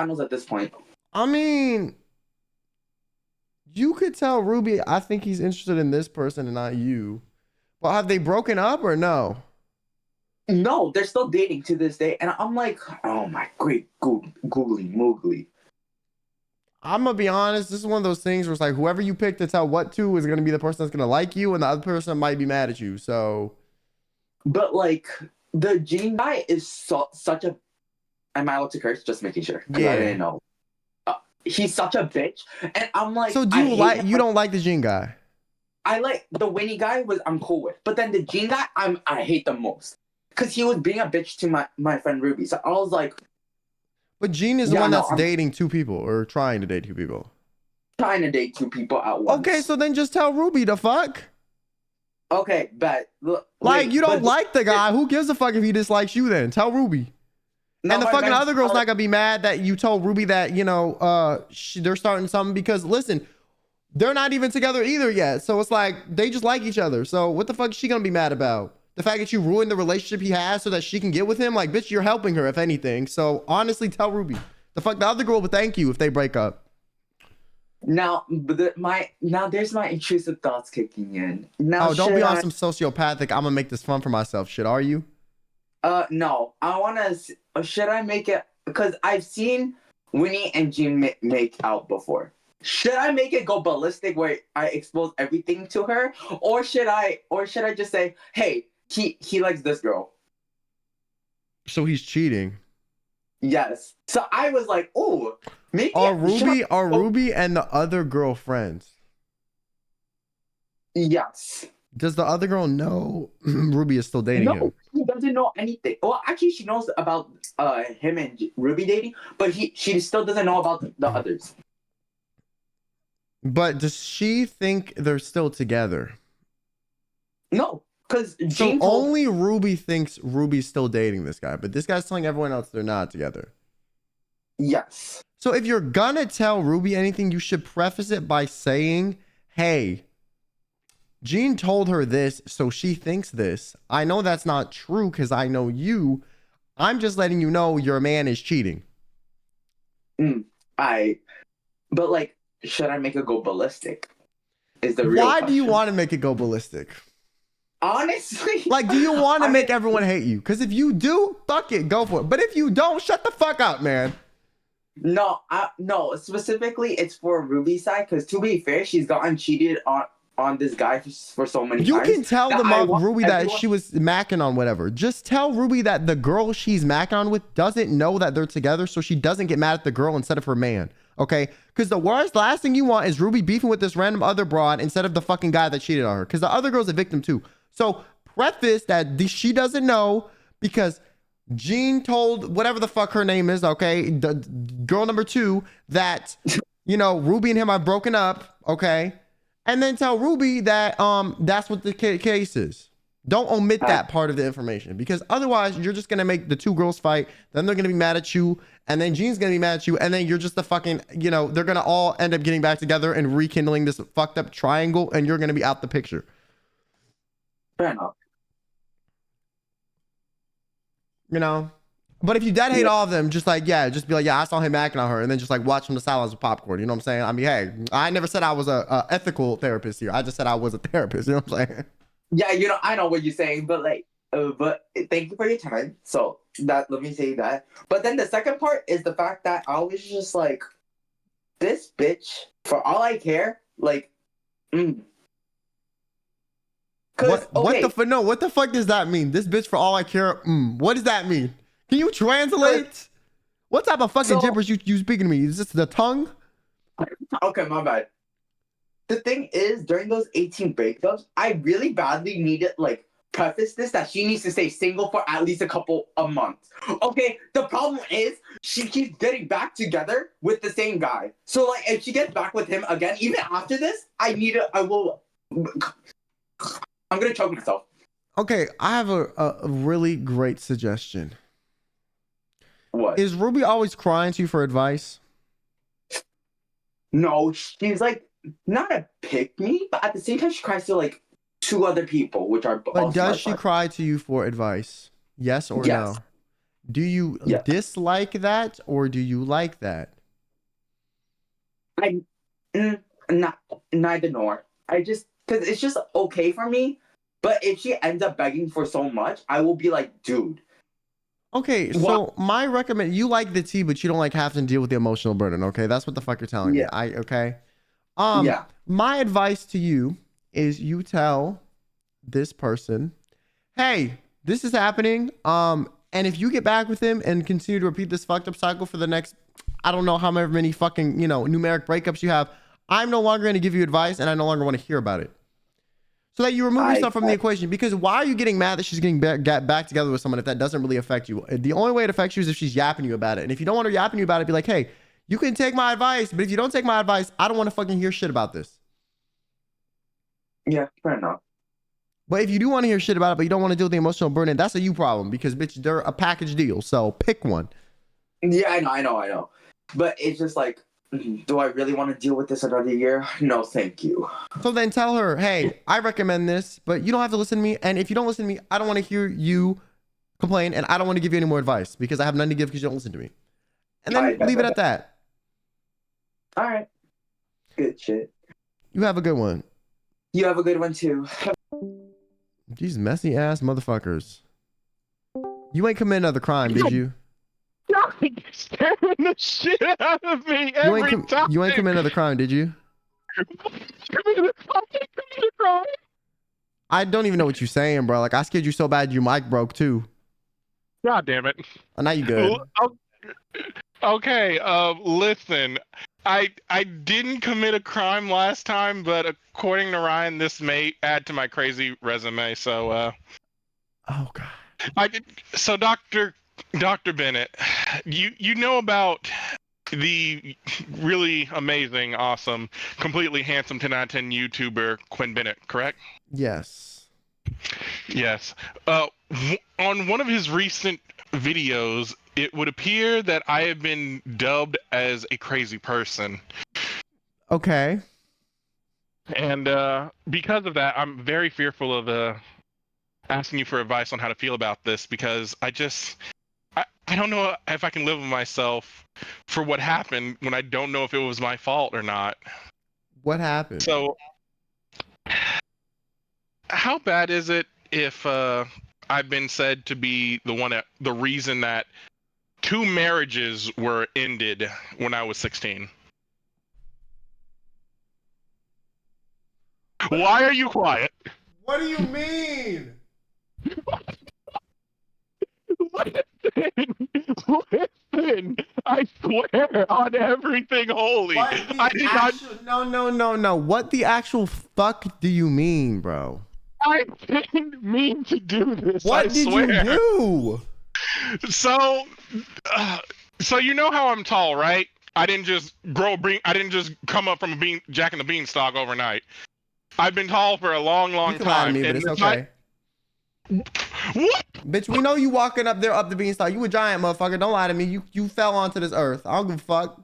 knows at this point. I mean, you could tell Ruby, I think he's interested in this person and not you. Well, have they broken up or no? No, they're still dating to this day. And I'm like, oh my great googly moogly. I'm going to be honest. This is one of those things where it's like whoever you pick to tell what to is going to be the person that's going to like you and the other person might be mad at you. So. But like the Jean guy is such a, am I allowed to curse? Just making sure. Yeah. I didn't know. He's such a bitch, and I'm like. So you don't like the Jean guy? I like the Winnie guy I'm cool with, but then the Jean guy I hate the most because he was being a bitch to my friend Ruby. So I was like. But Jean is the one that's dating two people or trying to date two people. Trying to date two people at once. Okay, so then just tell Ruby the fuck. Okay, but you don't like the guy. Who gives a fuck if he dislikes you? Then tell Ruby. No, and the fucking other girl's not gonna be mad that you told Ruby that they're starting something because listen, they're not even together either yet. So it's like they just like each other. So what the fuck is she gonna be mad about? The fact that you ruined the relationship he has so that she can get with him? Like, bitch, you're helping her if anything. So honestly, tell Ruby. The other girl would thank you if they break up. Now, there's my intrusive thoughts kicking in. Now, don't be on some sociopathic. I'm gonna make this fun for myself. Shit, are you? No. I wanna. Should I make it? Because I've seen Winnie and Jean make out before. Should I make it go ballistic where I expose everything to her, or should I just say, hey, he likes this girl? So he's cheating. Yes. So I was like, oh, maybe. Are Ruby and the other girl friends? Yes. Does the other girl know Ruby is still dating him? She doesn't know anything. Well, actually, she knows about him and Ruby dating, but she still doesn't know about the others. But does she think they're still together? No, Because So only Ruby thinks Ruby's still dating this guy, but this guy's telling everyone else they're not together. Yes. So if you're gonna tell Ruby anything, you should preface it by saying, hey, Jean told her this, so she thinks this. I know that's not true because I know you. I'm just letting you know your man is cheating. But like, should I make it go ballistic? Is the real Why question. do you want to make it go ballistic? Honestly, like, do you want to make everyone hate you? Because if you do, fuck it, go for it. But if you don't, shut the fuck up, man. No, no. Specifically, it's for Ruby's side. Because to be fair, she's gotten cheated on this guy for so many You times. can tell Ruby that she was macking on whatever. Just tell Ruby that the girl she's macking on with doesn't know that they're together, so she doesn't get mad at the girl instead of her man. Okay? Because the last thing you want is Ruby beefing with this random other broad instead of the fucking guy that cheated on her. Because the other girl's a victim too. So preface that she doesn't know because Jean told whatever the fuck her name is, okay, the girl number 2, that, you know, Ruby and him are broken up, okay? And then tell Ruby that that's what the case is. Don't omit that part of the information because otherwise you're just gonna make the 2 girls fight, then they're gonna be mad at you, and then Jean's gonna be mad at you, and then you're just the fucking, you know, they're gonna all end up getting back together and rekindling this fucked up triangle, and you're gonna be out the picture. Fair enough. You know? But if you dead hate all of them, just like, yeah, just be like, yeah, I saw him acting on her, and then just like watch from the sidelines with popcorn. You know what I'm saying? I mean, hey, I never said I was a ethical therapist here. I just said I was a therapist. You know what I'm saying? Yeah, you know, I know what you're saying, but like, but thank you for your time. So let me say that. But then the second part is the fact that I was just like, this bitch, for all I care, like, What the fuck does that mean? This bitch, for all I care, what does that mean? Can you translate? What type of fucking gibberish you speaking to me? Is this the tongue? Okay, my bad. The thing is, during those 18 breakups, I really badly needed, like, preface this that she needs to stay single for at least a couple of months. Okay, the problem is she keeps getting back together with the same guy. So, like, if she gets back with him again, even after this, I'm gonna choke myself. Okay, I have a really great suggestion. What? Is Ruby always crying to you for advice? No, she's like not a pick me, but at the same time she cries to like 2 other people, which are. But does she cry to you for advice? Yes or no? Do you dislike that or do you like that? Neither nor. I just because it's just okay for me. But if she ends up begging for so much, I will be like, dude. Okay, so my you like the tea, but you don't like having to deal with the emotional burden. Okay, that's what the fuck you're telling me. Okay. My advice to you is you tell this person, hey, this is happening. And if you get back with him and continue to repeat this fucked up cycle for the next, I don't know how many fucking, you know, numeric breakups you have, I'm no longer going to give you advice and I no longer want to hear about it. So that you remove yourself from the equation. Because why are you getting mad that she's getting back together with someone if that doesn't really affect you? The only way it affects you is if she's yapping you about it. And if you don't want her yapping you about it, be like, hey, you can take my advice, but if you don't take my advice, I don't want to fucking hear shit about this. Yeah, fair enough. But if you do want to hear shit about it, but you don't want to deal with the emotional burden, that's a you problem because, bitch, they're a package deal. So pick one. Yeah, I know. But it's just like, do I really want to deal with this another year? No, thank you. So then tell her, hey, I recommend this, but you don't have to listen to me. And if you don't listen to me, I don't want to hear you complain and I don't want to give you any more advice because I have none to give because you don't listen to me. And then leave it at that. All right. Good shit. You have a good one. You have a good one too. These messy ass motherfuckers. You ain't commit another crime, did you? Scaring the shit out of me every time. You ain't commit another crime, did you? I don't even know what you're saying, bro. Like, I scared you so bad your mic broke, too. God damn it. Oh, now you good. Okay, listen. I didn't commit a crime last time, but according to Ryan, this may add to my crazy resume, so, Oh, God. So, Dr. Bennett, you know about the really amazing, awesome, completely handsome 10 out of 10 YouTuber QuinnBenet, correct? Yes. Yes. On one of his recent videos, it would appear that I have been dubbed as a crazy person. Okay. And because of that, I'm very fearful of asking you for advice on how to feel about this, because I don't know if I can live with myself for what happened when I don't know if it was my fault or not. What happened? So, how bad is it if I've been said to be the reason that 2 marriages were ended when I was 16? Why are you quiet? What do you mean? Listen, I swear on everything holy. I did not. No. What the actual fuck do you mean, bro? I didn't mean to do this. What I did swear. you do? So you know how I'm tall, right? I didn't just I didn't just come up from a Jack and the Beanstalk overnight. I've been tall for a long, long You can lie to time. me, but and it's okay. What? Bitch, we know you walking up there up the beanstalk. You a giant motherfucker. Don't lie to me. You fell onto this earth. I don't give a fuck.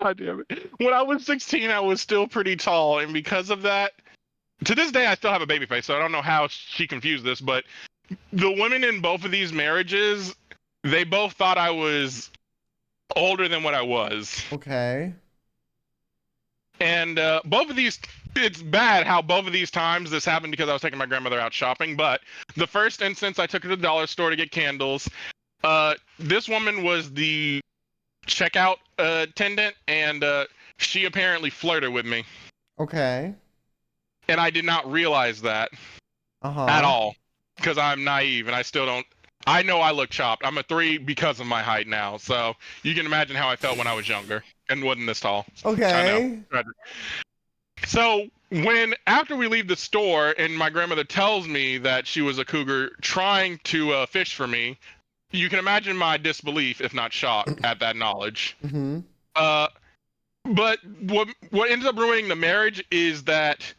God damn it. When I was 16, I was still pretty tall, and because of that, to this day, I still have a baby face, so I don't know how she confused this, but the women in both of these marriages, they both thought I was older than what I was. Okay. And both of these, it's bad how both of these times this happened because I was taking my grandmother out shopping. But the first instance, I took her to the dollar store to get candles. This woman was the checkout attendant, and she apparently flirted with me. Okay. And I did not realize that at all because I'm naive and I still don't. I know I look chopped. I'm a 3 because of my height now. So you can imagine how I felt when I was younger and wasn't this tall. Okay. I know. So after we leave the store and my grandmother tells me that she was a cougar trying to fish for me, you can imagine my disbelief, if not shock, at that knowledge. Mm-hmm. But what ends up ruining the marriage is that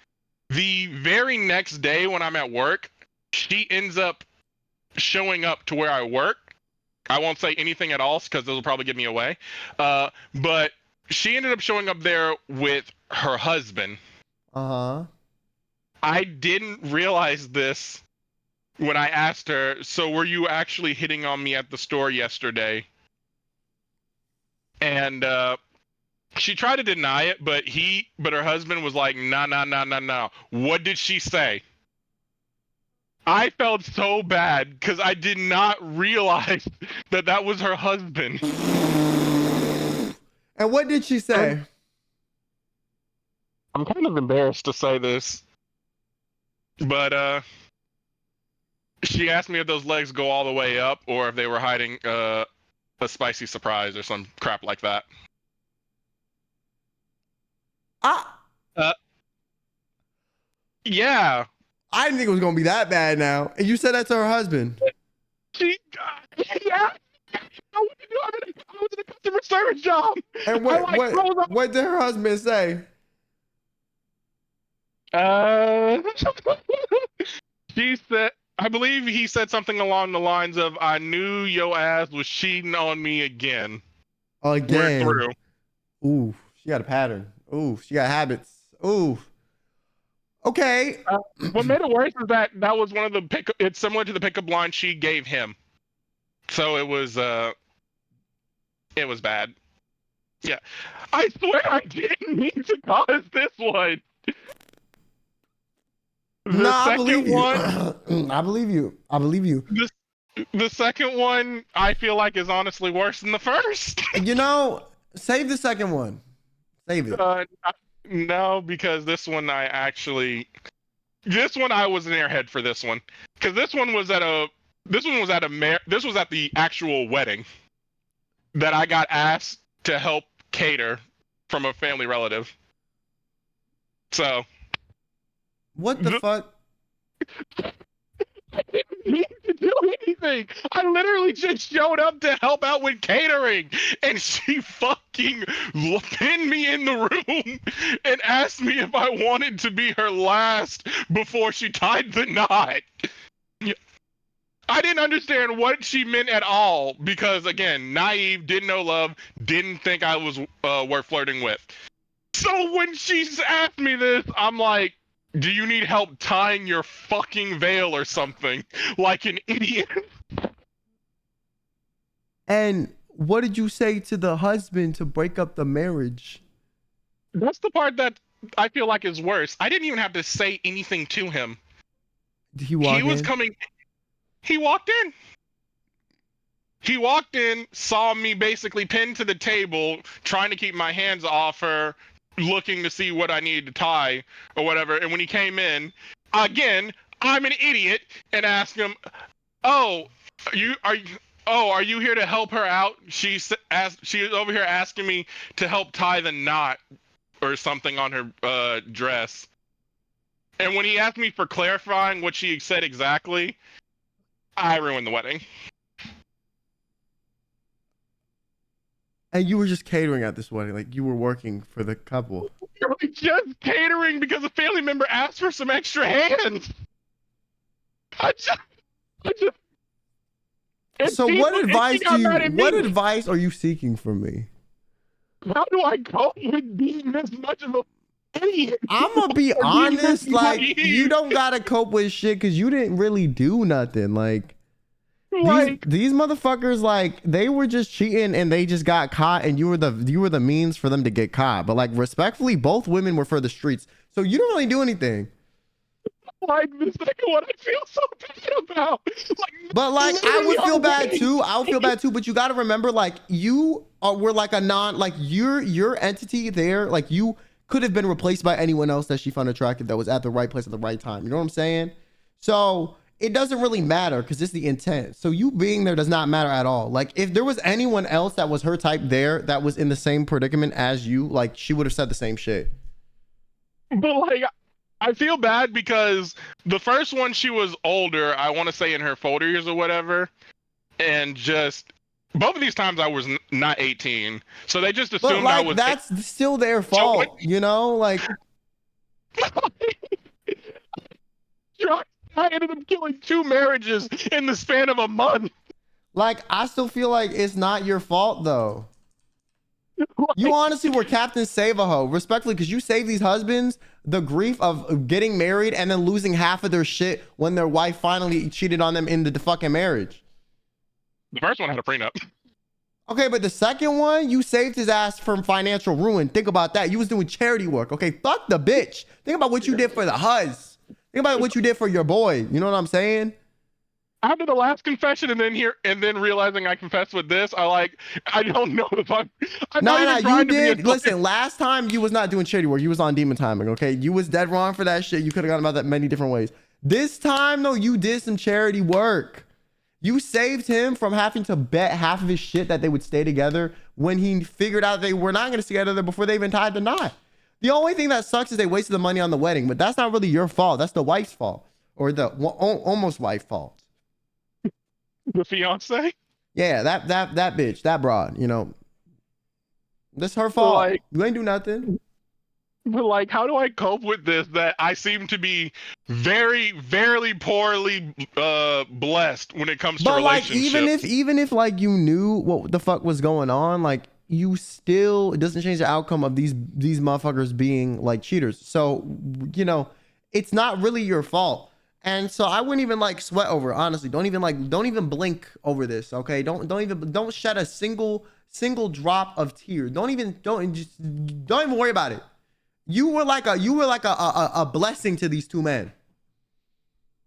the very next day when I'm at work, she ends up showing up to where I work. I won't say anything at all because those will probably give me away. But she ended up showing up there with her husband. Uh-huh. I didn't realize this when I asked her, so were you actually hitting on me at the store yesterday? And she tried to deny it, but her husband was like, no. What did she say? I felt so bad because I did not realize that was her husband. And what did she say? I'm kind of embarrassed to say this, but she asked me if those legs go all the way up or if they were hiding a spicy surprise or some crap like that. Yeah. I didn't think it was gonna be that bad now. And you said that to her husband. Yeah. I was in a customer service job. And what did her husband say? She said, I believe he said something along the lines of, I knew your ass was cheating on me again. Again. We're through. Ooh, she got a pattern. Ooh, she got habits. Ooh. Okay. What made it worse is that was one of the it's similar to the pickup line she gave him. So it was bad. Yeah. I swear I didn't mean to cause this one. I believe you. I believe you. I believe you. The second one I feel like is honestly worse than the first. You know, save the second one. Save it. No, because this one I was in airhead for this one. Because this was at the actual wedding that I got asked to help cater from a family relative. So what the fuck? I didn't need to do anything. I literally just showed up to help out with catering, and she fucked fucking pinned me in the room and asked me if I wanted to be her last before she tied the knot. I didn't understand what she meant at all because, again, naive, didn't know love, didn't think I was worth flirting with. So when she asked me this, I'm like, do you need help tying your fucking veil or something? Like an idiot. And what did you say to the husband to break up the marriage? That's the part that I feel like is worse. I didn't even have to say anything to him. Did he walk in? He walked in. He walked in, saw me basically pinned to the table, trying to keep my hands off her, looking to see what I needed to tie or whatever. And when he came in, again, I'm an idiot and asked him, "Oh, are you here to help her out?" She was over here asking me to help tie the knot or something on her dress. And when he asked me for clarifying what she said exactly, I ruined the wedding. And you were just catering at this wedding, like you were working for the couple. You were just catering because a family member asked for some extra hands. So what advice are you seeking from me? How do I cope with being this much of a idiot? I'm gonna be honest, like you don't gotta cope with shit because you didn't really do nothing. Like these motherfuckers, like they were just cheating and they just got caught, and you were the means for them to get caught. But like respectfully, both women were for the streets, so you don't really do anything. Like the second one, I feel so bad about. But like I would feel bad too. I would feel bad too. But you got to remember, like you were like your entity there. Like you could have been replaced by anyone else that she found attractive that was at the right place at the right time. You know what I'm saying? So it doesn't really matter because it's the intent. So you being there does not matter at all. Like if there was anyone else that was her type there that was in the same predicament as you, like she would have said the same shit. But like, I feel bad because the first one, she was older. I want to say in her 40s or whatever. And just both of these times I was not 18. So they just assumed I was. That's still their fault, you know? Like. I ended up killing 2 marriages in the span of a month. Like, I still feel like it's not your fault, though. You honestly were Captain Save-A-Ho, respectfully, because you saved these husbands the grief of getting married and then losing half of their shit when their wife finally cheated on them in the fucking marriage. The first one had a prenup. Okay, but the second one, you saved his ass from financial ruin. Think about that. You was doing charity work. Okay, fuck the bitch. Think about what you did for the hus. Think about what you did for your boy. You know what I'm saying? After the last confession and then realizing I confessed with this, I don't know if I'm you did. Listen, last time you was not doing charity work. You was on demon timing, okay? You was dead wrong for that shit. You could have gone about that many different ways. This time, though, you did some charity work. You saved him from having to bet half of his shit that they would stay together when he figured out they were not going to stay together before they even tied the knot. The only thing that sucks is they wasted the money on the wedding, but that's not really your fault. That's the wife's fault, or the almost wife fault. The fiance? Yeah, that bitch, that broad, you know. That's her fault. Like, you ain't do nothing. But like, how do I cope with this? That I seem to be very, very poorly blessed when it comes to relationships. Like, even if like you knew what the fuck was going on, like you still, it doesn't change the outcome of these motherfuckers being like cheaters. So, you know, it's not really your fault. And so I wouldn't even like sweat over it, honestly. Don't even blink over this, okay? Don't shed a single drop of tear. Don't even worry about it. You were like a blessing to these 2 men.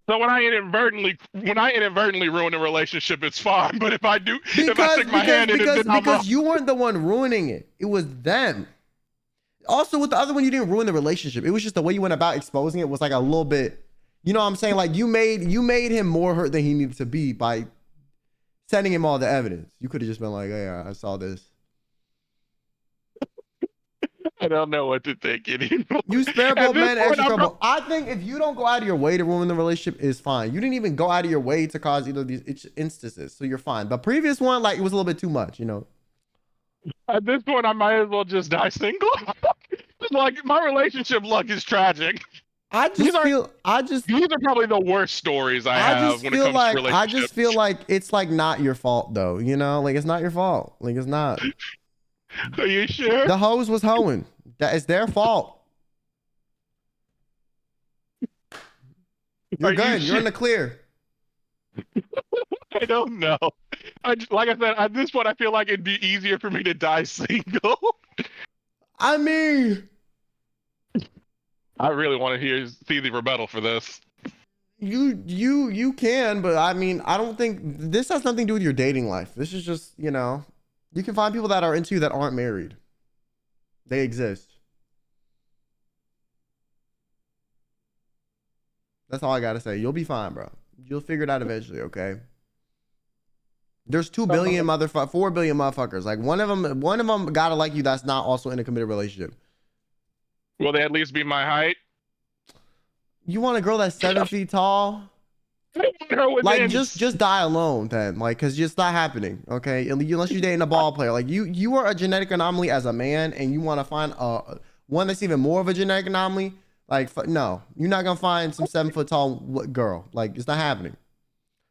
So when I inadvertently ruin a relationship, it's fine. But if I stick my hand in it, then I'm wrong. Because you weren't the one ruining it. It was them. Also, with the other one, you didn't ruin the relationship. It was just the way you went about exposing it was like a little bit, you know what I'm saying? Like you made him more hurt than he needed to be by sending him all the evidence. You could have just been like, hey, I saw this. I don't know what to think anymore. You spare both men extra trouble. I think if you don't go out of your way to ruin the relationship, it's fine. You didn't even go out of your way to cause either of these instances, so you're fine. The previous one, like, it was a little bit too much, you know. At this point, I might as well just die single. Like my relationship luck is tragic. These are probably the worst stories I have when it comes to relationships. I just feel like it's like not your fault though, you know? Like it's not your fault. Like it's not. Are you sure? The hose was hoeing. That is their fault. You're good. You're in the clear. I don't know. Like I said, at this point, I feel like it'd be easier for me to die single. I mean, I really want to see the rebuttal for this. You can, but I mean, I don't think this has nothing to do with your dating life. This is just, you know, you can find people that are into you that aren't married. They exist. That's all I gotta say. You'll be fine, bro. You'll figure it out eventually, okay? There's 4 billion motherfuckers. Like one of them gotta like you that's not also in a committed relationship. Will they at least be my height? You want a girl that's 7 feet tall? Like just die alone then, like, cause it's not happening, okay? Unless you're dating a ball player. Like you are a genetic anomaly as a man, and you want to find one that's even more of a genetic anomaly. Like no, you're not gonna find some 7 foot tall girl. Like it's not happening.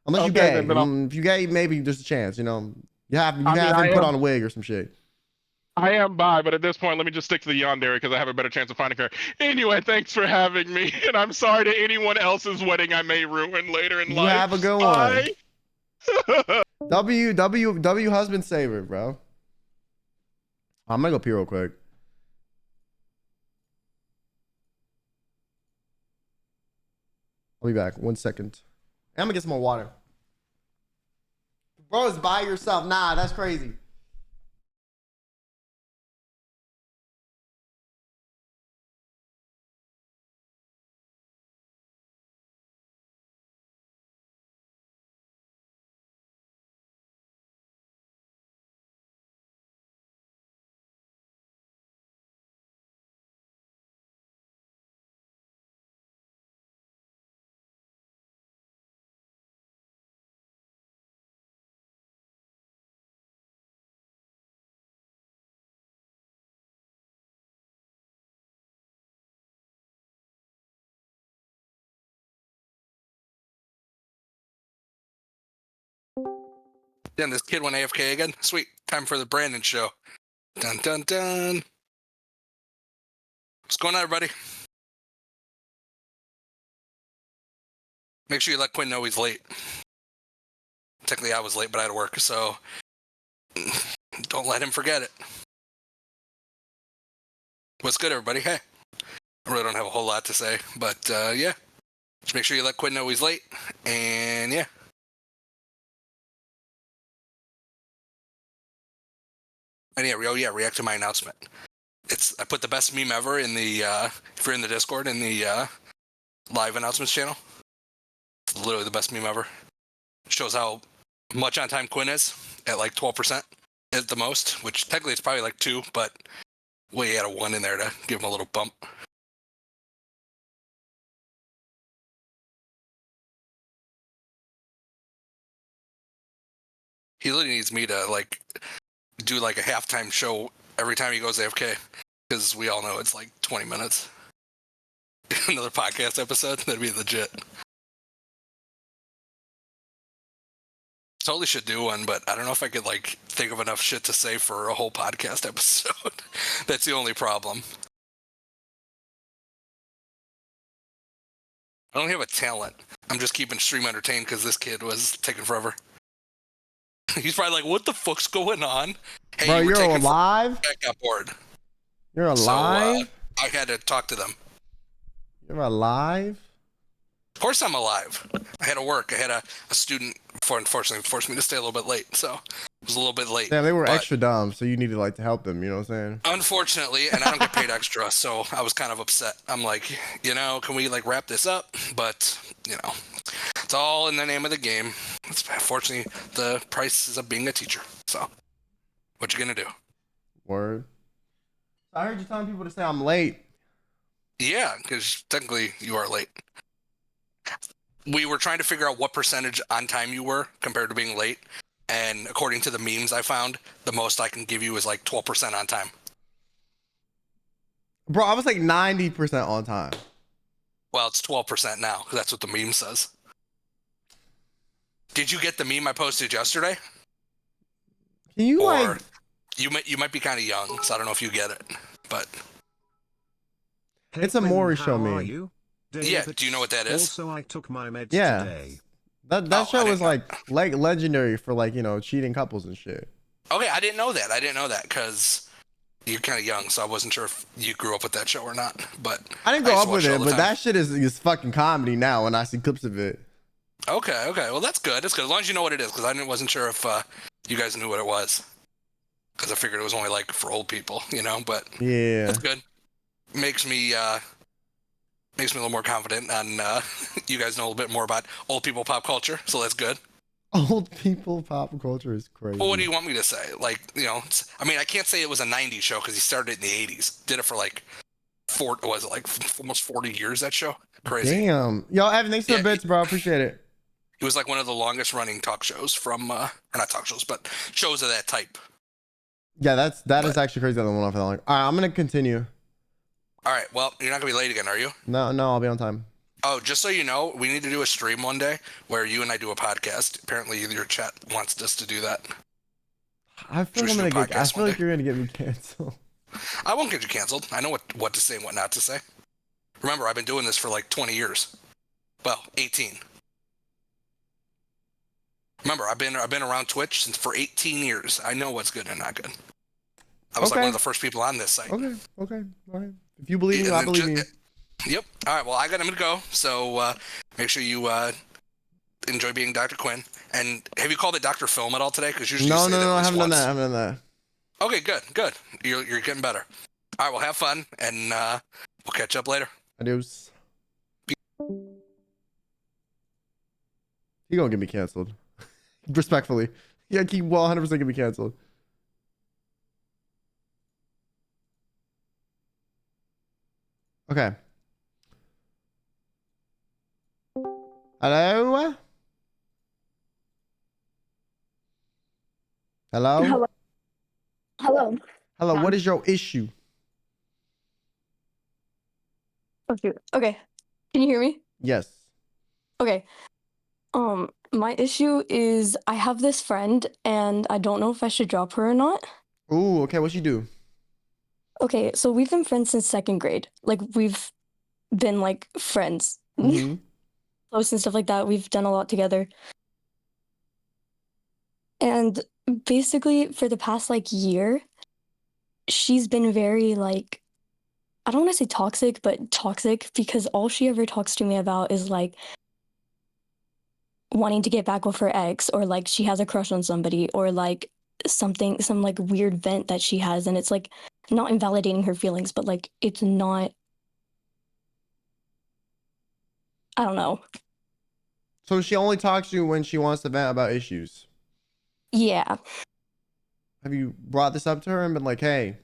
Unless you're gay. If you're gay, maybe there's a chance. You know, you have him put on a wig or some shit. I am bi, but at this point, let me just stick to the yandere because I have a better chance of finding her. Anyway, thanks for having me, and I'm sorry to anyone else's wedding I may ruin later in life. You have a good one. W husband saver, bro. I'm gonna go pee real quick. I'll be back. 1 second. I'm gonna get some more water. Bro, it's by yourself. Nah, that's crazy. Then this kid went AFK again. Sweet. Time for the Brandon show. Dun dun dun. What's going on, everybody? Make sure you let Quinn know he's late. Technically, I was late, but I had to work, so don't let him forget it. What's good, everybody? Hey. I really don't have a whole lot to say, but yeah. Just make sure you let Quinn know he's late, and yeah. And yeah, react to my announcement. I put the best meme ever in the if you're in the Discord in the live announcements channel. It's literally the best meme ever. Shows how much on time Quinn is at like 12% at the most, which technically it's probably like 2, but we had a 1 in there to give him a little bump. He literally needs me to like do like a halftime show every time he goes AFK, because we all know it's like 20 minutes. Another podcast episode, that'd be legit. Totally should do one, but I don't know if I could like think of enough shit to say for a whole podcast episode. That's the only problem. I don't have a talent. I'm just keeping stream entertained because this kid was taking forever. He's probably like, what the fuck's going on? Hey, bro, you're alive? I got bored. You're alive? So, I had to talk to them. You're alive? Of course I'm alive. I had to work. I had a student, unfortunately, forced me to stay a little bit late, so it was a little bit late. Yeah, they were extra dumb, so you needed like to help them, you know what I'm saying? Unfortunately, and I don't get paid extra, so I was kind of upset. I'm like, you know, can we like wrap this up? But, you know, it's all in the name of the game. It's unfortunately the price of being a teacher. So, what you gonna do? Word. I heard you telling people to say I'm late. Yeah, because technically you are late. We were trying to figure out what percentage on time you were compared to being late, And according to the memes I found, the most I can give you is like 12% on time. Bro, I was like 90% on time. Well, it's 12% now because that's what the meme says. Did you get the meme I posted yesterday? Can you or you might be kind of young, so I don't know if you get it, but it's a Maury show meme. Yeah, do you know what that is? Also, I took my meds Yeah. today. That show was like legendary for like, you know, cheating couples and shit. Okay, I didn't know that because you're kind of young, so I wasn't sure if you grew up with that show or not. But I didn't grow used up to with watch it, all the but time. that shit is fucking comedy now when I see clips of it. Okay. Well, that's good. That's good. As long as you know what it is, because I wasn't sure if you guys knew what it was. Because I figured it was only like for old people, you know. But yeah, that's good. Makes me a little more confident on you guys know a little bit more about old people pop culture, so that's good. Old people pop culture is crazy. Well, what do you want me to say? Like, you know, I mean, I can't say it was a 90s show because he started it in the 80s. Did it for like almost 40 years, that show? Crazy. Damn. Yo, Evan, thanks for the bits, bro. Appreciate it. It was like one of the longest running talk shows from, or not talk shows, but shows of that type. Yeah, that is actually crazy that one off for that long. All right, I'm gonna continue. All right, well, you're not gonna be late again, are you? No, I'll be on time. Oh, just so you know, we need to do a stream one day where you and I do a podcast. Apparently, your chat wants us to do that. I feel like you're gonna get me canceled. I won't get you canceled. I know what to say and what not to say. Remember, I've been doing this for like 20 years. Well, 18. Remember, I've been around Twitch for 18 years. I know what's good and not good. I was like one of the first people on this site. Okay, all right. If you believe me, I believe you. Yep. All right. Well, I'm gonna go. So make sure you enjoy being Dr. Quinn. And have you called it Dr. Film at all today? Because usually No, I I haven't done that. Okay, good. You're getting better. All right. Well, have fun, and we'll catch up later. Adios. He gonna get me canceled. Respectfully. Yeah, he will 100% get me canceled. Okay. Hello? Hello. What is your issue? Oh shoot. Okay. Can you hear me? Yes. Okay. My issue is I have this friend and I don't know if I should drop her or not. Ooh, okay, what'd she do? Okay, so we've been friends since 2nd grade. Like we've been like friends. Mhm. Close and stuff like that. We've done a lot together. And basically for the past like year, she's been very like, I don't want to say toxic, but toxic because all she ever talks to me about is like wanting to get back with her ex, or like she has a crush on somebody, or like some like weird vent that she has, and it's like not invalidating her feelings, but like it's not, I don't know. So she only talks to you when she wants to vent about issues. Yeah. Have you brought this up to her and been like, hey,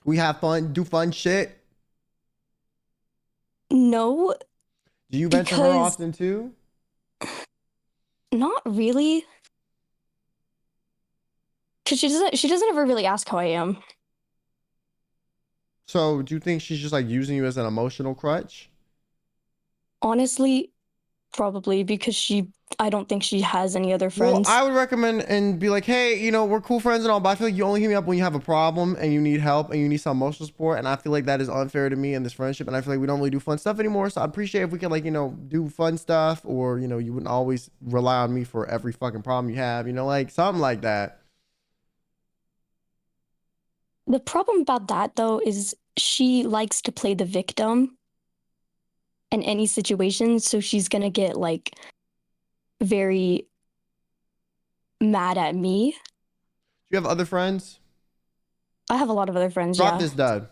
we have fun, do fun shit? No. Do you vent to her often too? Not really. Cause she doesn't ever really ask how I am. So do you think she's just like using you as an emotional crutch? Honestly, probably, because I don't think she has any other friends. Well, I would recommend and be like, hey, you know, we're cool friends and all, but I feel like you only hit me up when you have a problem and you need help and you need some emotional support. And I feel like that is unfair to me in this friendship. And I feel like we don't really do fun stuff anymore. So I'd appreciate if we could, like, you know, do fun stuff, or, you know, you wouldn't always rely on me for every fucking problem you have, you know, like something like that. The problem about that, though, is she likes to play the victim in any situation. So she's going to get like very mad at me. Do you have other friends? I have a lot of other friends. Drop yeah. this dud.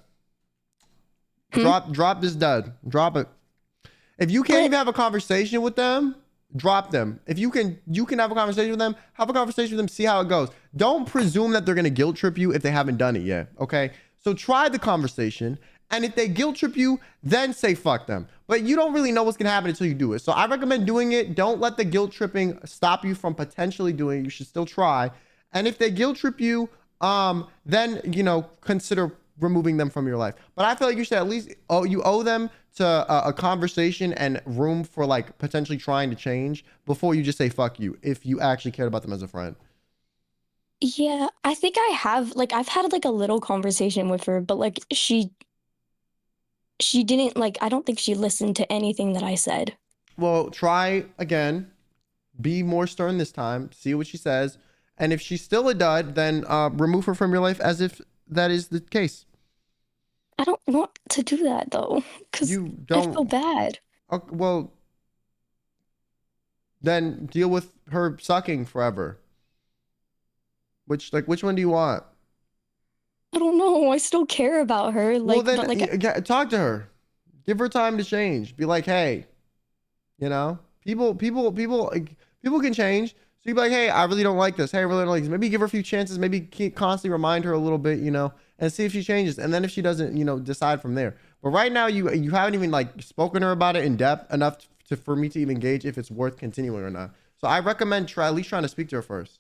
Drop this dud. Drop it. If you can't even have a conversation with them, drop them. If you can have a conversation with them, have a conversation with them, see how it goes. Don't presume that they're gonna guilt trip you if they haven't done it yet. Okay? So try the conversation. And if they guilt trip you, then say fuck them. But you don't really know what's gonna happen until you do it. So I recommend doing it. Don't let the guilt tripping stop you from potentially doing it. You should still try. And if they guilt trip you, then, you know, consider removing them from your life. But I feel like you should at least, you owe them to a conversation and room for like potentially trying to change before you just say fuck you, if you actually cared about them as a friend. Yeah, I think I have, like, I've had like a little conversation with her, but like she didn't, like, I don't think she listened to anything that I said. Well, try again. Be more stern this time. See what she says. And if she's still a dud, then remove her from your life as if that is the case. I don't want to do that though, because I feel bad. Okay, well, then deal with her sucking forever. Which one do you want? I don't know. I still care about her. Like, Well, then but like, talk to her. Give her time to change. Be like, hey, you know, people can change. So you be like, hey, I really don't like this. Hey, I really don't like this. Maybe give her a few chances. Maybe constantly remind her a little bit, you know, and see if she changes. And then if she doesn't, you know, decide from there. But right now, you haven't even like spoken to her about it in depth enough for me to even gauge if it's worth continuing or not. So I recommend at least trying to speak to her first.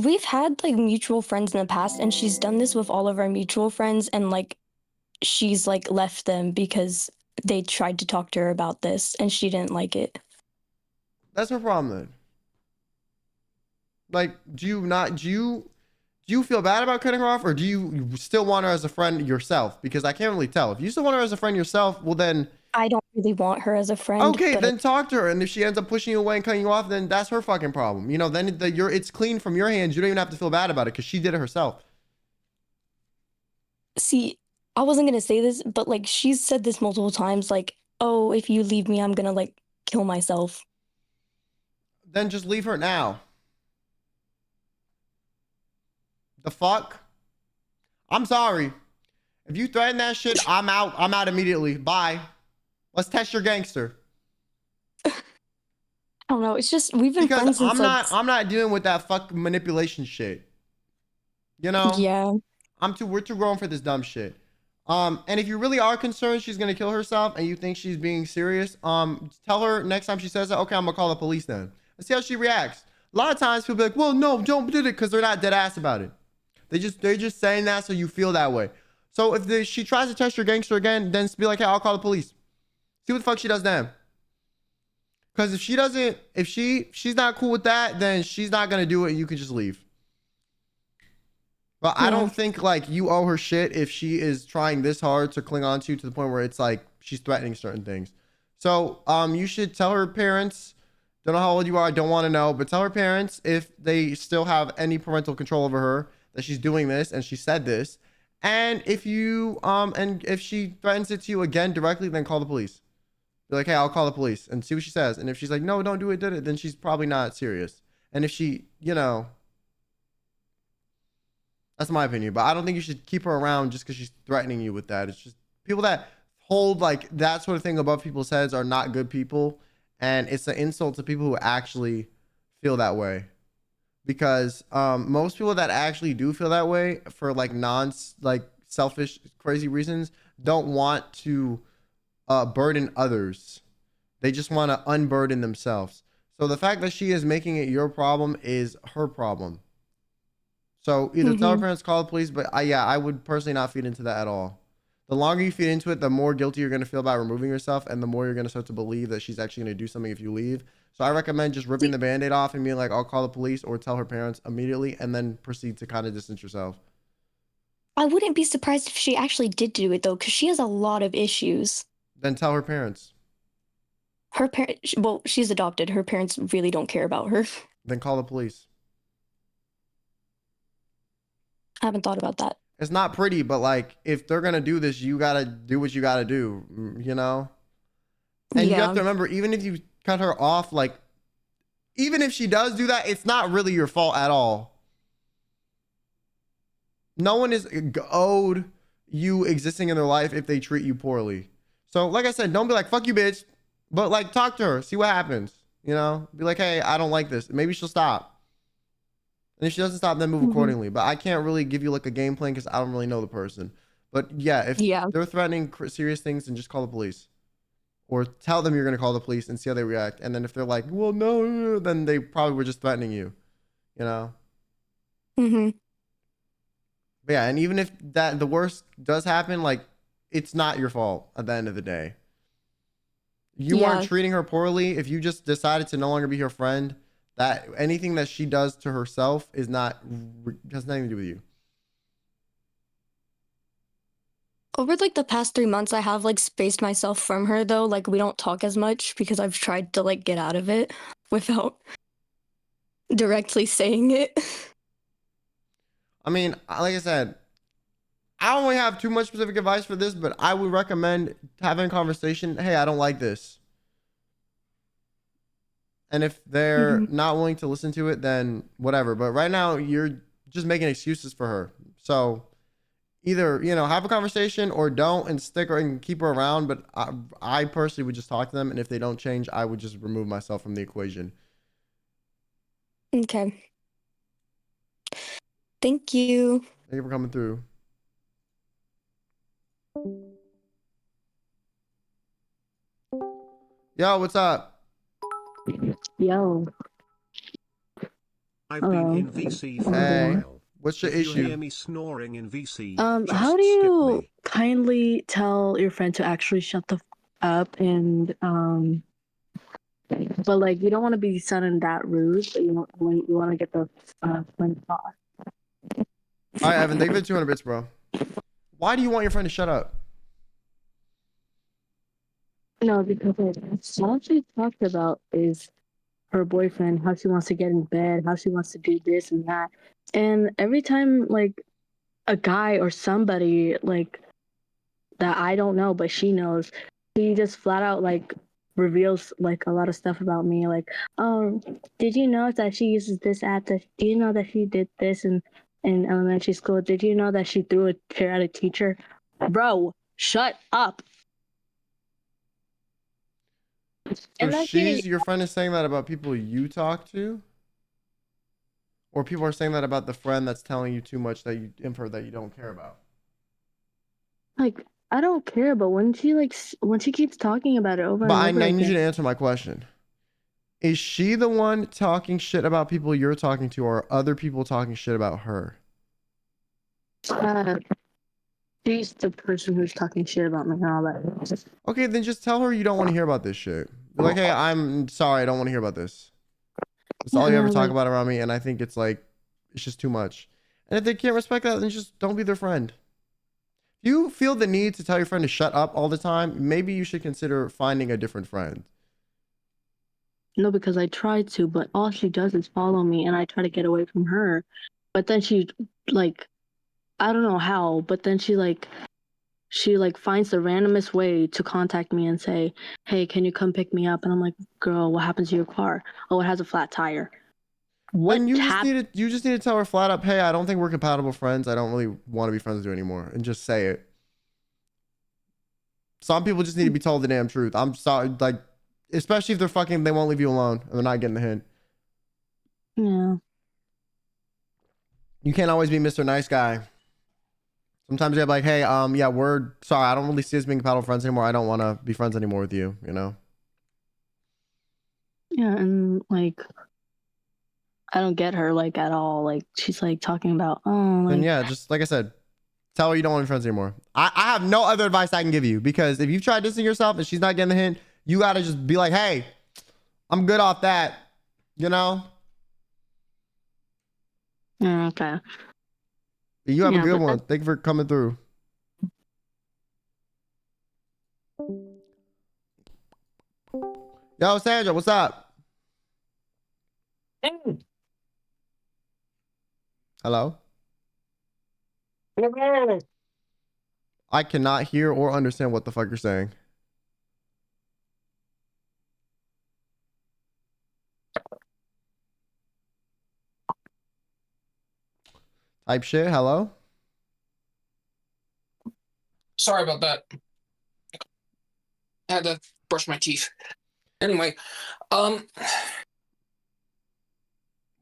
we've had like mutual friends in the past, and she's done this with all of our mutual friends, and like she's like left them because they tried to talk to her about this and she didn't like it. That's her problem then. Like, do you feel bad about cutting her off, or do you still want her as a friend yourself? Because I can't really tell. If you still want her as a friend yourself, well then I don't really want her as a friend. Okay, then talk to her, and if she ends up pushing you away and cutting you off, then that's her fucking problem. You know, then it's clean from your hands. You don't even have to feel bad about it because she did it herself. See, I wasn't gonna say this, but like she's said this multiple times, like, oh, if you leave me, I'm gonna like kill myself. Then just leave her now. The fuck? I'm sorry. If you threaten that shit, I'm out. I'm out immediately. Bye. Let's test your gangster. I don't know. It's just we've been friends since I'm not dealing with that fucking manipulation shit. You know? Yeah. We're too grown for this dumb shit. And if you really are concerned she's gonna kill herself and you think she's being serious, tell her next time she says that, okay, I'm gonna call the police then. Let's see how she reacts. A lot of times people be like, well, no, don't do it, because they're not dead ass about it. They're just saying that so you feel that way. So if she tries to test your gangster again, then be like, hey, I'll call the police. See what the fuck she does then. Because if she doesn't, if she's not cool with that, then she's not gonna do it and you can just leave. But I don't think like you owe her shit if she is trying this hard to cling on to you to the point where it's like she's threatening certain things. So you should tell her parents, don't know how old you are, I don't want to know, but tell her parents if they still have any parental control over her, that she's doing this and she said this. And if you and if she threatens it to you again directly, then call the police. Be like, hey, I'll call the police and see what she says. And if she's like, no, don't do it, then she's probably not serious. And if she, you know, that's my opinion, but I don't think you should keep her around just because she's threatening you with that. It's just people that hold like that sort of thing above people's heads are not good people. And it's an insult to people who actually feel that way. Because most people that actually do feel that way for like selfish, crazy reasons don't want to burden others. They just want to unburden themselves. So the fact that she is making it your problem is her problem. So either tell her parents, call the police, but I would personally not feed into that at all. The longer you feed into it, the more guilty you're going to feel about removing yourself, and the more you're going to start to believe that she's actually going to do something if you leave. So I recommend just ripping the Band-Aid off and being like, I'll call the police, or tell her parents immediately, and then proceed to kind of distance yourself. I wouldn't be surprised if she actually did do it though, because she has a lot of issues. Then tell her parents. Her parents, well, she's adopted. Her parents really don't care about her. Then call the police. I haven't thought about that. It's not pretty, but like, if they're gonna do this, you gotta do what you gotta do, you know? And you have to remember, even if you cut her off, like, even if she does do that, it's not really your fault at all. No one is owed you existing in their life if they treat you poorly. So, like I said, don't be like, fuck you, bitch. But like, talk to her, see what happens, you know? Be like, hey, I don't like this. Maybe she'll stop. And if she doesn't stop, then move accordingly. But I can't really give you like a game plan because I don't really know the person. But yeah, if they're threatening serious things, then just call the police. Or tell them you're going to call the police and see how they react. And then if they're like, well, no, then they probably were just threatening you. You know? Mm-hmm. But yeah, and even if that the worst does happen, like, it's not your fault at the end of the day. You weren't treating her poorly. If you just decided to no longer be her friend, that anything that she does to herself is not, has nothing to do with you. Over like the past 3 months, I have like spaced myself from her though. Like we don't talk as much because I've tried to like get out of it without directly saying it. I mean, like I said, I don't really have too much specific advice for this, but I would recommend having a conversation. Hey, I don't like this. And if they're not willing to listen to it, then whatever. But right now, you're just making excuses for her. So either, you know, have a conversation or don't and stick her and keep her around. But I personally would just talk to them. And if they don't change, I would just remove myself from the equation. Okay. Thank you. Thank you for coming through. Yo, what's up? Yo. I've been in VC for Hey, a while. what's your If issue? you hear me snoring in VC, How do you kindly tell your friend to actually shut the up and but like you don't want to be sounding that rude, but you want to get the friend off. All right, Evan, thank you for the 200 bits, bro. Why do you want your friend to shut up? No, because like, all she talked about is her boyfriend, how she wants to get in bed, how she wants to do this and that. And every time like a guy or somebody like that I don't know, but she knows, he just flat out like reveals like a lot of stuff about me. Like, oh, did you know that she uses this app? That do you know that she did this in elementary school? Did you know that she threw a chair at a teacher? Bro, shut up. So your friend is saying that about people you talk to? Or people are saying that about the friend that's telling you too much info that you don't care about? Like, I don't care, but when she keeps talking about it over But and I over need you again, to answer my question. Is she the one talking shit about people you're talking to, or are other people talking shit about her? she's the person who's talking shit about me and all that. Okay, then just tell her you don't want to hear about this shit. Be like, hey, I'm sorry, I don't want to hear about this. It's all you ever talk about around me, and I think it's like, it's just too much. And if they can't respect that, then just don't be their friend. If you feel the need to tell your friend to shut up all the time, maybe you should consider finding a different friend. No, because I tried to, but all she does is follow me, and I try to get away from her. But then she like, I don't know how, but then she finds the randomest way to contact me and say, hey, can you come pick me up? And I'm like, girl, what happened to your car? Oh, it has a flat tire. Then you just need to tell her flat up, hey, I don't think we're compatible friends. I don't really want to be friends with you anymore. And just say it. Some people just need to be told the damn truth. I'm sorry, like, especially if they won't leave you alone and they're not getting the hint. Yeah. You can't always be Mr. Nice Guy. Sometimes you're like, hey, yeah, we're sorry, I don't really see us being compatible friends anymore. I don't want to be friends anymore with you, you know? Yeah, and like, I don't get her like at all. Like, she's like talking about, And yeah, just like I said, tell her you don't want to be friends anymore. I have no other advice I can give you, because if you've tried distancing yourself and she's not getting the hint, you got to just be like, hey, I'm good off that, you know? Okay. You have a good one. Thank you for coming through. Yo, Sandra, what's up? Hello? I cannot hear or understand what the fuck you're saying. Type shit. Hello? Sorry about that. I had to brush my teeth. Anyway,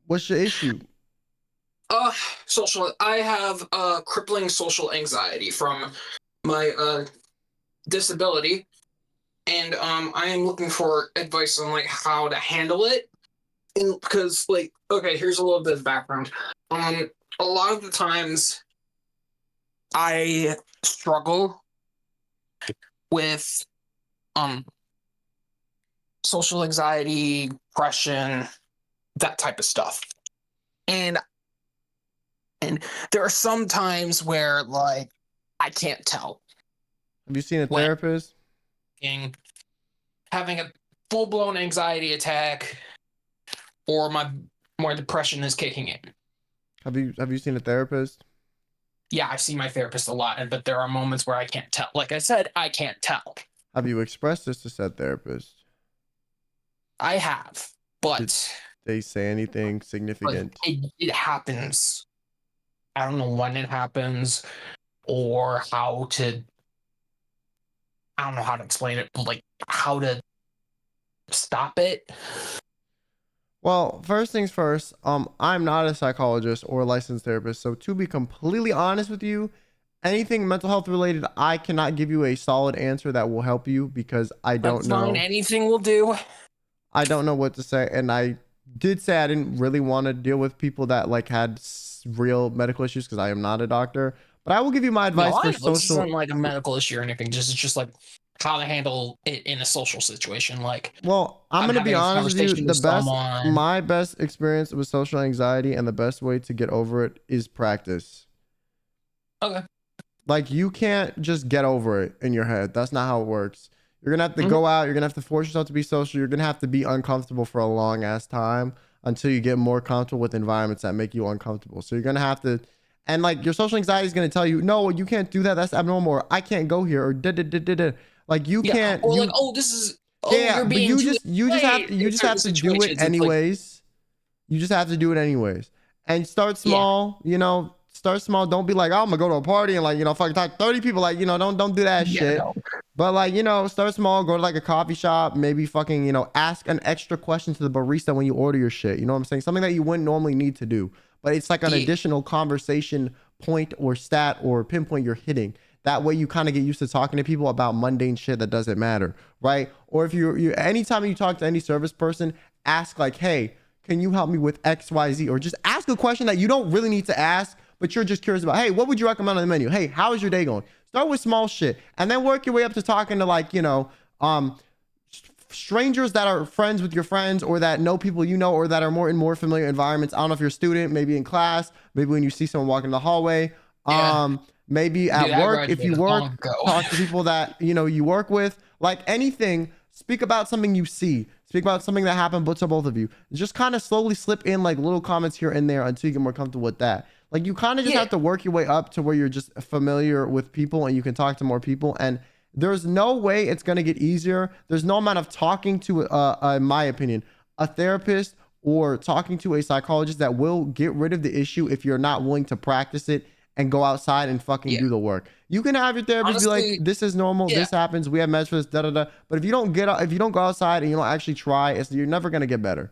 what's your issue? I have crippling social anxiety from my disability, and I am looking for advice on like how to handle it. And because like, okay, here's a little bit of background. A lot of the times I struggle with social anxiety, depression, that type of stuff. And there are some times where like I can't tell. Have you seen a therapist? Having a full-blown anxiety attack or my depression is kicking in. Have you seen a therapist? Yeah, I see my therapist a lot, but there are moments where I can't tell. Like I said, I can't tell. Have you expressed this to said therapist? I have, but did they say anything significant? It happens. I don't know when it happens or how to. I don't know how to explain it, but like how to stop it. Well, first things first, I'm not a psychologist or a licensed therapist, so to be completely honest with you, anything mental health related, I cannot give you a solid answer that will help you because I don't know. Fine, anything will do. I don't know what to say, and I did say I didn't really want to deal with people that like had real medical issues because I am not a doctor. But I will give you my advice for social. This isn't like a medical issue or anything. It's just like how to handle it in a social situation. Like, well, I'm gonna be honest with you. Someone... My best experience with social anxiety and the best way to get over it is practice. Okay. Like you can't just get over it in your head. That's not how it works. You're gonna have to go out. You're gonna have to force yourself to be social. You're gonna have to be uncomfortable for a long ass time until you get more comfortable with environments that make you uncomfortable. So you're gonna have to. And like your social anxiety is going to tell you, no, you can't do that. That's abnormal. Or I can't go here. Or like you can't. Or like, oh, this is. Oh, yeah, you're being but you just have to do it anyways. You just have to do it anyways. And start small. You know, start small. Don't be like, oh, I'm gonna go to a party and like, you know, fucking talk 30 people. Like, you know, don't do that shit. No. But like, you know, start small. Go to like a coffee shop. Maybe fucking, you know, ask an extra question to the barista when you order your shit. You know what I'm saying? Something that you wouldn't normally need to do. But it's like an additional conversation point or stat or pinpoint you're hitting. That way you kind of get used to talking to people about mundane shit that doesn't matter, right? Or if you anytime you talk to any service person, ask like, hey, can you help me with XYZ? Or just ask a question that you don't really need to ask, but you're just curious about. Hey, what would you recommend on the menu? Hey, how is your day going? Start with small shit and then work your way up to talking to like, you know, strangers that are friends with your friends or that know people you know or that are more familiar environments. I don't know if you're a student, maybe in class, maybe when you see someone walking in the hallway, maybe at work, if you work, talk to people that, you know, you work with, like anything, speak about something you see, speak about something that happened to both of you. Just kind of slowly slip in like little comments here and there until you get more comfortable with that. Like you kind of just have to work your way up to where you're just familiar with people and you can talk to more people. And there's no way it's going to get easier. There's no amount of talking to, in my opinion, a therapist or talking to a psychologist that will get rid of the issue if you're not willing to practice it and go outside and fucking do the work. You can have your therapist be like, this is normal. This happens. We have meds for this, But if you don't go outside and you don't actually try, you're never going to get better.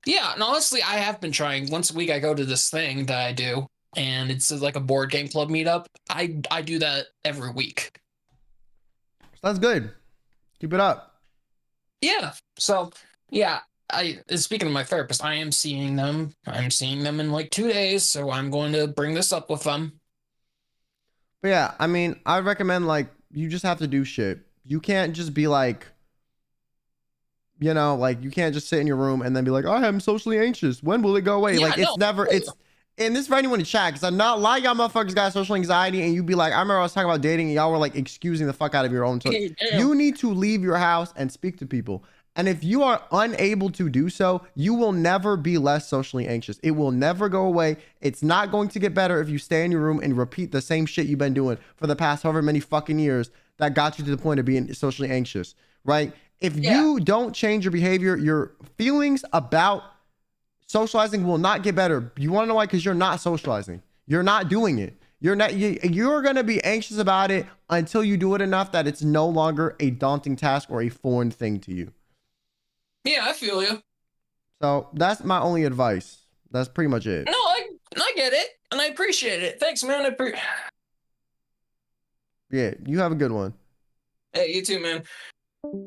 Yeah. And honestly, I have been trying. Once a week, I go to this thing that I do and it's like a board game club meetup. I do that every week. That's good. Keep it up. Yeah. So, yeah, speaking of my therapist, I am seeing them. I'm seeing them in like 2 days, so I'm going to bring this up with them. But yeah, I mean, I recommend like you just have to do shit. You can't just be like, you know, like you can't just sit in your room and then be like, I am socially anxious. When will it go away? Yeah, like it's never. And this is for anyone to chat, because I'm not like y'all motherfuckers got social anxiety and you be like, I remember I was talking about dating and y'all were like excusing the fuck out of your own. So you need to leave your house and speak to people. And if you are unable to do so, you will never be less socially anxious. It will never go away. It's not going to get better if you stay in your room and repeat the same shit you've been doing for the past however many fucking years that got you to the point of being socially anxious, right? If you don't change your behavior, your feelings about socializing will not get better. You want to know why? Because you're not socializing. You're not doing it. You're going to be anxious about it until you do it enough that it's no longer a daunting task or a foreign thing to you. Yeah, I feel you. So that's my only advice. That's pretty much it. No, And I get it, and I appreciate it. Thanks, man. Yeah, you have a good one. Hey, you too, man.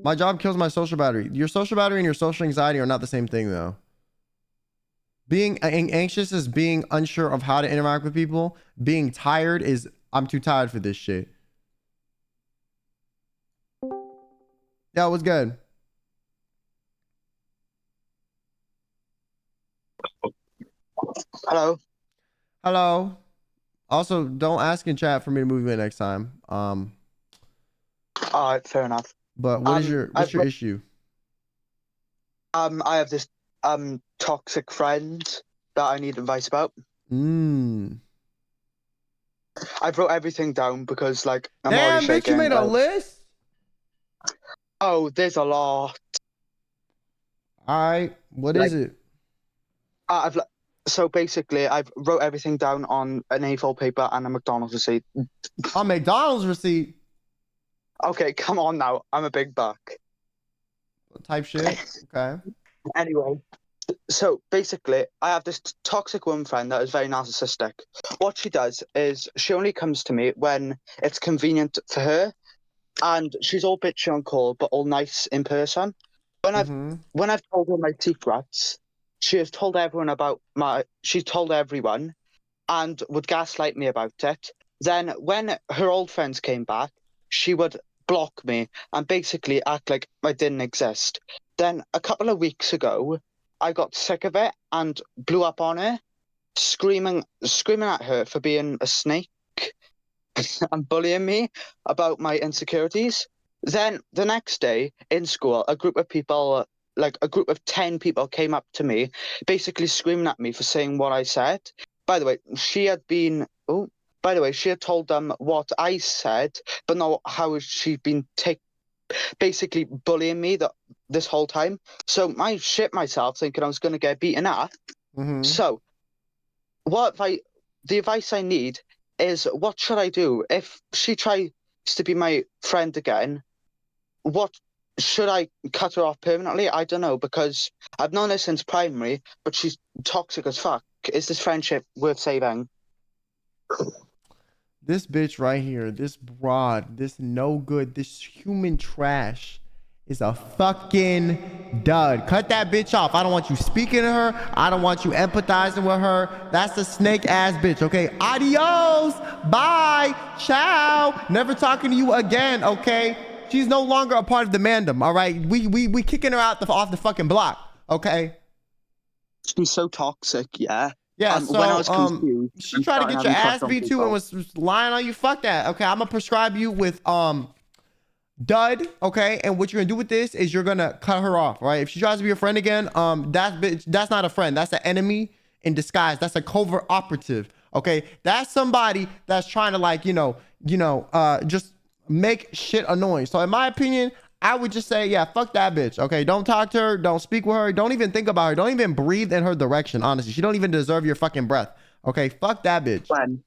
My job kills my social battery. Your social battery and your social anxiety are not the same thing, though. Being anxious is being unsure of how to interact with people. Being tired is, I'm too tired for this shit. Yeah, it was good. Hello. Hello. Also, don't ask in chat for me to move you in next time. All right, fair enough. But what's your issue? I have this toxic friend that I need advice about. I wrote everything down because like I'm already Damn, bitch, shaking. you made a list? Oh, there's a lot. All right, what is it? So basically, I've wrote everything down on an A4 paper and a McDonald's receipt. A McDonald's receipt? Okay, come on now. I'm a big buck. Type shit. Okay. Anyway, so basically, I have this toxic woman friend that is very narcissistic. What she does is she only comes to me when it's convenient for her, and she's all bitchy on call, but all nice in person. When I've told her my secrets, she has told everyone she's told everyone and would gaslight me about it. Then when her old friends came back, she would block me and basically act like I didn't exist. Then a couple of weeks ago, I got sick of it and blew up on her, screaming at her for being a snake and bullying me about my insecurities. Then the next day in school, a group of people, like a group of 10 people, came up to me, basically screaming at me for saying what I said. By the way, she had told them what I said, but not how she'd been basically bullying me this whole time. So I shit myself thinking I was going to get beaten up. So the advice I need is, what should I do if she tries to be my friend again? What should I cut her off permanently? I don't know, because I've known her since primary, but she's toxic as fuck. Is this friendship worth saving? This bitch right here, this broad, this no good, this human trash is a fucking dud. Cut that bitch off. I don't want you speaking to her. I don't want you empathizing with her. That's a snake ass bitch, okay? Adios. Bye. Ciao. Never talking to you again, okay? She's no longer a part of the mandem, all right? We kicking her out off the fucking block, okay? She's so toxic, yeah. Yeah, when I was confused, she tried to get your ass beat too and was lying on you. Fuck that. Okay, I'm gonna prescribe you with dud. Okay, and what you're gonna do with this is you're gonna cut her off. Right? If she tries to be your friend again, that's not a friend. That's an enemy in disguise. That's a covert operative. Okay, that's somebody that's trying to just make shit annoying. So in my opinion, I would just say, yeah, fuck that bitch. Okay, don't talk to her. Don't speak with her. Don't even think about her. Don't even breathe in her direction. Honestly, she don't even deserve your fucking breath. Okay, fuck that bitch. Do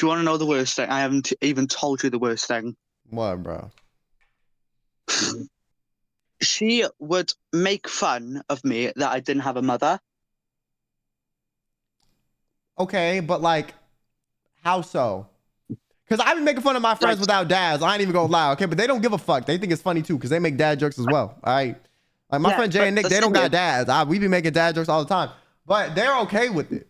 you want to know the worst thing? I haven't even told you the worst thing. What, bro? She would make fun of me that I didn't have a mother. Okay, but like, how so? Because I've been making fun of my friends without dads. I ain't even gonna lie, okay? But they don't give a fuck. They think it's funny too, because they make dad jokes as well. All right. Like my friend Jay and Nick, they don't got dads. We be making dad jokes all the time. But they're okay with it.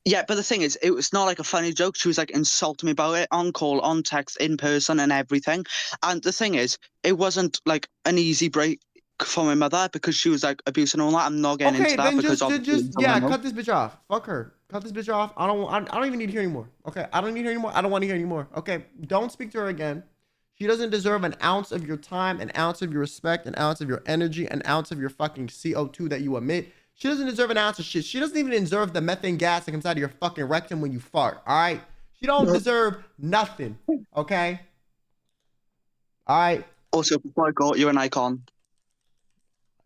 Yeah, but the thing is, it was not like a funny joke. She was like insulting me about it on call, on text, in person, and everything. And the thing is, it wasn't like an easy break for my mother because she was like abusing and all that. I'm not getting into that because cut this bitch off. Fuck her. Cut this bitch off. I don't even need to hear anymore. Okay, I don't need to hear anymore. I don't want to hear anymore. Okay, don't speak to her again. She doesn't deserve an ounce of your time, an ounce of your respect, an ounce of your energy, an ounce of your fucking CO2 that you emit. She doesn't deserve an ounce of shit. She doesn't even deserve the methane gas that comes out of your fucking rectum when you fart. All right, she don't deserve nothing. Okay. All right. Also, before I go, you're an icon.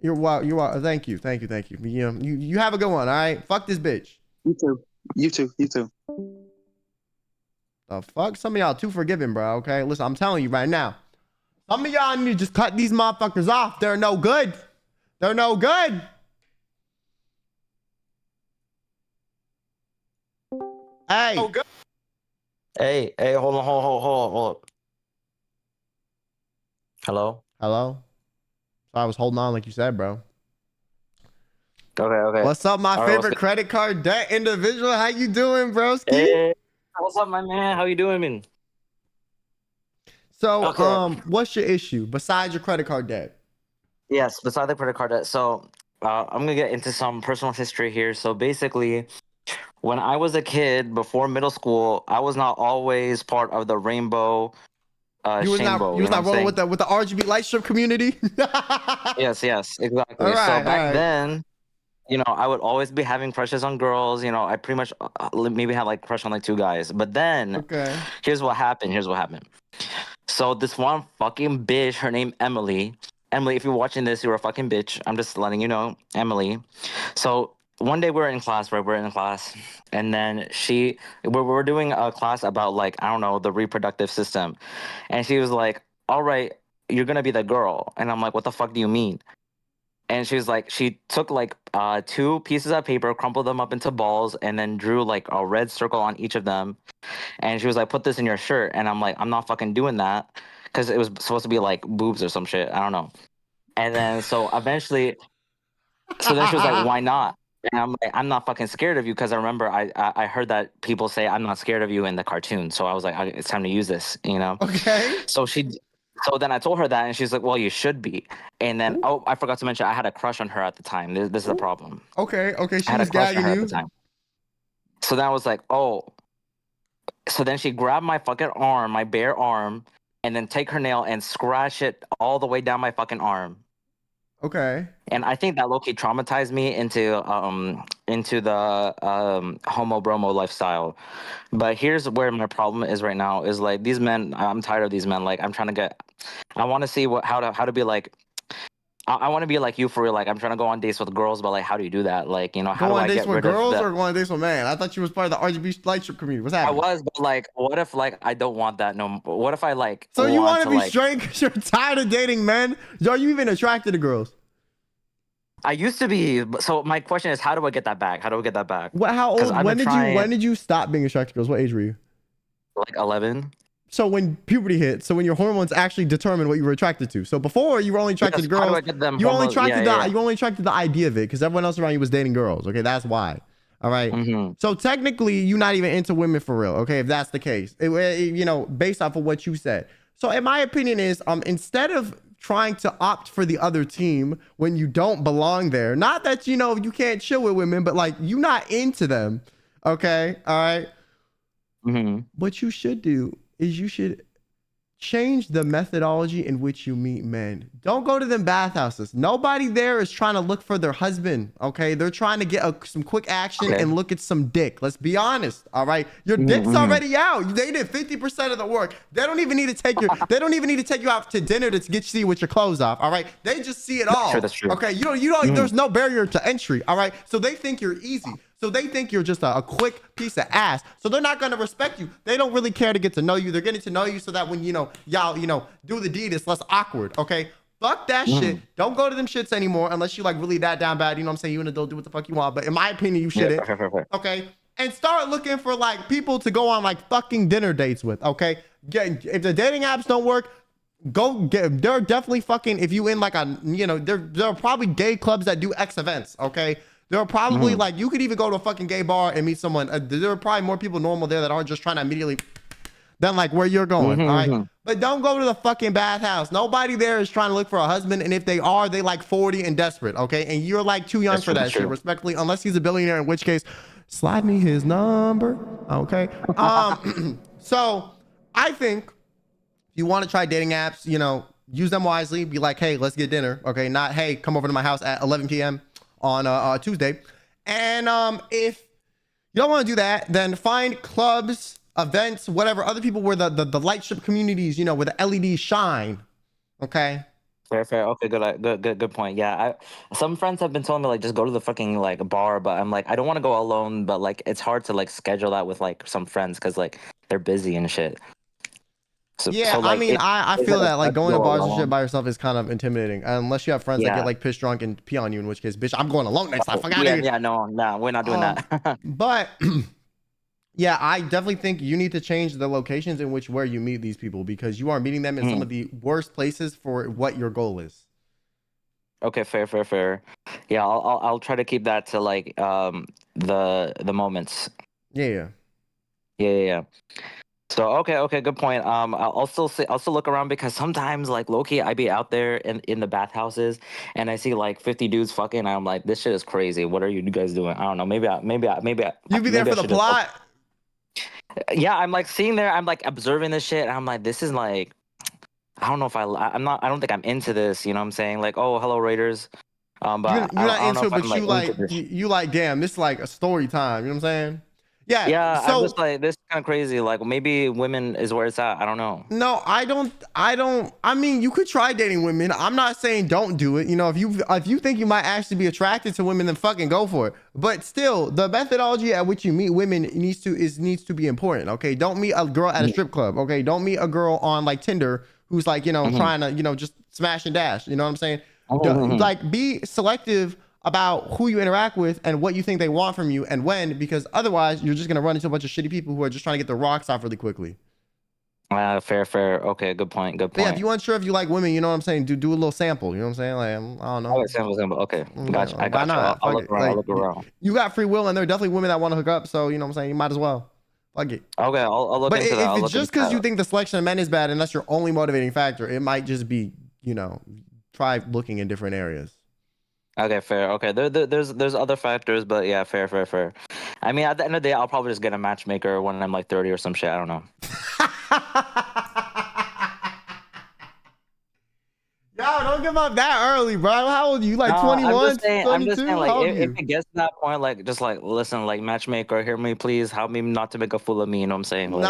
You're wild. You're wild. Thank you. You have a good one. All right. Fuck this bitch. You too. The fuck? Some of y'all too forgiving, bro. Okay. Listen, I'm telling you right now. Some of y'all need to just cut these motherfuckers off. They're no good. Hey. Oh, good. Hey, hold on, hold up. Hello? Hello? So I was holding on like you said, bro. Okay. What's up, my All right, what's favorite good? credit card debt individual? How you doing, broski? Hey, what's up, my man? How you doing, man? So, Okay. what's your issue besides your credit card debt? Yes, beside the credit card debt. So, I'm gonna get into some personal history here. So basically, when I was a kid before middle school, I was not always part of the rainbow You was not Shambo. you You was know what not I'm rolling saying? with the RGB light strip community? Yes, All exactly. So right, all back right. then, I would always be having crushes on girls. I pretty much maybe had like crush on like two guys. But then, Okay. here's what happened. So this one fucking bitch, her name Emily. Emily, if you're watching this, you're a fucking bitch. I'm just letting you know, Emily. So one day we're in class, right? We're in class, and then we're doing a class about like I don't know the reproductive system, and she was like, "All right, you're gonna be the girl," and I'm like, "What the fuck do you mean?" And she was like, she took like two pieces of paper, crumpled them up into balls, and then drew like a red circle on each of them. And she was like, put this in your shirt. And I'm like, I'm not fucking doing that. Because it was supposed to be like boobs or some shit. I don't know. And then so eventually, so then she was like, why not? And I'm like, I'm not fucking scared of you because I remember I heard that people say I'm not scared of you in the cartoon. So I was like, it's time to use this, Okay. So then I told her that, and she's like, well, you should be. And then, oh, I forgot to mention, I had a crush on her at the time. This is the problem. Okay, I she had a was crush on gagging her at the you. time. So then I was like, oh. So then she grabbed my fucking arm, my bare arm, and then take her nail and scratch it all the way down my fucking arm. Okay. And I think that low-key traumatized me into the homo bromo lifestyle. But here's where my problem is right now is like these men, I'm tired of these men. Like I want to see how to be like I want to be like you for real. Like I'm trying to go on dates with girls, but like how do you do that? Like, how Go do on I dates get with rid of girls the or go on dates with man? I thought you was part of the RGB light strip community. What's I happening? was, but like what if like I don't want that no what if I like So you want to be like straight because you're tired of dating men? Are you even attracted to girls? I used to be. So my question is, how do I get that back? What? How 'Cause old? I've been trying When did you stop being attracted to girls? What age were you? like 11. So when puberty hit, so when your hormones actually determined what you were attracted to. So before you were only attracted Yes, to girls. how do I get them You only hormones? attracted Yeah. you only attracted the idea of it because everyone else around you was dating girls. Okay, that's why. All right. Mm-hmm. So technically, you're not even into women for real. Okay, if that's the case, based off of what you said. So in my opinion is, instead of trying to opt for the other team when you don't belong there, not that you can't chill with women, but like you're not into them. Okay. All right. Mm-hmm. What you should do is you should change the methodology in which you meet men. Don't go to them bathhouses. Nobody there is trying to look for their husband. Okay, they're trying to get some quick action and look at some dick. Let's be honest. All right, your dick's already out. They did 50% of the work. They don't even need to take you. They don't even need to take you out to dinner to get you see with your clothes off. All right, they just see it all. That's true. Okay, you don't. There's no barrier to entry. All right, so they think you're easy. So they think you're just a quick piece of ass. So they're not going to respect you. They don't really care to get to know you. They're getting to know you so that when, y'all, do the deed, it's less awkward. Okay. Fuck that shit. Don't go to them shits anymore unless you like really that down bad. You know what I'm saying? You an adult, do what the fuck you want. But in my opinion, you shouldn't. Yeah. Okay. And start looking for like people to go on like fucking dinner dates with. Okay. If the dating apps don't work, go get. There are definitely fucking, if you in like there are probably gay clubs that do X events. Okay. There are probably like, you could even go to a fucking gay bar and meet someone. There are probably more people normal there that aren't just trying to immediately than like where you're going. All right. But don't go to the fucking bathhouse. Nobody there is trying to look for a husband. And if they are, they like 40 and desperate. Okay. And you're like too young for that shit, respectfully, unless he's a billionaire, in which case slide me his number. Okay. So I think if you want to try dating apps, use them wisely. Be like, hey, let's get dinner. Okay. Not, hey, come over to my house at 11 p.m. on Tuesday. And if you don't want to do that, then find clubs, events, whatever, other people where the light strip communities, where the LEDs shine. Okay. Fair. Okay, good point. Yeah, some friends have been telling me like just go to the fucking like bar, but I'm like I don't want to go alone. But like it's hard to like schedule that with like some friends because like they're busy and shit. So, yeah, like, I mean, I feel that like going to bars and shit by by yourself is kind of intimidating, unless you have friends that get like pissed drunk and pee on you. In which case, bitch, I'm going alone next time. Fuck out of here. Yeah, no, we're not doing that. But Yeah, I definitely think you need to change the locations in which where you meet these people because you are meeting them in some of the worst places for what your goal is. Okay, fair. Yeah, I'll try to keep that to like the moments. Yeah. Yeah. So okay, good point. I'll still look around because sometimes like low-key I be out there in the bathhouses and I see like 50 dudes fucking and I'm like, this shit is crazy. What are you guys doing? I don't know. Maybe You be there for the plot. Yeah, I'm like seeing there. I'm like observing this shit and I'm like, this is like, I don't know if I'm not. I don't think I'm into this. You know what I'm saying? Like, oh, hello Raiders. But You're I not don't know into it, if I'm but you like into this. you like, damn, this is like a story time. You know what I'm saying? Yeah. Yeah, I'm So just like this is kind of crazy. Like maybe women is where it's at. I don't know. no, I don't. I mean, you could try dating women. I'm not saying don't do it. You know, if you think you might actually be attracted to women, then fucking go for it. But still, the methodology at which you meet women needs to be important. Okay, don't meet a girl at a strip club. Okay, don't meet a girl on like Tinder who's like trying to just smash and dash. You know what I'm saying? Like be selective about who you interact with and what you think they want from you and when, because otherwise you're just gonna run into a bunch of shitty people who are just trying to get the rocks off really quickly. Fair. Okay, good point. But yeah, if you're unsure if you like women, you know what I'm saying, do a little sample. You know what I'm saying? Like, I don't know. Okay, sample. Okay, gotcha. Like, I got you. I'll look around. I'll look around. You got free will, and there are definitely women that want to hook up. So you know what I'm saying. You might as well. Fuck it. Okay, I'll look but into that. But if it's just because you think the selection of men is bad, and that's your only motivating factor, it might just be try looking in different areas. Okay, fair. Okay, there's other factors, but yeah, fair. I mean, at the end of the day, I'll probably just get a matchmaker when I'm like 30 or some shit. I don't know. Yo, don't give up that early, bro. How old are you? Like 21, I'm just saying, 22? like, if it gets to that point, like, just like, listen, like, matchmaker, hear me, please, help me not to make a fool of me. You know what I'm saying? Like,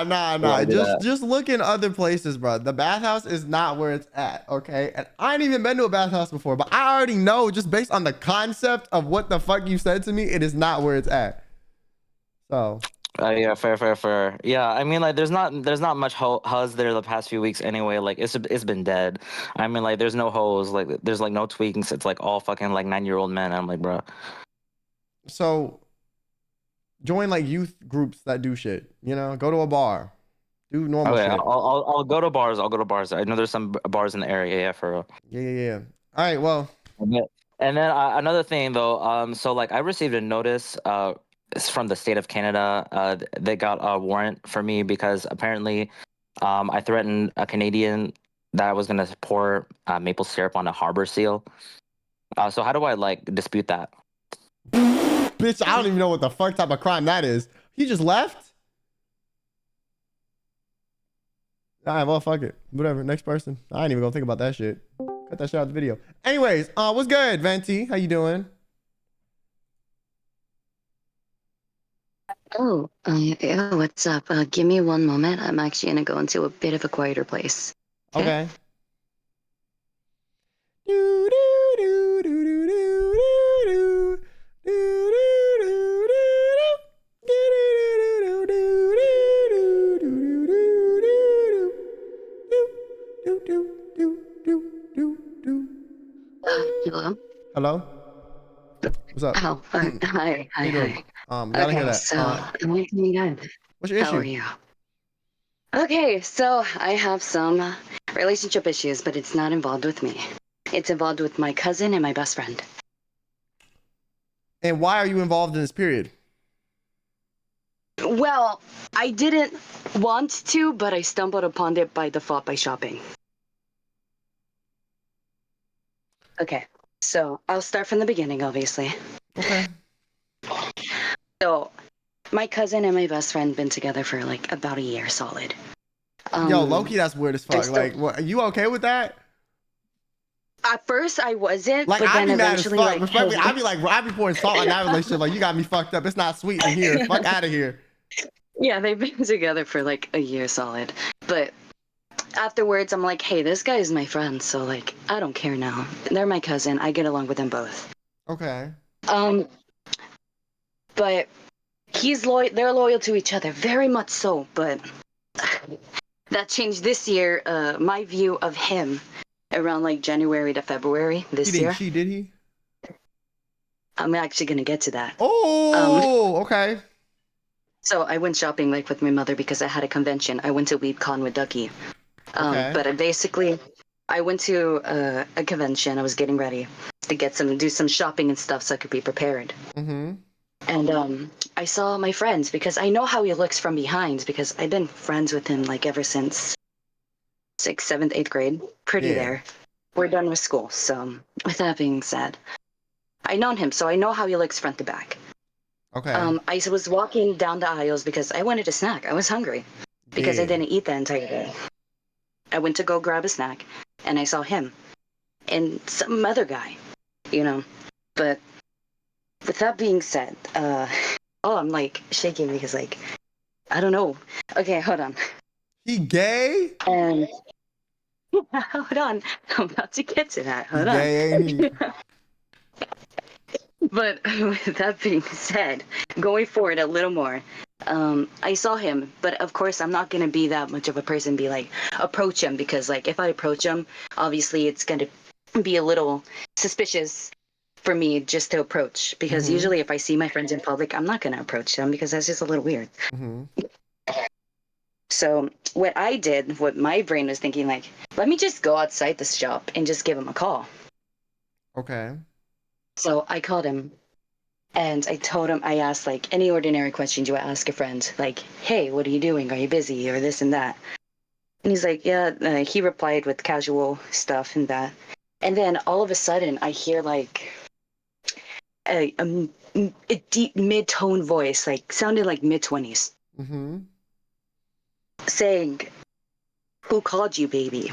nah. Just look in other places, bro. The bathhouse is not where it's at, okay? And I ain't even been to a bathhouse before, but I already know, just based on the concept of what the fuck you said to me, it is not where it's at. So. Yeah, fair. Yeah, I mean, like, there's not much huzz there the past few weeks anyway. Like, it's been dead. I mean, like, there's no hoes. Like, there's like no tweakings. It's like all fucking like 9-year-old men. I'm like, bro. So, join like youth groups that do shit. You know, go to a bar, do normal shit. I'll go to bars. I know there's some bars in the area. Yeah, for real. Yeah. All right, well. And then another thing though. So like, I received a notice. It's from the state of Canada. They got a warrant for me because apparently I threatened a Canadian that I was going to pour maple syrup on a harbor seal. So how do I like dispute that? Bitch, I don't even know what the fuck type of crime that is. He just left? All right, well, fuck it. Whatever, next person. I ain't even gonna think about that shit. Cut that shit out of the video. Anyways, what's good, Venti? How you doing? Oh, yeah, what's up? Give me one moment. I'm actually gonna go into a bit of a quieter place. Okay. Hello? Hello? What's up? Oh, hi. How you doing? Gotta hear that. So, I'm doing good. What's your issue? How are you? Okay, so I have some relationship issues, but it's not involved with me. It's involved with my cousin and my best friend. And why are you involved in this period? Well, I didn't want to, but I stumbled upon it by default by shopping. Okay, so I'll start from the beginning, obviously. Okay. So, my cousin and my best friend been together for like about a year solid. Yo, Loki, that's weird as fuck. Like, what, are you okay with that? At first, I wasn't, like, but I'd then be mad as eventually, fuck. like, Respectfully, I'd be pouring salt on that relationship. Like, you got me fucked up. It's not sweet in here. Fuck out of here. Yeah, they've been together for like a year solid. But afterwards, I'm like, hey, this guy is my friend, so like, I don't care now. They're my cousin. I get along with them both. Okay. But he's loyal. They're loyal to each other, very much so. But that changed this year. My view of him around like January to February this year. He did he? I'm actually gonna get to that. Oh, okay. So I went shopping like with my mother because I had a convention. I went to WeebCon with Ducky. Okay. But basically, I went to a convention. I was getting ready to do some shopping and stuff so I could be prepared. Mm-hmm. And I saw my friend because I know how he looks from behind because I've been friends with him like ever since 6th, 7th, 8th grade. Pretty there. We're done with school. So with that being said, I known him, so I know how he looks front to back. Okay. I was walking down the aisles because I wanted a snack. I was hungry because I didn't eat the entire day. I went to go grab a snack, and I saw him and some other guy, you know. But with that being said, I'm like shaking because like I don't know. Okay, hold on. He gay? And hold on, I'm about to get to that. Hold he on. gay, ain't he? But with that being said, going forward a little more, I saw him, but of course I'm not gonna be that much of a person, be like approach him because like if I approach him, obviously it's gonna be a little suspicious for me just to approach because usually if I see my friends in public, I'm not gonna approach them because that's just a little weird. So what I did, what my brain was thinking, like, let me just go outside the shop and just give him a call. Okay. So I called him and I told him, I asked like any ordinary questions you would ask a friend, like, hey, what are you doing? Are you busy? Or this and that. And he's like, yeah, he replied with casual stuff and that. And then all of a sudden I hear like a deep mid-tone voice, like sounded like mid-20s, saying, who called you, baby?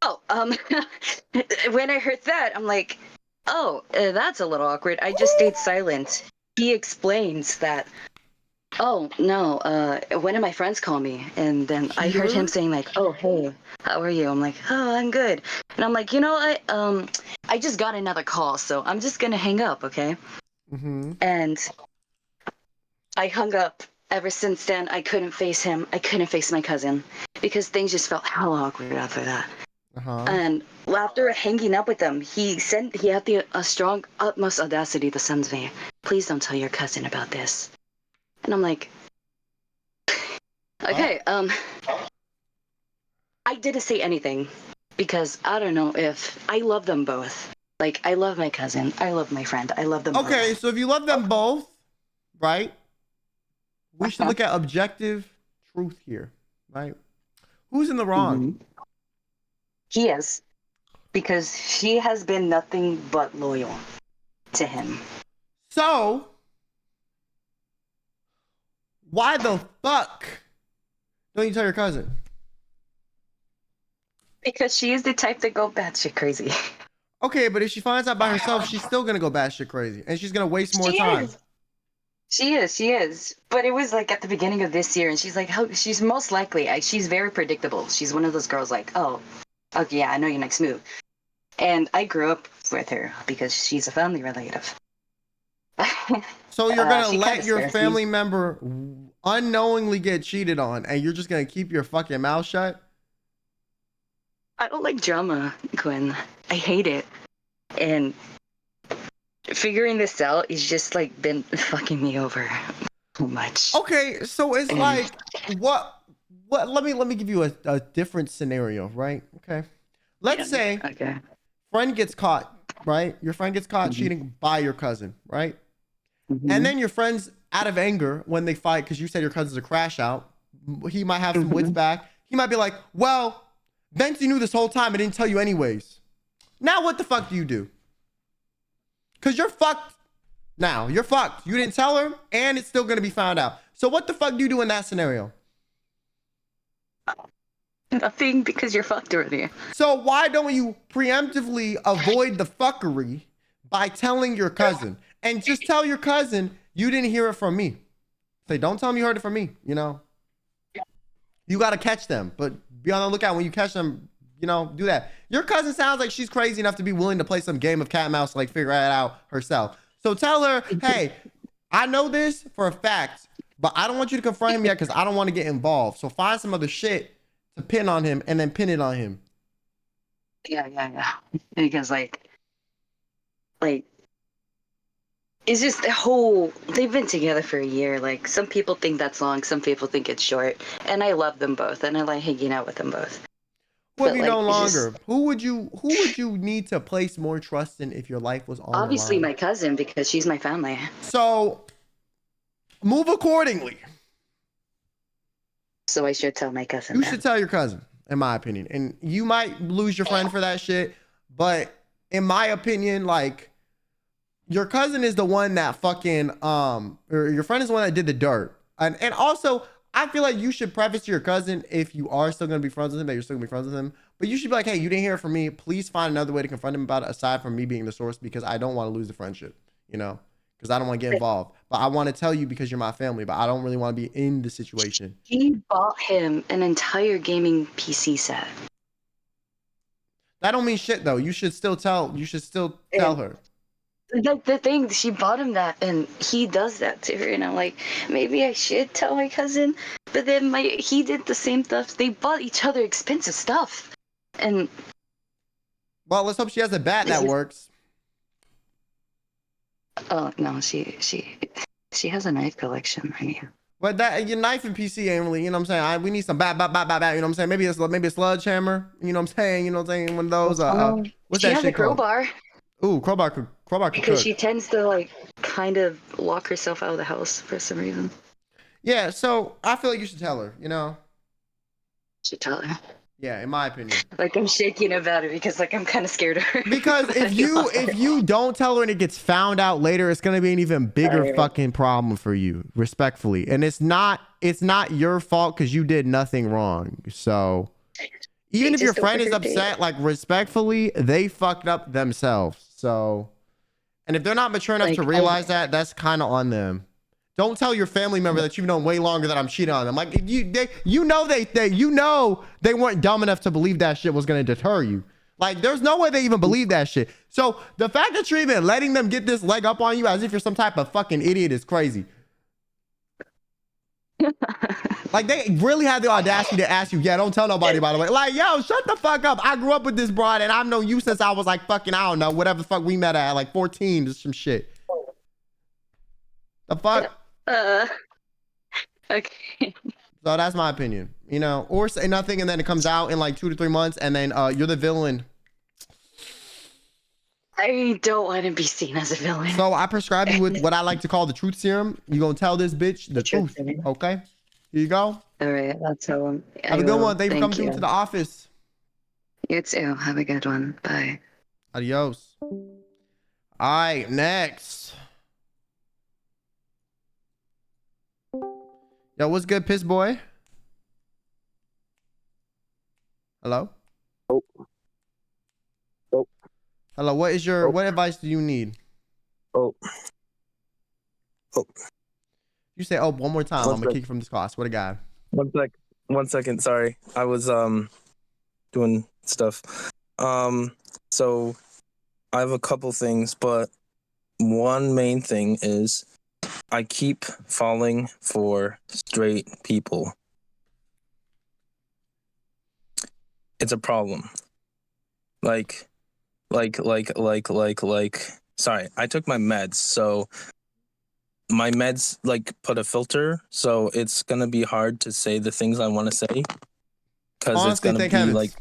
Oh, when I heard that, I'm like, oh, that's a little awkward. I just stayed silent. He explains that, oh, no, one of my friends called me. And then I heard him saying like, oh, hey, how are you? I'm like, oh, I'm good. And I'm like, you know what? I just got another call, so I'm just going to hang up, okay? And I hung up. Ever since then, I couldn't face him. I couldn't face my cousin because things just felt hell awkward after that. And after hanging up with him, he said he had the strong, utmost audacity to send me, please don't tell your cousin about this. And I'm like, okay, I didn't say anything because I don't know if I love them both. Like, I love my cousin. I love my friend. I love them both. Okay, so if you love them both, right? We should look at objective truth here, right? Who's in the wrong? He is. Because she has been nothing but loyal to him. So, why the fuck don't you tell your cousin? Because she is the type to go batshit crazy. Okay, but if she finds out by herself, she's still gonna go batshit crazy, and she's gonna waste more time. She is. But it was like at the beginning of this year, and she's like, she's most likely, she's very predictable. She's one of those girls like, oh, okay, yeah, I know your next move. And I grew up with her because she's a family relative. So you're gonna let your family member unknowingly get cheated on, and you're just gonna keep your fucking mouth shut? I don't like drama, Quinn. I hate it. And figuring this out is just like been fucking me over so much. Okay, so it's like what let me give you a different scenario, right? Okay. Let's say friend gets caught, right? Your friend gets caught cheating by your cousin, right? And then your friend's out of anger when they fight because you said your cousin's a crash out. He might have some wits back. He might be like, well, Benzie knew this whole time and didn't tell you anyways. Now what the fuck do you do? Because you're fucked now. You're fucked. You didn't tell her and it's still going to be found out. So what the fuck do you do in that scenario? Nothing, because you're fucked already. So why don't you preemptively avoid the fuckery by telling your cousin? And just tell your cousin you didn't hear it from me. Say, don't tell me you heard it from me, you know? You got to catch them, but be on the lookout when you catch them, you know, do that. Your cousin sounds like she's crazy enough to be willing to play some game of cat and mouse to like figure it out herself. So tell her, hey, I know this for a fact, but I don't want you to confront him yet because I don't want to get involved. So find some other shit to pin on him and then pin it on him. Yeah. Because like it's just they've been together for a year. Like, some people think that's long, some people think it's short. And I love them both, and I like hanging out with them both. Who have But, you like, known it's just longer? Who would you need to place more trust in if your life was on the obviously line? my cousin, because she's my family. So move accordingly. So I should tell my cousin. You then. should tell your cousin, in my opinion. And you might lose your friend for that shit, but in my opinion, like, your cousin is the one that fucking or your friend is the one that did the dirt. And also, I feel like you should preface to your cousin, if you are still gonna be friends with him, that you're still gonna be friends with him. But you should be like, hey, you didn't hear it from me. Please find another way to confront him about it aside from me being the source, because I don't want to lose the friendship, you know? Because I don't want to get involved. But I want to tell you because you're my family, but I don't really want to be in the situation. She bought him an entire gaming PC set. That don't mean shit though. You should still tell her. Like, the thing, she bought him that, and he does that to her, and I'm like, maybe I should tell my cousin. But then he did the same stuff. They bought each other expensive stuff, and well, let's hope she has a bat that works. Oh no, she has a knife collection. I mean, But that your knife and PC ain't really, you know what I'm saying? We need some bat, you know what I'm saying? Maybe a sledgehammer, you know what I'm saying? You know what I'm saying? One of those what's she that has shit a crowbar. called? Ooh, crowbar could Because cook. she tends to, like, kind of lock herself out of the house for some reason. Yeah, so I feel like you should tell her, you know? Should tell her. Yeah, in my opinion. Like, I'm shaking about it because, like, I'm kind of scared of her. Because if you don't tell her and it gets found out later, it's gonna be an even bigger fucking problem for you, respectfully. And it's not your fault because you did nothing wrong. So even if your friend is upset, like, respectfully, they fucked up themselves. So, and if they're not mature enough to realize that, that's kind of on them. Don't tell your family member that you've known way longer that I'm cheating on them. Like, you know they weren't dumb enough to believe that shit was gonna deter you. Like, there's no way they even believe that shit. So the fact that you're even letting them get this leg up on you as if you're some type of fucking idiot is crazy. Like, they really had the audacity to ask you, yeah, don't tell nobody, by the way. Like, yo, shut the fuck up. I grew up with this broad and I've known you since I was like fucking, I don't know, whatever the fuck we met at, like 14 or some shit. The fuck? Okay. So that's my opinion, you know, or say nothing and then it comes out in like 2 to 3 months and then you're the villain. I don't want to be seen as a villain. So I prescribe you with what I like to call the truth serum. You're going to tell this bitch the truth. Okay? Here you go. All right, that's all. Have a good one. Thank you for coming through to the office. You too. Have a good one. Bye. Adios. All right, next. Yo, what's good, piss boy? Hello? Oh. Hello, what advice do you need? Oh. You say, oh, one more time. I'm gonna kick you from this call. I swear to God. 1 second. Sorry. I was doing stuff. So I have a couple things, but one main thing is I keep falling for straight people. It's a problem. Like, sorry, I took my meds, so my meds, like, put a filter, so it's gonna be hard to say the things I want to say. Because it's gonna be like...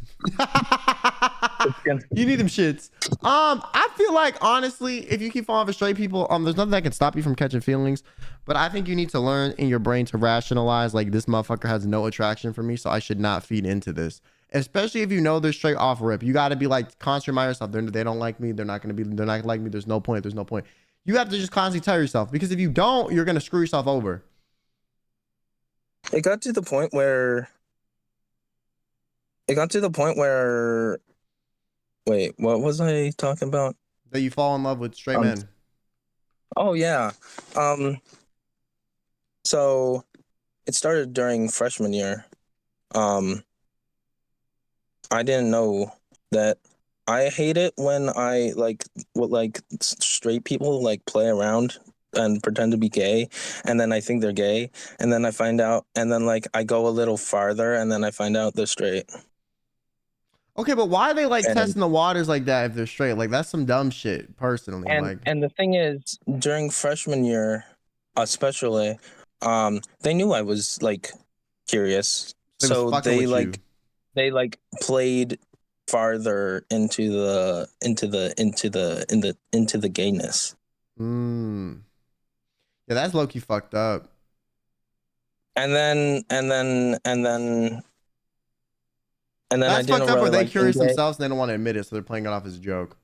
You need them shits. I feel like, honestly, if you keep falling for straight people, there's nothing that can stop you from catching feelings. But I think you need to learn in your brain to rationalize, like, this motherfucker has no attraction for me, so I should not feed into this. Especially if you know they're straight off rip. You got to be like, constantly remind yourself, they don't like me. They're not like me. There's no point. You have to just constantly tell yourself, because if you don't, you're going to screw yourself over. It got to the point where... Wait, what was I talking about? That you fall in love with straight men. Oh, yeah. So it started during freshman year. I didn't know that. I hate it when I straight people like play around and pretend to be gay, and then I think they're gay, and then I find out, and then like I go a little farther, and then I find out they're straight. Okay, but why are they like And- testing the waters like that if they're straight? Like that's some dumb shit. Personally, like And the thing is, during freshman year, especially, they knew I was like curious, They was so fucking with you. they like played farther into the gayness. Yeah, that's low key fucked up. And then I That's didn't fucked up. really Or they like curious engage. themselves and they don't want to admit it, so they're playing it off as a joke.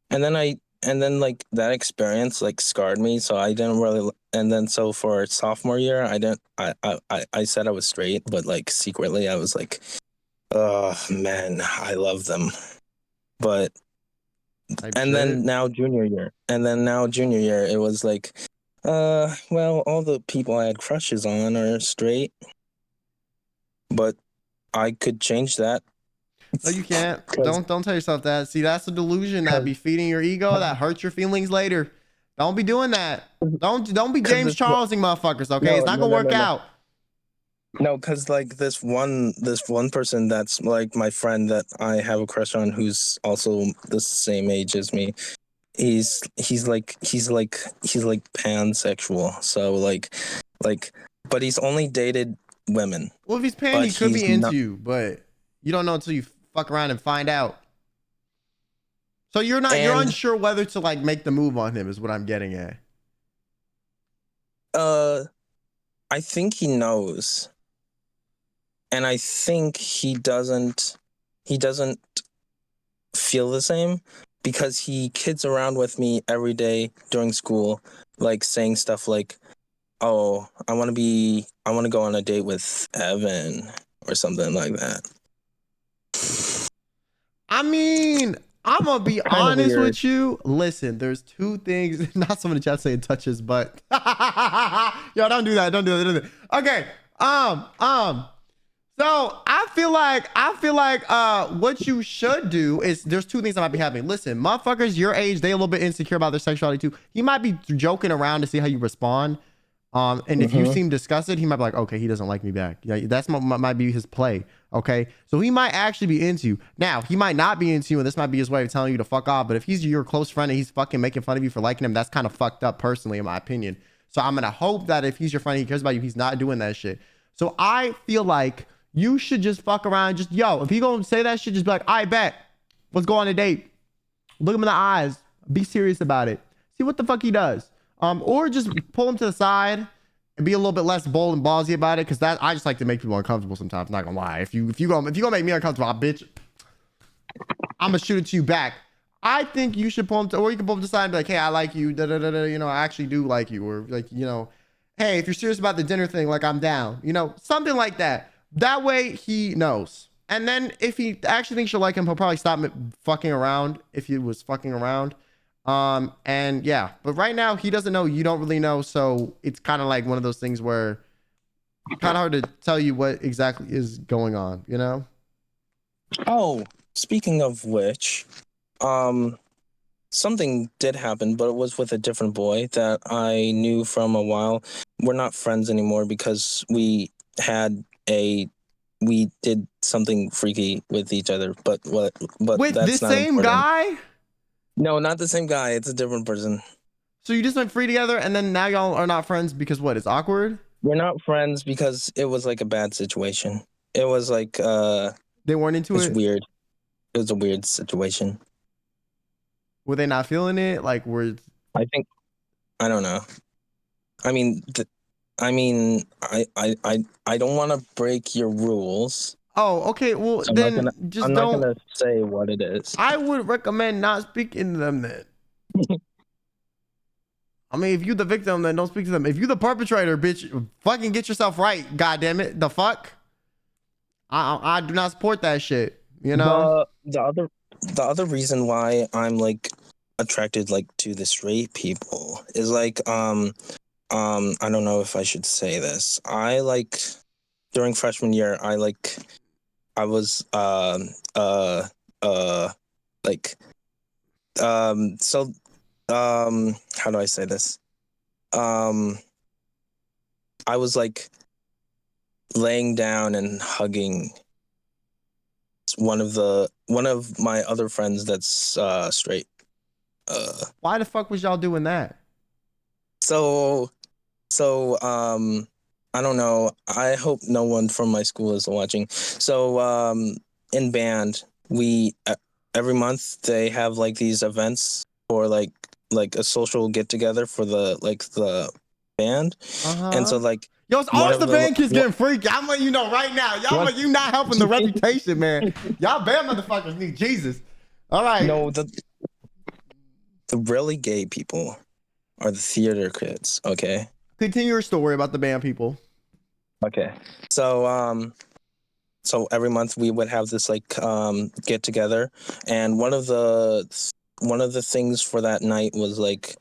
And then like that experience like scarred me, so I didn't really. And then so for sophomore year, I said I was straight, but like secretly I was like, oh man, I love them. But and then now junior year, it was like, well, all the people I had crushes on are straight, but I could change that. No, you can't. Don't tell yourself that. See, that's a delusion that be feeding your ego that hurts your feelings later. Don't be doing that. Don't be James Charlesing motherfuckers, okay? It's not gonna work out. No, because like this one person that's like my friend that I have a crush on, who's also the same age as me. He's like pansexual. So like, but he's only dated women. Well, if he's pan, But he could be he's into not- you, but you don't know until you fuck around and find out. So you're And- unsure whether to like make the move on him is what I'm getting at. I think he knows. And I think he doesn't feel the same because he kids around with me every day during school, like saying stuff like, oh, I want to go on a date with Evan or something like that. I mean, I'm gonna be Kinda honest weird. with you. Listen, there's two things. Not someone in the chat saying touch his butt. Yo, don't do that. Don't do that. Don't do that. Okay. So I feel like what you should do is there's two things that might be happening. Listen, motherfuckers your age, they a little bit insecure about their sexuality too. He might be joking around to see how you respond. And if you seem disgusted, he might be like, okay, he doesn't like me back. Yeah, that's might be his play. Okay, so he might actually be into you. Now, he might not be into you, and this might be his way of telling you to fuck off. But if he's your close friend and he's fucking making fun of you for liking him, that's kind of fucked up, personally, in my opinion. So I'm gonna hope that if he's your friend, he cares about you, he's not doing that shit. So I feel like you should just fuck around. Just if he gonna say that shit, just be like, I bet. Let's go on a date. Look him in the eyes. Be serious about it. See what the fuck he does. Or just pull him to the side and be a little bit less bold and ballsy about it, because that I just like to make people uncomfortable sometimes. Not gonna lie. If you gonna make me uncomfortable, bitch, I'm gonna shoot it to you back. I think you should pull him to, or you can pull him to the side and be like, hey, I like you. Da, da, da, da, I actually do like you. Or like, hey, if you're serious about the dinner thing, like I'm down. Something like that. That way he knows. And then if he actually thinks you'll like him, he'll probably stop fucking around if he was fucking around. And yeah, but right now he doesn't know, you don't really know, so it's kind of like one of those things where kind of hard to tell you what exactly is going on, Oh, speaking of which, something did happen, but it was with a different boy that I knew from a while. We're not friends anymore because we did something freaky with each other, but with that's the not same important. guy. No, not the same guy. It's a different person. So you just went free together, and then now y'all are not friends because what? It's awkward. We're not friends because it was like a bad situation. It was like they weren't into it. It's weird. It was a weird situation. Were they not feeling it? Like, I don't know. I mean, I don't want to break your rules. Oh, okay. Well, So then I'm just not don't. gonna say what it is. I would recommend not speaking to them then. I mean, if you the victim, then don't speak to them. If you the perpetrator, bitch, fucking get yourself right. God damn it. The fuck? I do not support that shit. The other reason why I'm like attracted like to the straight people is like I don't know if I should say this. I like during freshman year I was how do I say this? I was like laying down and hugging one of my other friends that's straight. Why the fuck was y'all doing that? So I don't know. I hope no one from my school is watching. So in band, we every month they have like these events for like a social get together for the band. And so like Yo, it's always the band kids getting freaky. I'm letting you know right now. Y'all, you not helping the reputation, man. Y'all band motherfuckers need Jesus. All right. No, the really gay people are the theater kids. Okay. Continue your story about the band people. Okay. So so every month we would have this like get together, and one of the things for that night was like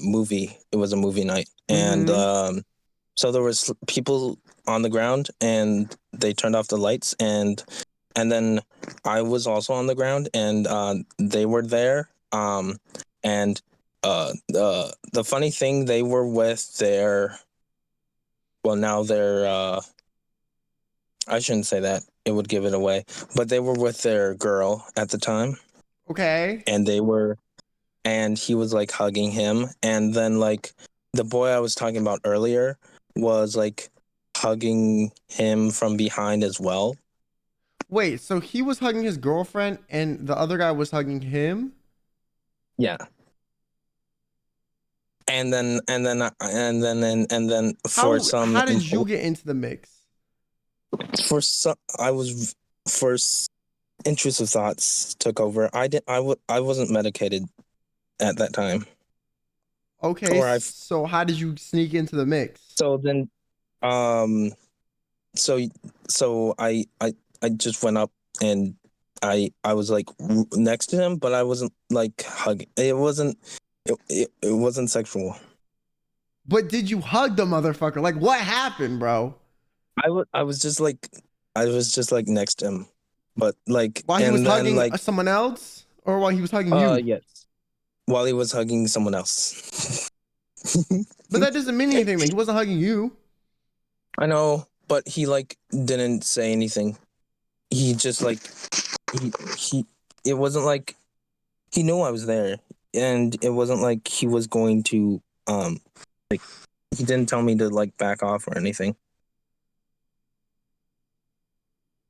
movie. It was a movie night, and so there was people on the ground, and they turned off the lights, and then I was also on the ground, and they were there, and the funny thing, they were with their, well, now they're I shouldn't say that, it would give it away, but they were with their girl at the time. Okay. And he was like hugging him, and then like the boy I was talking about earlier was like hugging him from behind as well. Wait, so he was hugging his girlfriend and the other guy was hugging him? Yeah. And then for some, how did you get into the mix? For some, intrusive thoughts took over. I wasn't medicated at that time. Okay, so how did you sneak into the mix? So then, so I just went up, and I was like next to him, but I wasn't like hugging. It wasn't sexual. But did you hug the motherfucker? Like, what happened, bro? I was just like next to him, but like while he was hugging like someone else, or while he was hugging you? Yes, while he was hugging someone else. But that doesn't mean anything. He wasn't hugging you. I know, but he like didn't say anything. He just like he it wasn't like he knew I was there, and it wasn't like he was going to like he didn't tell me to like back off or anything.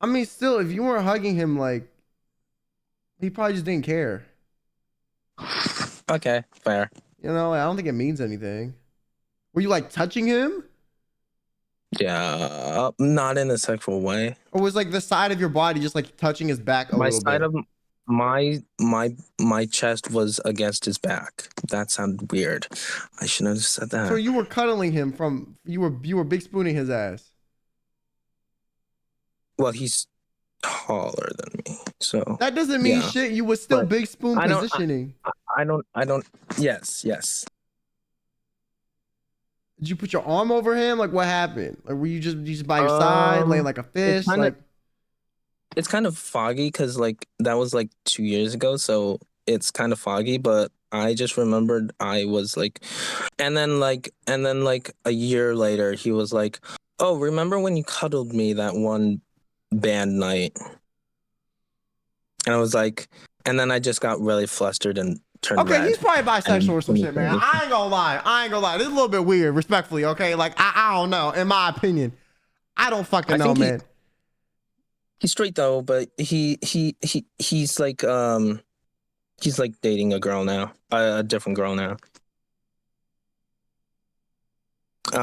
I mean, still, if you weren't hugging him, like, he probably just didn't care. Okay, fair. You know, I don't think it means anything. Were you like touching him? Yeah, not in a sexual way. Or was like the side of your body just like touching his back a little bit? My chest was against his back. That sounded weird. I shouldn't have said that. So you were cuddling him from you were big spooning his ass. Well, he's taller than me, so that doesn't mean shit. You was still big spoon positioning. I don't. Yes. Did you put your arm over him? Like, what happened? Like, were you just by your side, laying like a fish? It's kind of foggy because like that was like 2 years ago, so it's kind of foggy. But I just remembered I was like, and then like a year later, he was like, "Oh, remember when you cuddled me that one band night?" And I was like, and then I just got really flustered and turned red. He's probably bisexual or some shit, man. I ain't gonna lie. This is a little bit weird, respectfully. Okay, like I don't know. In my opinion, I don't fucking know, man. He's straight though, but he's like dating a girl now, a different girl now. I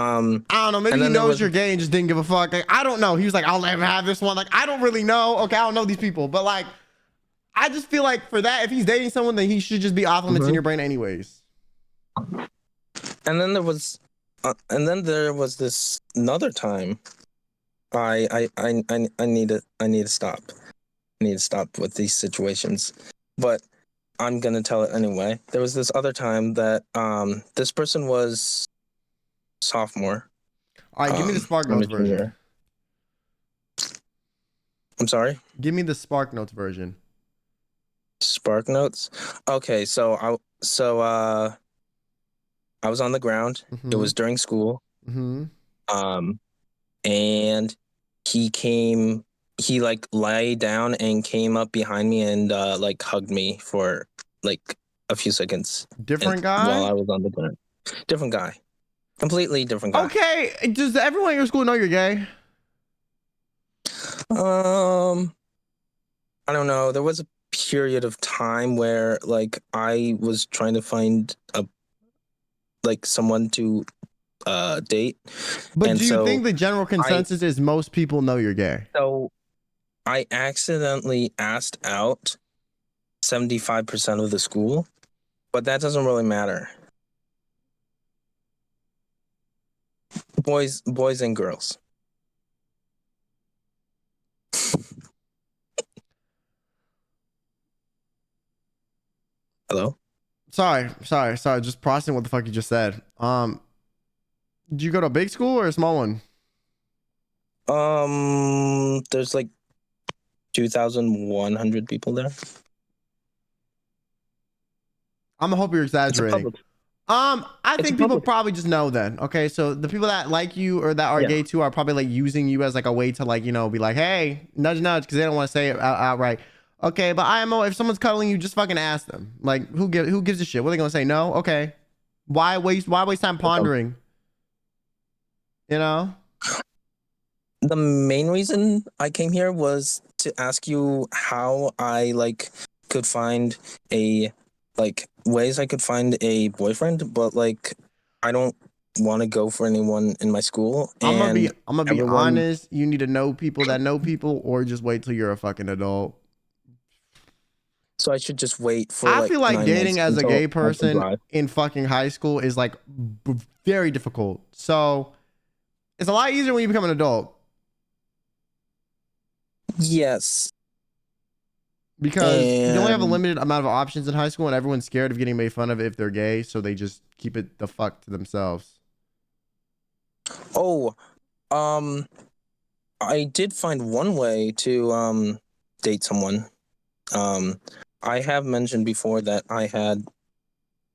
don't know. Maybe he knows you're gay and just didn't give a fuck. Like, I don't know. He was like, I'll let him have this one. Like, I don't really know. Okay, I don't know these people, but like, I just feel like for that, if he's dating someone, then he should just be off limits in your brain, anyways. And then there was this another time. I need to stop. I need to stop with these situations, but I'm gonna tell it anyway. There was this other time that this person was sophomore. All right, give me the Spark Notes version. I'm sorry? Give me the Spark Notes version. Spark Notes? Okay, so I was on the ground. It was during school. Mm-hmm. And he like lay down and came up behind me and like hugged me for like a few seconds. Different guy? While I was on the ground. Different guy. Completely different guy. Okay, does everyone in your school know you're gay? I don't know. There was a period of time where like I was trying to find someone to date. But and do you so think the general consensus is most people know you're gay? So I accidentally asked out 75% of the school, but that doesn't really matter. Boys and girls. Hello? Sorry. Just processing what the fuck you just said. Did you go to a big school or a small one? There's like 2,100 people there. I'm gonna hope you're exaggerating. I think people probably just know then. Okay, so the people that like you or that are gay too are probably like using you as like a way to like, you know, be like, hey, nudge, because they don't want to say it outright. Okay, but IMO, if someone's cuddling you, just fucking ask them. Like, who gives a shit? What are they gonna say? No? Okay. Why waste time pondering? You know? The main reason I came here was to ask you how I like could find ways I could find a boyfriend, but like I don't want to go for anyone in my school. I'm gonna be everyone- honest. You need to know people that know people, or just wait till you're a fucking adult. So I should just wait for. I feel like 9 dating months as a until gay I can person drive. in fucking high school is like very difficult. So it's a lot easier when you become an adult. Yes. Because you only have a And- limited amount of options in high school, and everyone's scared of getting made fun of if they're gay, so they just keep it the fuck to themselves. Oh, I did find one way to date someone. I have mentioned before that I had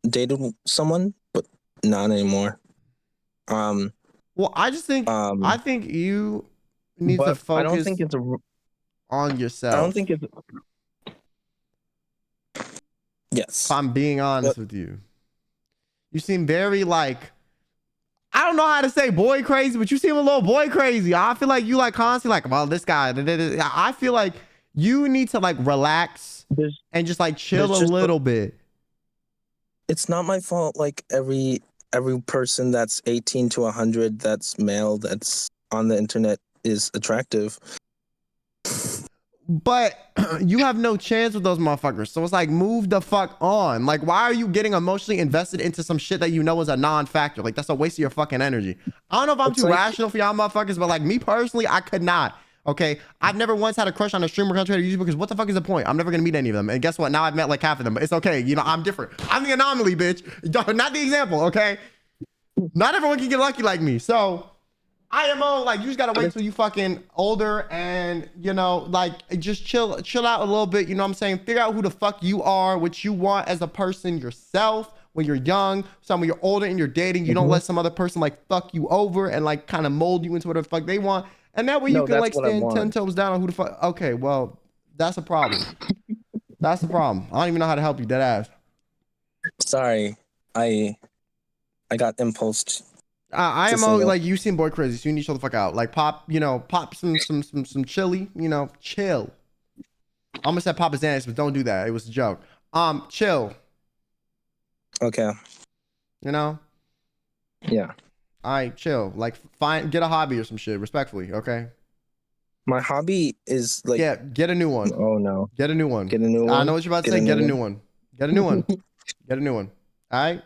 dated someone, but not anymore. Well, I just think I think you need to but focus I don't think it's on yourself. I don't think it's. Yes. If I'm being honest with you. You seem very like, I don't know how to say boy crazy, but you seem a little boy crazy. I feel like you like constantly like, well, this guy. I feel like you need to like relax and just like chill a little bit. It's not my fault. Like every person that's 18 to 100 that's male that's on the internet is attractive. But you have no chance with those motherfuckers. So it's like, move the fuck on. Like, why are you getting emotionally invested into some shit that you know is a non-factor? Like, that's a waste of your fucking energy. I don't know if I'm too rational for y'all motherfuckers, but like me personally, I could not. Okay, I've never once had a crush on a streamer country YouTube because what the fuck is the point? I'm never gonna meet any of them. And guess what? Now I've met like half of them, but it's okay. You know, I'm different. I'm the anomaly, bitch. Not the example, okay? Not everyone can get lucky like me. So IMO, like, you just gotta wait till you fucking older and, you know, like, just chill out a little bit. You know what I'm saying? Figure out who the fuck you are, what you want as a person yourself when you're young. So when you're older and you're dating, you don't let some other person like fuck you over and like kind of mold you into whatever the fuck they want. And that way you can like stand 10 toes down on who the fuck. Okay, well, that's a problem. That's the problem. I don't even know how to help you, dead ass. Sorry, I got impulsed. I am like, you seem boy crazy, so you need to chill the fuck out. Like pop some chili, you know, chill. I almost said pop his ass, but don't do that. It was a joke. Chill. Okay. You know? Yeah. All right, chill. Like, get a hobby or some shit, respectfully, okay? My hobby is like. Yeah, get a new one. Oh no. Get a new one. Get a new one. I know what you're about to say. Get a new one. Get a new one. Get a new one. All right?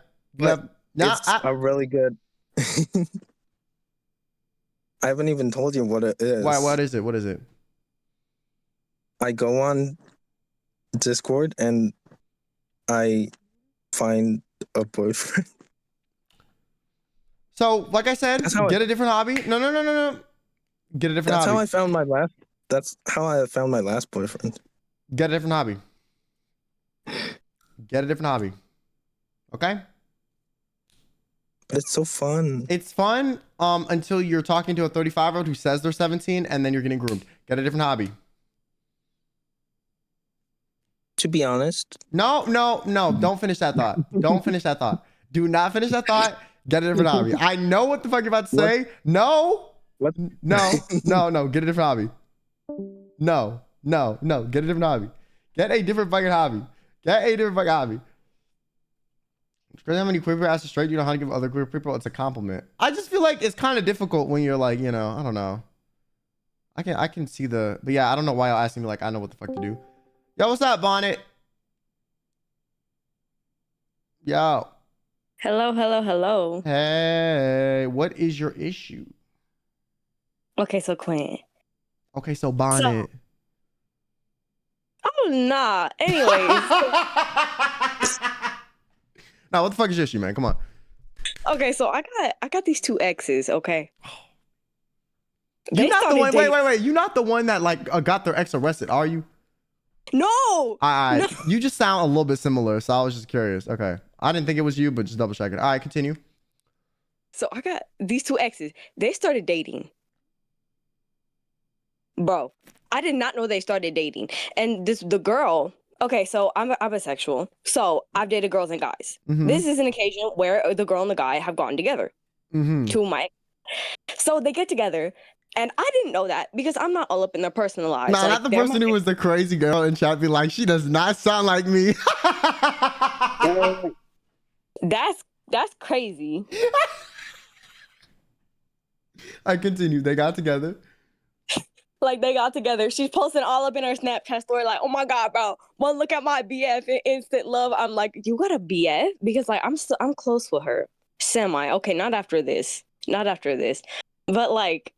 It's a really good. I haven't even told you what it is. Why? What is it? What is it? I go on Discord and I find a boyfriend. So, like I said, get a different hobby. No. Get a different hobby. That's how I found my last. That's how I found my last boyfriend. Get a different hobby. Get a different hobby. Okay? It's so fun. It's fun until you're talking to a 35-year-old who says they're 17 and then you're getting groomed. Get a different hobby. To be honest. No. Don't finish that thought. Don't finish that thought. Do not finish that thought. Get a different hobby. I know what the fuck you're about to say. No. What? No. Get a different hobby. No. Get a different hobby. Get a different fucking hobby. Get a different fucking hobby. It's crazy how many queer people ask straight you know how to give other queer people. It's a compliment. I just feel like it's kind of difficult when you're like, you know, I don't know. I can see but yeah, I don't know why y'all asking me like I know what the fuck to do. Yo, what's up, Bonnet? Yo. Hello. Hey, what is your issue? Okay, so Quinn. Okay, so Bonnet. Oh nah. Anyways. Now, what the fuck is your issue, man? Come on. Okay, so I got these two exes, okay? You're not the one. Wait. You're not the one that like got their ex arrested, are you? No. No. You just sound a little bit similar, so I was just curious. Okay, I didn't think it was you, but just double checking. All right, continue. So I got these two exes. They started dating. Bro, I did not know they started dating. And the girl. Okay, so I'm bisexual. So I've dated girls and guys. Mhm. This is an occasion where the girl and the guy have gotten together. Mm-hmm. So they get together, and I didn't know that because I'm not all up in their personal lives. No, not the person who was the crazy girl in chat. Be like, she does not sound like me. That's crazy. I continue. They got together. Like they got together. She's posting all up in her Snapchat story, like, "Oh my god, bro! One look at my BF and instant love." I'm like, "You got a BF?" Because like I'm close with her, semi. Okay, not after this, but like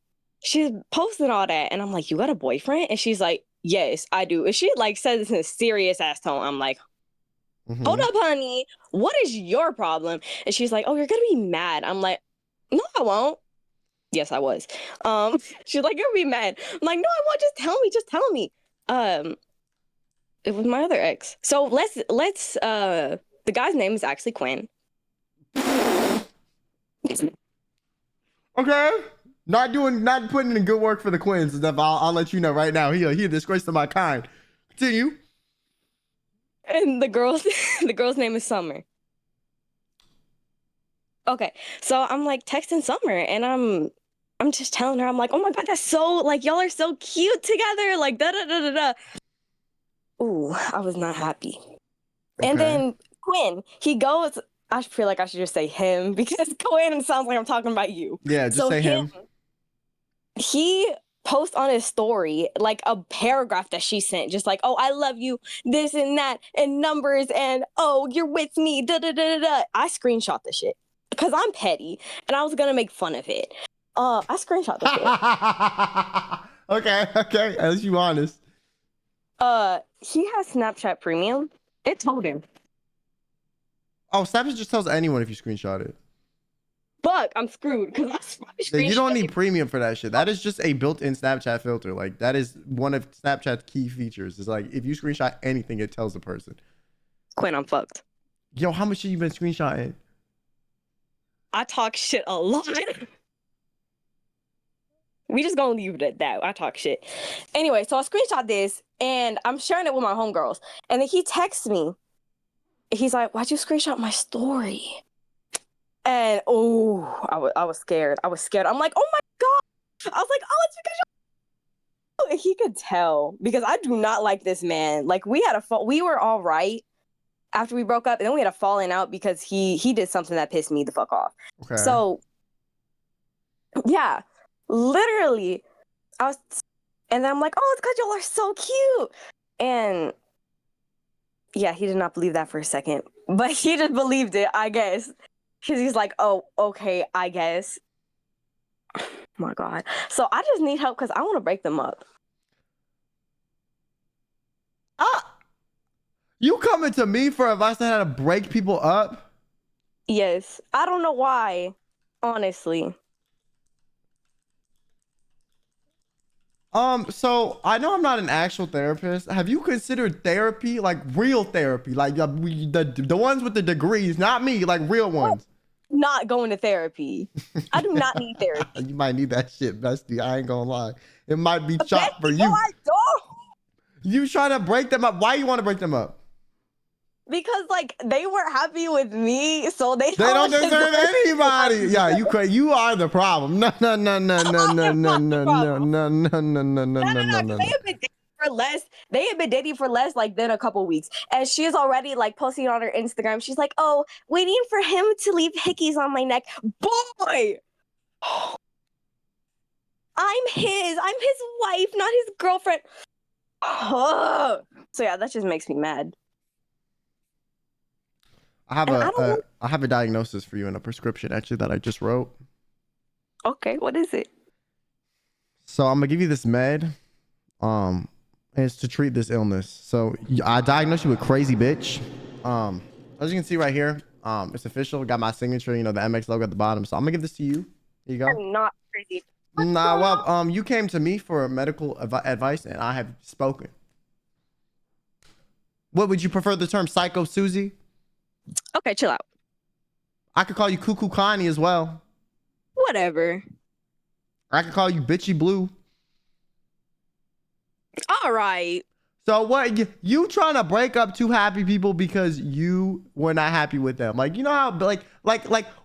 she's posting all that, and I'm like, "You got a boyfriend?" And she's like, "Yes, I do." And she like says this in a serious ass tone. I'm like, "Hold up, honey. What is your problem?" And she's like, "Oh, you're gonna be mad." I'm like, "No, I won't." Yes, I was. She's like, "You're gonna be mad." I'm like, "No, I won't. Just tell me. It was my other ex. So let's the guy's name is actually Quinn. Okay. Not putting in good work for the Quinns and stuff. I'll let you know right now. He a disgrace to my kind. Continue. And the girl's name is Summer. Okay, so I'm like texting Summer, and I'm just telling her, I'm like, "Oh my god, that's so like y'all are so cute together, like da da da da da." Ooh, I was not happy. Okay. And then Quinn, he goes. I feel like I should just say him because Quinn sounds like I'm talking about you. Yeah, just say him. He posts on his story like a paragraph that she sent, just like, "Oh, I love you, this and that, and numbers, and oh, you're with me, da da da da da." I screenshot the shit because I'm petty and I was gonna make fun of it. I screenshot the shit. Okay, as you honest. He has Snapchat Premium. It told him. Oh, Snapchat just tells anyone if you screenshot it. Fuck, I'm screwed because You don't need premium for that shit. That is just a built-in Snapchat filter. Like that is one of Snapchat's key features. It's like if you screenshot anything, it tells the person. Quinn, I'm fucked. Yo, how much shit you been screenshotting? I talk shit a lot. We just gonna leave it at that. I talk shit. Anyway, so I screenshot this and I'm sharing it with my homegirls. And then he texts me. He's like, "Why'd you screenshot my story?" And I was scared. I'm like, "Oh my god!" I was like, "Oh, it's because you." And he could tell because I do not like this man. Like we were all right after we broke up, and then we had a falling out because he did something that pissed me the fuck off. Okay. So yeah, literally, and then I'm like, "Oh, it's because y'all are so cute," and yeah, he did not believe that for a second, but he just believed it, I guess. Because he's like, "Oh, okay, I guess." Oh my god. So I just need help because I want to break them up. You coming to me for advice on how to break people up? Yes. I don't know why, honestly. So I know I'm not an actual therapist. Have you considered therapy, like real therapy, like the ones with the degrees, not me, like real ones? not going to therapy. I do not need therapy. You might need that shit, bestie. I ain't gonna lie. It might be chopped for No, you. I don't. You trying to break them up? Why you want to break them up? Because like they weren't happy with me, so they Don't deserve anybody. Yeah, you crazy. You are the problem. No. They have been dating for less. They have been dating for less like than a couple weeks, and she's already like posting on her Instagram. She's like, "Oh, waiting for him to leave hickeys on my neck, boy." I'm his wife, not his girlfriend. So yeah, that just makes me mad. I have a diagnosis for you and a prescription actually that I just wrote. Okay, what is it? So I'm gonna give you this med. It's to treat this illness. So I diagnosed you with crazy bitch. As you can see right here, it's official. Got my signature. You know, the MX logo at the bottom. So I'm gonna give this to you. Here you go. I'm not crazy. Nah, well, you came to me for medical advice, and I have spoken. What would you prefer the term, Psycho Susie? Okay, chill out. I could call you Cuckoo Connie as well. Whatever. I could call you Bitchy Blue. All right. So what? You trying to break up two happy people because you were not happy with them? Like, you know how like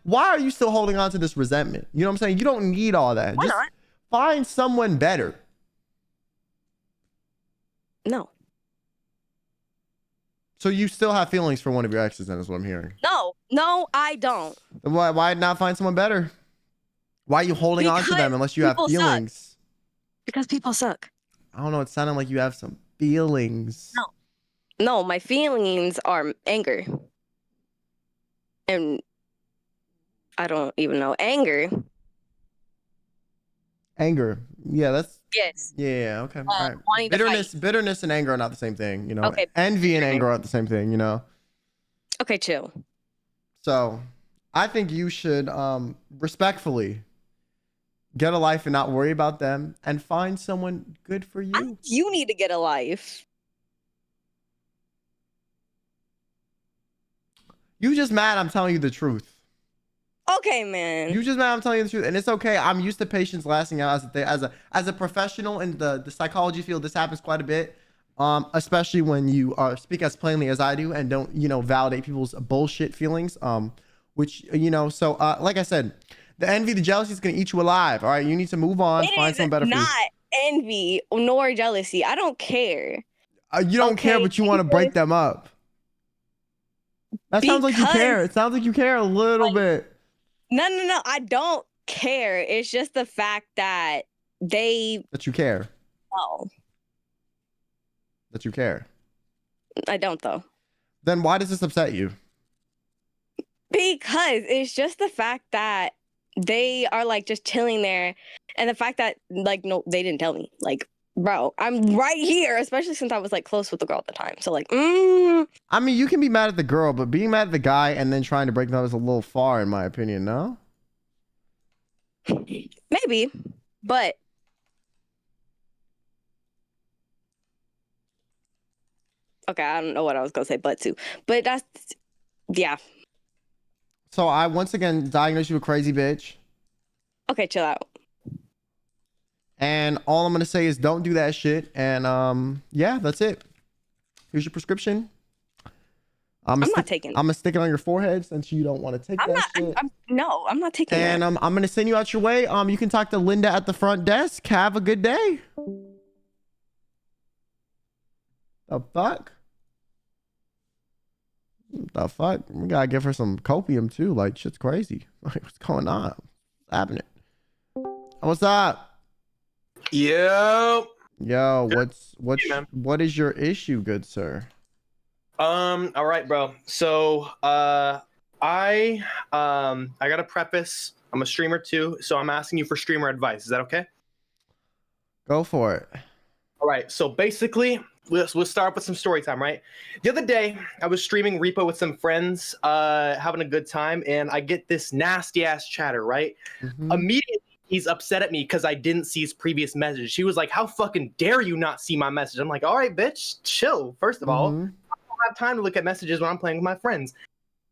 why are you still holding on to this resentment? You know what I'm saying? You don't need all that. Why Just not? find someone better. No. So you still have feelings for one of your exes, then, is what I'm hearing. No, I don't. Why not find someone better? Why are you holding on to them unless you have feelings? Suck. Because people suck. I don't know. It sounded like you have some feelings. No, my feelings are anger. And I don't even know. Anger. Yeah, that's. Yes. Yeah. Okay. All right. Wanting to Bitterness and anger are not the same thing. You know. Okay. Envy and anger aren't the same thing. You know. Okay, chill. So, I think you should respectfully get a life and not worry about them, and find someone good for you. You need to get a life. You just mad I'm telling you the truth. Okay, man. You just mad I'm telling you the truth, and it's okay. I'm used to patience lasting out as a professional in the psychology field. This happens quite a bit, especially when you speak as plainly as I do and don't validate people's bullshit feelings. Which so like I said, the envy, the jealousy is gonna eat you alive. All right, you need to move on. Find someone better for you. Not envy nor jealousy. I don't care. You don't care, but you want to break them up. That sounds like you care. It sounds like you care a little bit. No. I don't care. It's just the fact that That you care. Oh. That you care. I don't though. Then why does this upset you? Because it's just the fact that they are like just chilling there, and the fact that like no, they didn't tell me. Like, bro, I'm right here, especially since I was like close with the girl at the time. So like, I mean, you can be mad at the girl, but being mad at the guy and then trying to break them up is a little far, in my opinion. No. Maybe, but okay, I don't know what I was gonna say, but that's yeah. So I once again diagnosed you with crazy bitch. Okay, chill out. And all I'm gonna say is don't do that shit. And yeah, that's it. Here's your prescription. I'm not taking it. I'm gonna stick it on your forehead since you don't want to take that shit. I'm not taking it. And I'm gonna send you out your way. You can talk to Linda at the front desk. Have a good day. The fuck? The fuck? We gotta give her some copium too. Like, shit's crazy. Like, what's going on? What's happening? What's up? Yo, what is your issue, good sir? all right, bro. So, I got a preface. I'm a streamer too, so I'm asking you for streamer advice. Is that okay? Go for it. All right. So basically, we'll start with some story time, right? The other day, I was streaming Repo with some friends, having a good time, and I get this nasty ass chatter, right? Immediately, he's upset at me because I didn't see his previous message. He was like, "How fucking dare you not see my message?" I'm like, "All right, bitch, chill. First of all, I don't have time to look at messages when I'm playing with my friends."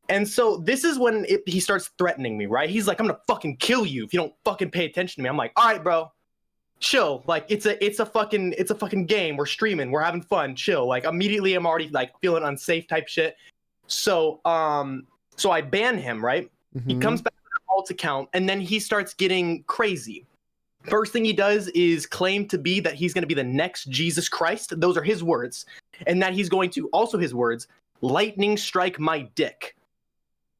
And so this is when he starts threatening me, right? He's like, I'm gonna fucking kill you if you don't fucking pay attention to me. I'm like, all right, bro, chill. Like it's a fucking game. We're streaming. We're having fun. Chill. Like immediately I'm already like feeling unsafe type shit. So so I ban him, right? He comes back to the alt account and then he starts getting crazy. First thing he does is claim to be that he's going to be the next Jesus Christ. Those are his words. And that he's going to, also his words, lightning strike my dick.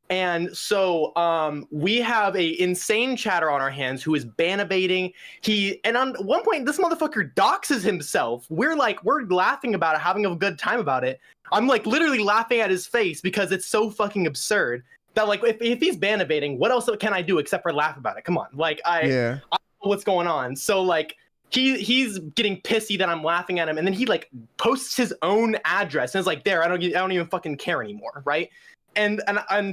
And so we have a insane chatter on our hands who is ban-abating. And on one point, this motherfucker doxes himself. We're laughing about it, having a good time about it. I'm like literally laughing at his face because it's so fucking absurd that like if he's ban-abating, what else can I do except for laugh about it? Come on, like I don't know what's going on. So like he's getting pissy that I'm laughing at him, and then he like posts his own address and is like, "There, I don't even fucking care anymore," right? And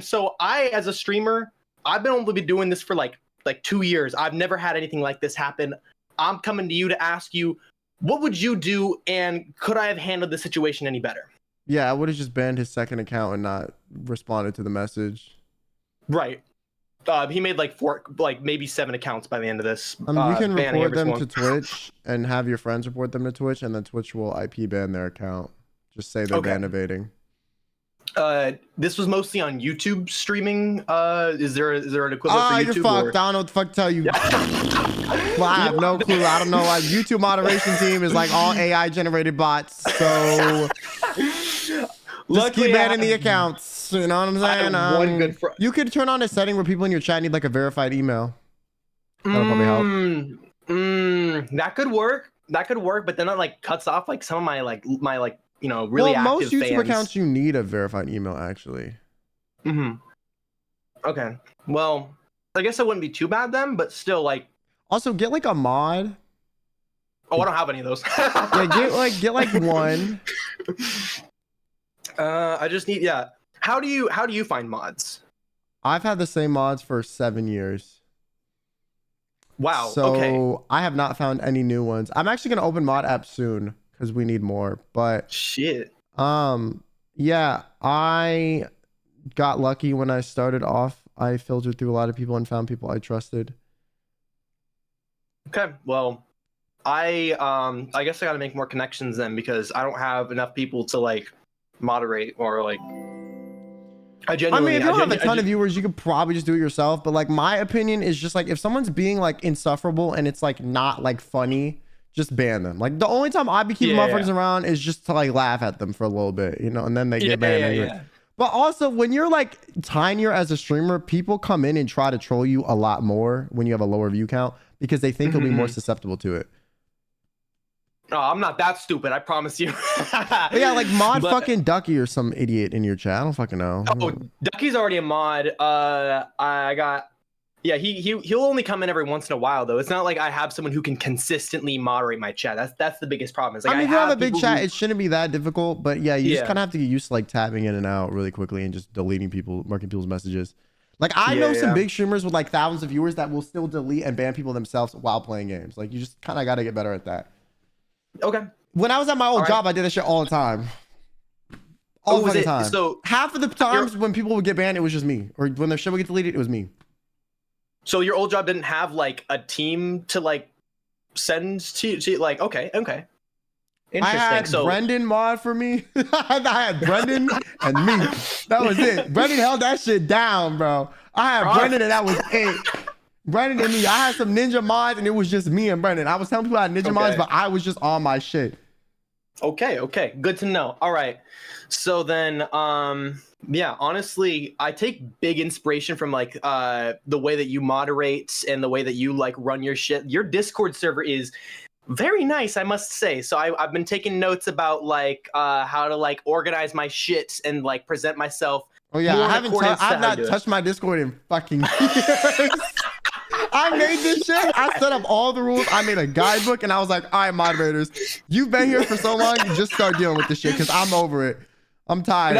so I, as a streamer, I've been only been doing this for like 2 years. I've never had anything like this happen. I'm coming to you to ask you, what would you do, and could I have handled the situation any better? Yeah, I would have just banned his second account and not responded to the message. Right. He made like maybe 7 accounts by the end of this. You can report them to Twitch and have your friends report them to Twitch, and then Twitch will IP ban their account. Just say they're ban evading. This was mostly on YouTube streaming. Is there an equivalent for YouTube? You're fucked. I don't know what the fuck to tell you. Well, I have no clue. I don't know. Like YouTube moderation team is like all AI generated bots. So just keep banning the accounts. You know what I'm saying? You could turn on a setting where people in your chat need like a verified email. That'll probably help. That could work. But then it like cuts off like some of my really active most YouTube fans. accounts you need a verified email actually. Okay. Well, I guess it wouldn't be too bad then, but still like. Also, get like a mod. Oh, I don't have any of those. Yeah, get like one. I just need How do you find mods? I've had the same mods for 7 years. Wow. So okay. I have not found any new ones. I'm actually gonna open mod app soon because we need more. But shit. Yeah, I got lucky when I started off. I filtered through a lot of people and found people I trusted. Okay. Well, I guess I gotta make more connections then because I don't have enough people to like moderate or like. I mean, if you don't have a ton of viewers, you could probably just do it yourself. But like my opinion is just like if someone's being like insufferable and it's like not like funny, just ban them. Like the only time I'd be keeping motherfuckers around is just to like laugh at them for a little bit, you know, and then they get banned anyway. But also when you're like tinier as a streamer, people come in and try to troll you a lot more when you have a lower view count because they think you'll be more susceptible to it. No, I'm not that stupid. I promise you. Yeah, like mod fucking Ducky or some idiot in your chat. I don't fucking know. Oh, Ducky's already a mod. He'll only come in every once in a while though. It's not like I have someone who can consistently moderate my chat. That's the biggest problem. It's like I mean, if you have a big chat, it shouldn't be that difficult. But yeah, you just kind of have to get used to like tabbing in and out really quickly and just deleting marking people's messages. Like I know some big streamers with like thousands of viewers that will still delete and ban people themselves while playing games. Like you just kind of got to get better at that. Okay. When I was at my old job, I did that shit all the time. All the time. So half of the times when people would get banned, it was just me. Or when their shit would get deleted, it was me. So your old job didn't have like a team to like send to like okay. Interesting. I had Brendan mod for me. I had Brendan and me. That was it. Brendan held that shit down, bro. I had Brendan and that was it. Brendan and me. I had some ninja mods and it was just me and Brendan. I was telling people I had ninja mods, but I was just on my shit. Okay. Good to know. All right. So then, honestly, I take big inspiration from like the way that you moderate and the way that you like run your shit. Your Discord server is very nice, I must say. So I've been taking notes about like how to like organize my shit and like present myself. Oh yeah, I've not touched my Discord in fucking years. I made this shit. I set up all the rules. I made a guidebook and I was like, all right, moderators, you've been here for so long, you just start dealing with this shit because I'm over it. I'm tired.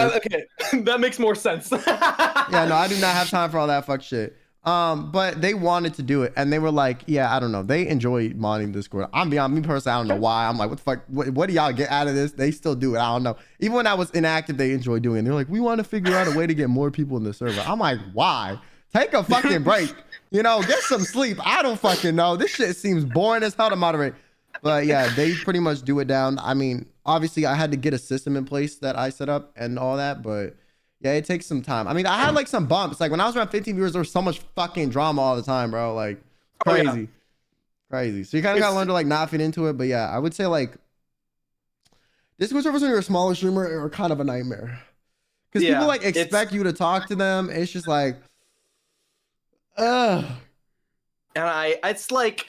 That makes more sense. Yeah, no, I do not have time for all that fuck shit. But they wanted to do it, and they were like, yeah, I don't know. They enjoy modding Discord. I'm beyond me personally. I don't know why. I'm like, what the fuck? What do y'all get out of this? They still do it. I don't know. Even when I was inactive, they enjoy doing it. They're like, we want to figure out a way to get more people in the server. I'm like, why? Take a fucking break. You know, get some sleep. I don't fucking know. This shit seems boring as hell to moderate. But yeah, they pretty much do it down. I mean, obviously, I had to get a system in place that I set up and all that, but yeah, it takes some time. I mean, I had like some bumps. Like when I was around 15 viewers, there was so much fucking drama all the time, bro. Like crazy, crazy. So you kind of got to learn to like not fit into it. But yeah, I would say like Discord servers when you're a smaller streamer are kind of a nightmare because people like expect you to talk to them. It's just like, ugh. And it's like,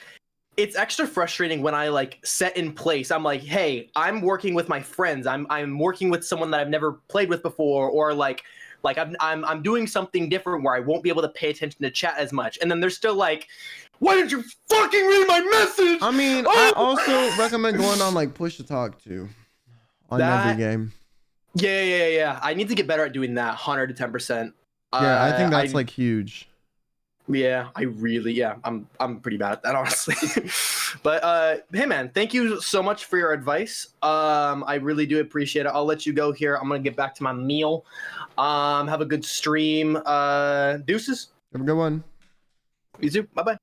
it's extra frustrating when I like set in place. I'm like, hey, I'm working with my friends. I'm working with someone that I've never played with before, or like I'm doing something different where I won't be able to pay attention to chat as much. And then they're still like, why did you fucking read my message? I mean, I also recommend going on like push to talk to on every game. Yeah. I need to get better at doing that. 110%. Yeah, I think that's like huge. Yeah, I'm pretty bad at that, honestly. But hey man, thank you so much for your advice. I really do appreciate it. I'll let you go here. I'm gonna get back to my meal. Have a good stream. Deuces. Have a good one. You too. Bye-bye.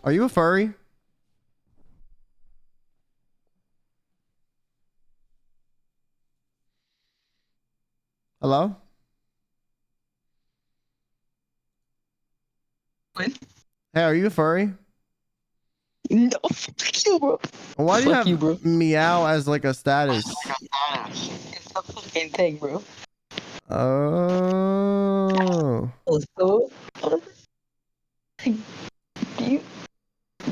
Are you a furry? Hello? Quinn? Hey, are you a furry? No, fuck you, bro. Why do you Fuck have bro. meow as like a status? It's a fucking thing, bro. Oh. Also, you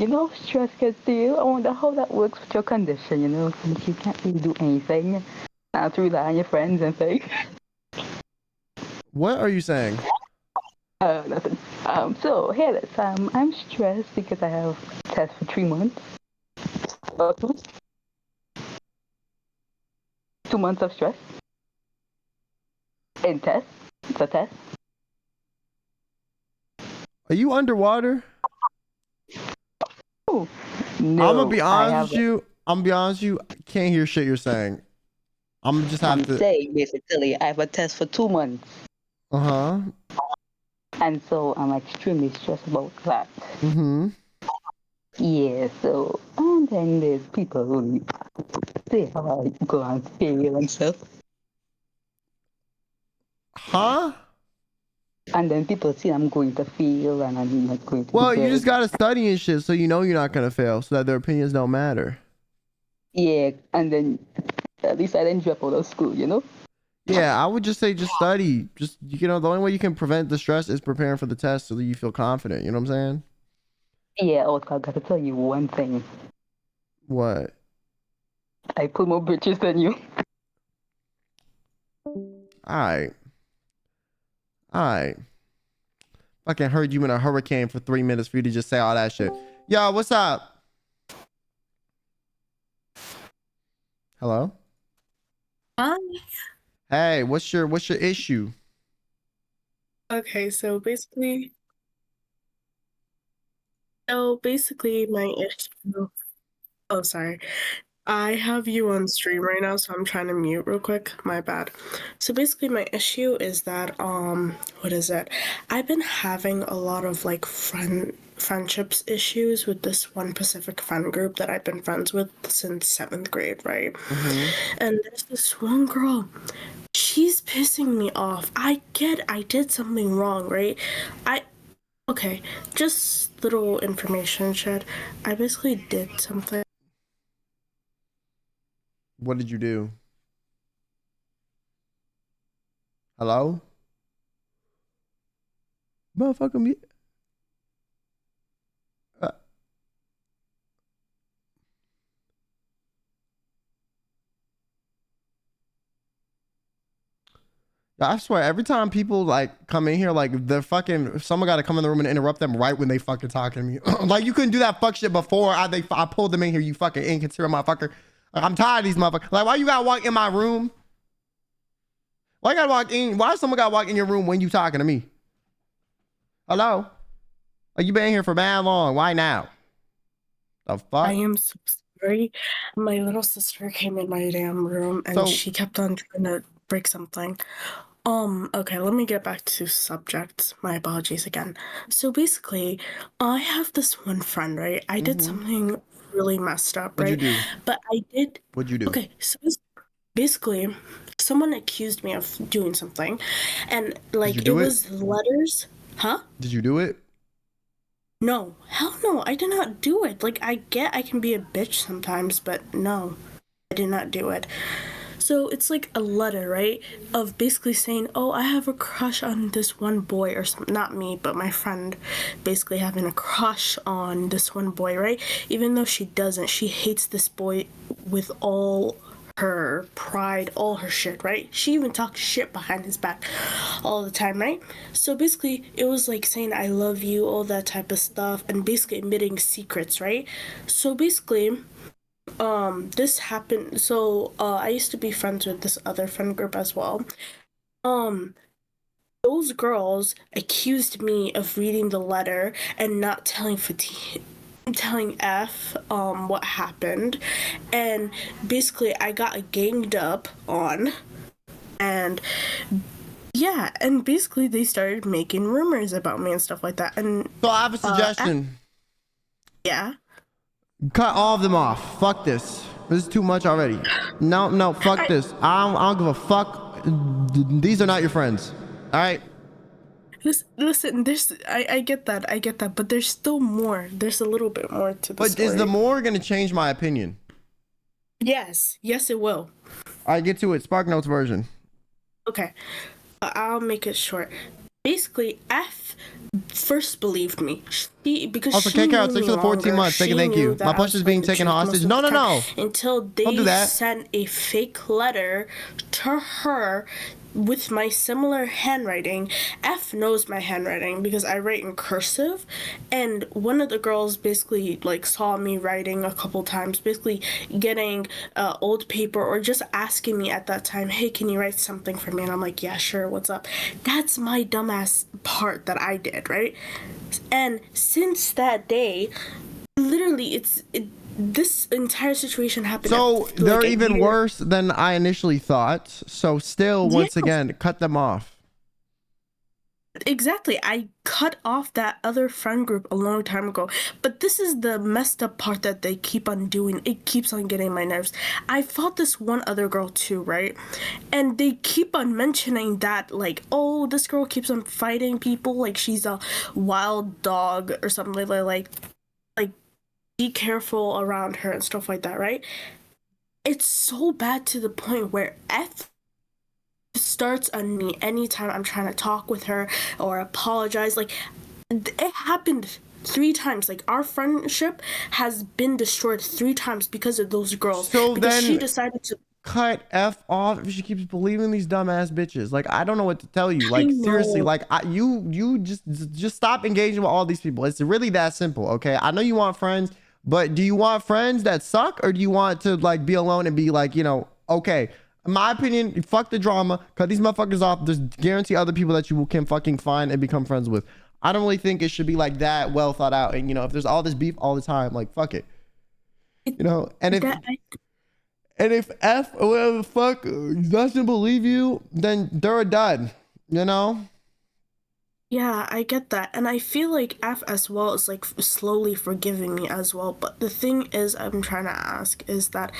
know how stress gets to you? I wonder how that works with your condition, you know, since you can't really do anything. Now to rely on your friends and things. What are you saying? Nothing. So here it is. I'm stressed because I have tests for 3 months. 2 months of stress. In tests. It's a test. Are you underwater? Oh, no. I'm gonna be honest with you. I'm gonna be honest with you. I can't hear shit you're saying. I'm just have to. I'm saying basically I have a test for 2 months. Uh-huh. And so I'm extremely stressed about that. Mm-hmm. Yeah, so and then there's people who say how I go and fail and stuff. Huh? And then people say I'm going to fail and I'm not going to Well, do you good. just gotta study and shit so you know you're not gonna fail, so that their opinions don't matter. Yeah, and then at least I didn't drop out of school, you know? Yeah, I would just say just study. Just, you know, the only way you can prevent the stress is preparing for the test so that you feel confident. You know what I'm saying? Yeah, I got to tell you one thing. What? I pull more bitches than you. Alright. Fucking heard you in a hurricane for 3 minutes for you to just say all that shit. Yo, what's up? Hello? Hi. Hey, what's your issue? Okay, so basically my issue. Oh, sorry. I have you on stream right now, so I'm trying to mute real quick. My bad. So basically my issue is that what is it? I've been having a lot of like friendships issues with this one Pacific friend group that I've been friends with since 7th grade, right? And there's this one girl. She's pissing me off. I did something wrong, right? Okay, just little information shed. I basically did something. What did you do? Hello? Motherfucker, me. I swear, every time people like come in here, like they're fucking, someone got to come in the room and interrupt them right when they fucking talking to me. Like you couldn't do that fuck shit before I pulled them in here. You fucking inconsiderate motherfucker. Like, I'm tired of these motherfuckers. Like, why you gotta walk in my room? Why I gotta walk in? Why someone gotta walk in your room when you talking to me? Hello? Like you been here for bad long. Why now? The fuck? I am so sorry. My little sister came in my damn room and So- she kept on trying to break something. Okay, let me get back to subject. My apologies again. So basically, I have this one friend, right? I did something really messed up, What'd right? you do? But I did. What'd you do? Okay, so basically, someone accused me of doing something, and like you it do it? was letters. Huh? Did you do it? No, hell no, I did not do it. Like, I can be a bitch sometimes, but no, I did not do it. So it's like a letter, right? Of basically saying, oh, I have a crush on this one boy, or something. Not me, but my friend basically having a crush on this one boy, right? Even though she doesn't, she hates this boy with all her pride, all her shit, right? She even talks shit behind his back all the time, right? So basically, it was like saying I love you, all that type of stuff, and basically admitting secrets, right? So basically, this happened. So I used to be friends with this other friend group as well. Those girls accused me of reading the letter and not telling F what happened, and basically I got ganged up on, and yeah, and basically they started making rumors about me and stuff like that. And so I have a suggestion. Yeah. Cut all of them off. Fuck this. This is too much already. No, fuck this. I don't give a fuck. These are not your friends. All right. Listen, I get that, but there's still more. There's a little bit more to the But story. is the more gonna change my opinion? Yes, it will. All right, get to it. Spark Notes version. Okay, I'll make it short. Basically, F first believed me. Because Also, she K Carol, knew thanks me for the 14 longer. months. Thank you, She thank knew you. that My I plush was is being telling the taken truth most hostage. of No, the no, time, no. Until they Don't do that. sent a fake letter to her with my similar handwriting. F knows my handwriting because I write in cursive, and one of the girls basically like saw me writing a couple times, basically getting old paper or just asking me at that time, hey, can you write something for me? And I'm like, yeah, sure, what's up? That's my dumbass part that I did, right? And since that day, literally this entire situation happened. So at, they're like, a even year. worse than I initially thought. So still, once again, cut them off. Exactly. I cut off that other friend group a long time ago. But this is the messed up part that they keep on doing. It keeps on getting my nerves. I fought this one other girl too, right? And they keep on mentioning that, like, oh, this girl keeps on fighting people like she's a wild dog or something like be careful around her and stuff like that, right? It's so bad to the point where F starts on me anytime I'm trying to talk with her or apologize. Like, it happened 3 times. Like, our friendship has been destroyed 3 times because of those girls. So because then she decided to cut F off if she keeps believing these dumbass bitches. Like, I don't know what to tell you. Like, seriously, like, you just stop engaging with all these people. It's really that simple, okay? I know you want friends, but do you want friends that suck, or do you want to, like, be alone and be like, you know, okay, in my opinion, fuck the drama, cut these motherfuckers off. There's guarantee other people that you can fucking find and become friends with. I don't really think it should be like that well thought out. And, you know, if there's all this beef all the time, like, fuck it. You know, and if F or whatever the fuck doesn't believe you, then they're a dud, you know? Yeah, I get that. And I feel like F as well is like slowly forgiving me as well. But the thing is, I'm trying to ask is that,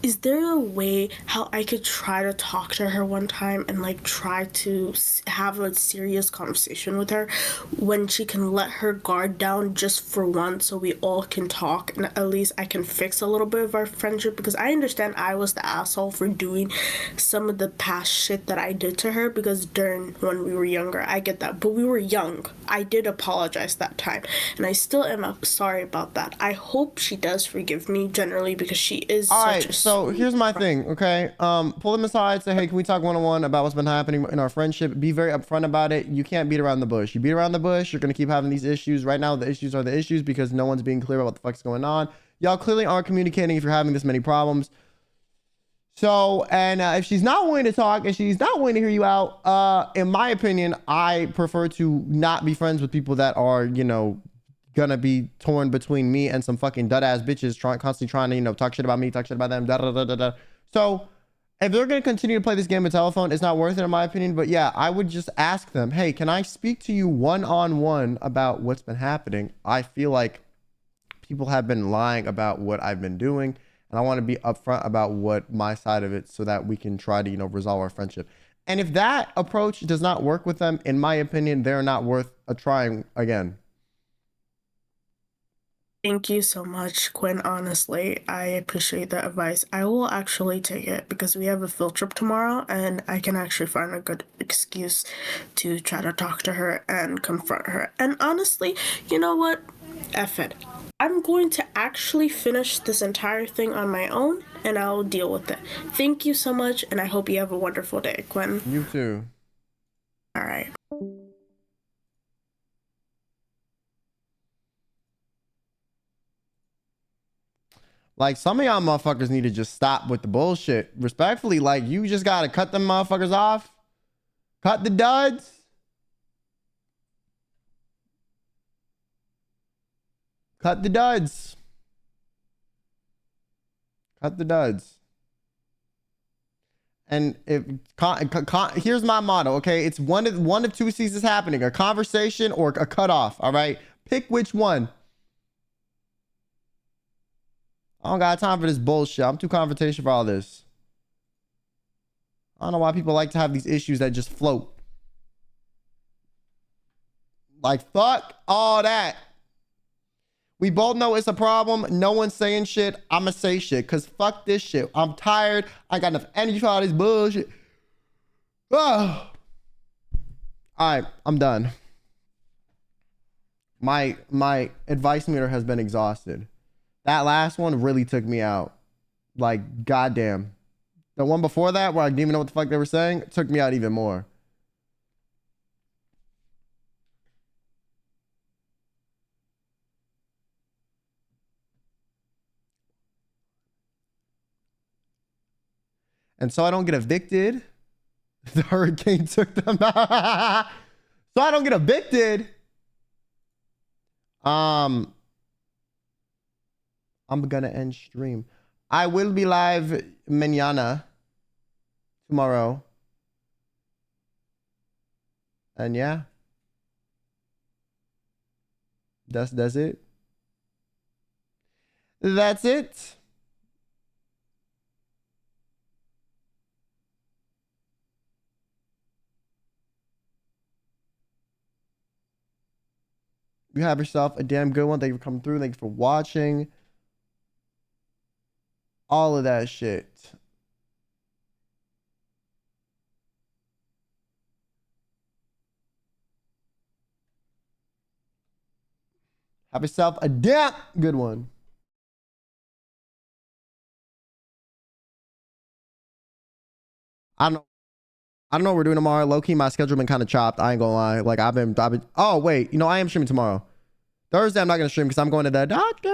is there a way how I could try to talk to her one time and like try to have a serious conversation with her when she can let her guard down just for once so we all can talk and at least I can fix a little bit of our friendship? Because I understand I was the asshole for doing some of the past shit that I did to her because during when we were younger, I get that. But we were young. I did apologize that time and I still am sorry about that. I hope she does forgive me generally because she is such a So here's my thing, okay? Pull them aside, say, hey, can we talk one-on-one about what's been happening in our friendship? Be very upfront about it. You can't beat around the bush. You beat around the bush, you're gonna keep having these issues. Right now, the issues are the issues because no one's being clear about what the fuck's going on. Y'all clearly aren't communicating if you're having this many problems. So, and if she's not willing to talk and she's not willing to hear you out, in my opinion, I prefer to not be friends with people that are, you know, gonna be torn between me and some fucking dud ass bitches constantly trying to, you know, talk shit about me, talk shit about them, da da da da da. So, if they're gonna continue to play this game of telephone, it's not worth it in my opinion. But yeah, I would just ask them, hey, can I speak to you one-on-one about what's been happening? I feel like people have been lying about what I've been doing. And I want to be upfront about what my side of it so that we can try to, you know, resolve our friendship. And if that approach does not work with them, in my opinion, they're not worth a trying again. Thank you so much, Quinn. Honestly, I appreciate that advice. I will actually take it because we have a field trip tomorrow and I can actually find a good excuse to try to talk to her and confront her. And honestly, you know what? F it. I'm going to actually finish this entire thing on my own and I'll deal with it. Thank you so much and I hope you have a wonderful day, Quinn. You too. All right. Like, some of y'all motherfuckers need to just stop with the bullshit. Respectfully, like, you just gotta cut them motherfuckers off. Cut the duds. Cut the duds. Cut the duds. And if here's my motto, okay? It's one of two things is happening: a conversation or a cutoff. All right, pick which one. I don't got time for this bullshit. I'm too confrontational for all this. I don't know why people like to have these issues that just float. Like, fuck all that. We both know it's a problem. No one's saying shit. I'ma say shit because fuck this shit. I'm tired. I got enough energy for all this bullshit. Oh. All right, I'm done. My advice meter has been exhausted. That last one really took me out. Like, goddamn. The one before that, where I didn't even know what the fuck they were saying, took me out even more. And so I don't get evicted. The hurricane took them out. So I don't get evicted. I'm gonna end stream. I will be live mañana, tomorrow. And yeah. That's it. That's it. You have yourself a damn good one. Thank you for coming through. Thank you for watching. All of that shit. Have yourself a damn good one. I don't know what we're doing tomorrow. Low-key, my schedule been kind of chopped. I ain't gonna lie. Like, I've been, oh, wait. You know, I am streaming tomorrow. Thursday, I'm not gonna stream because I'm going to the doctor.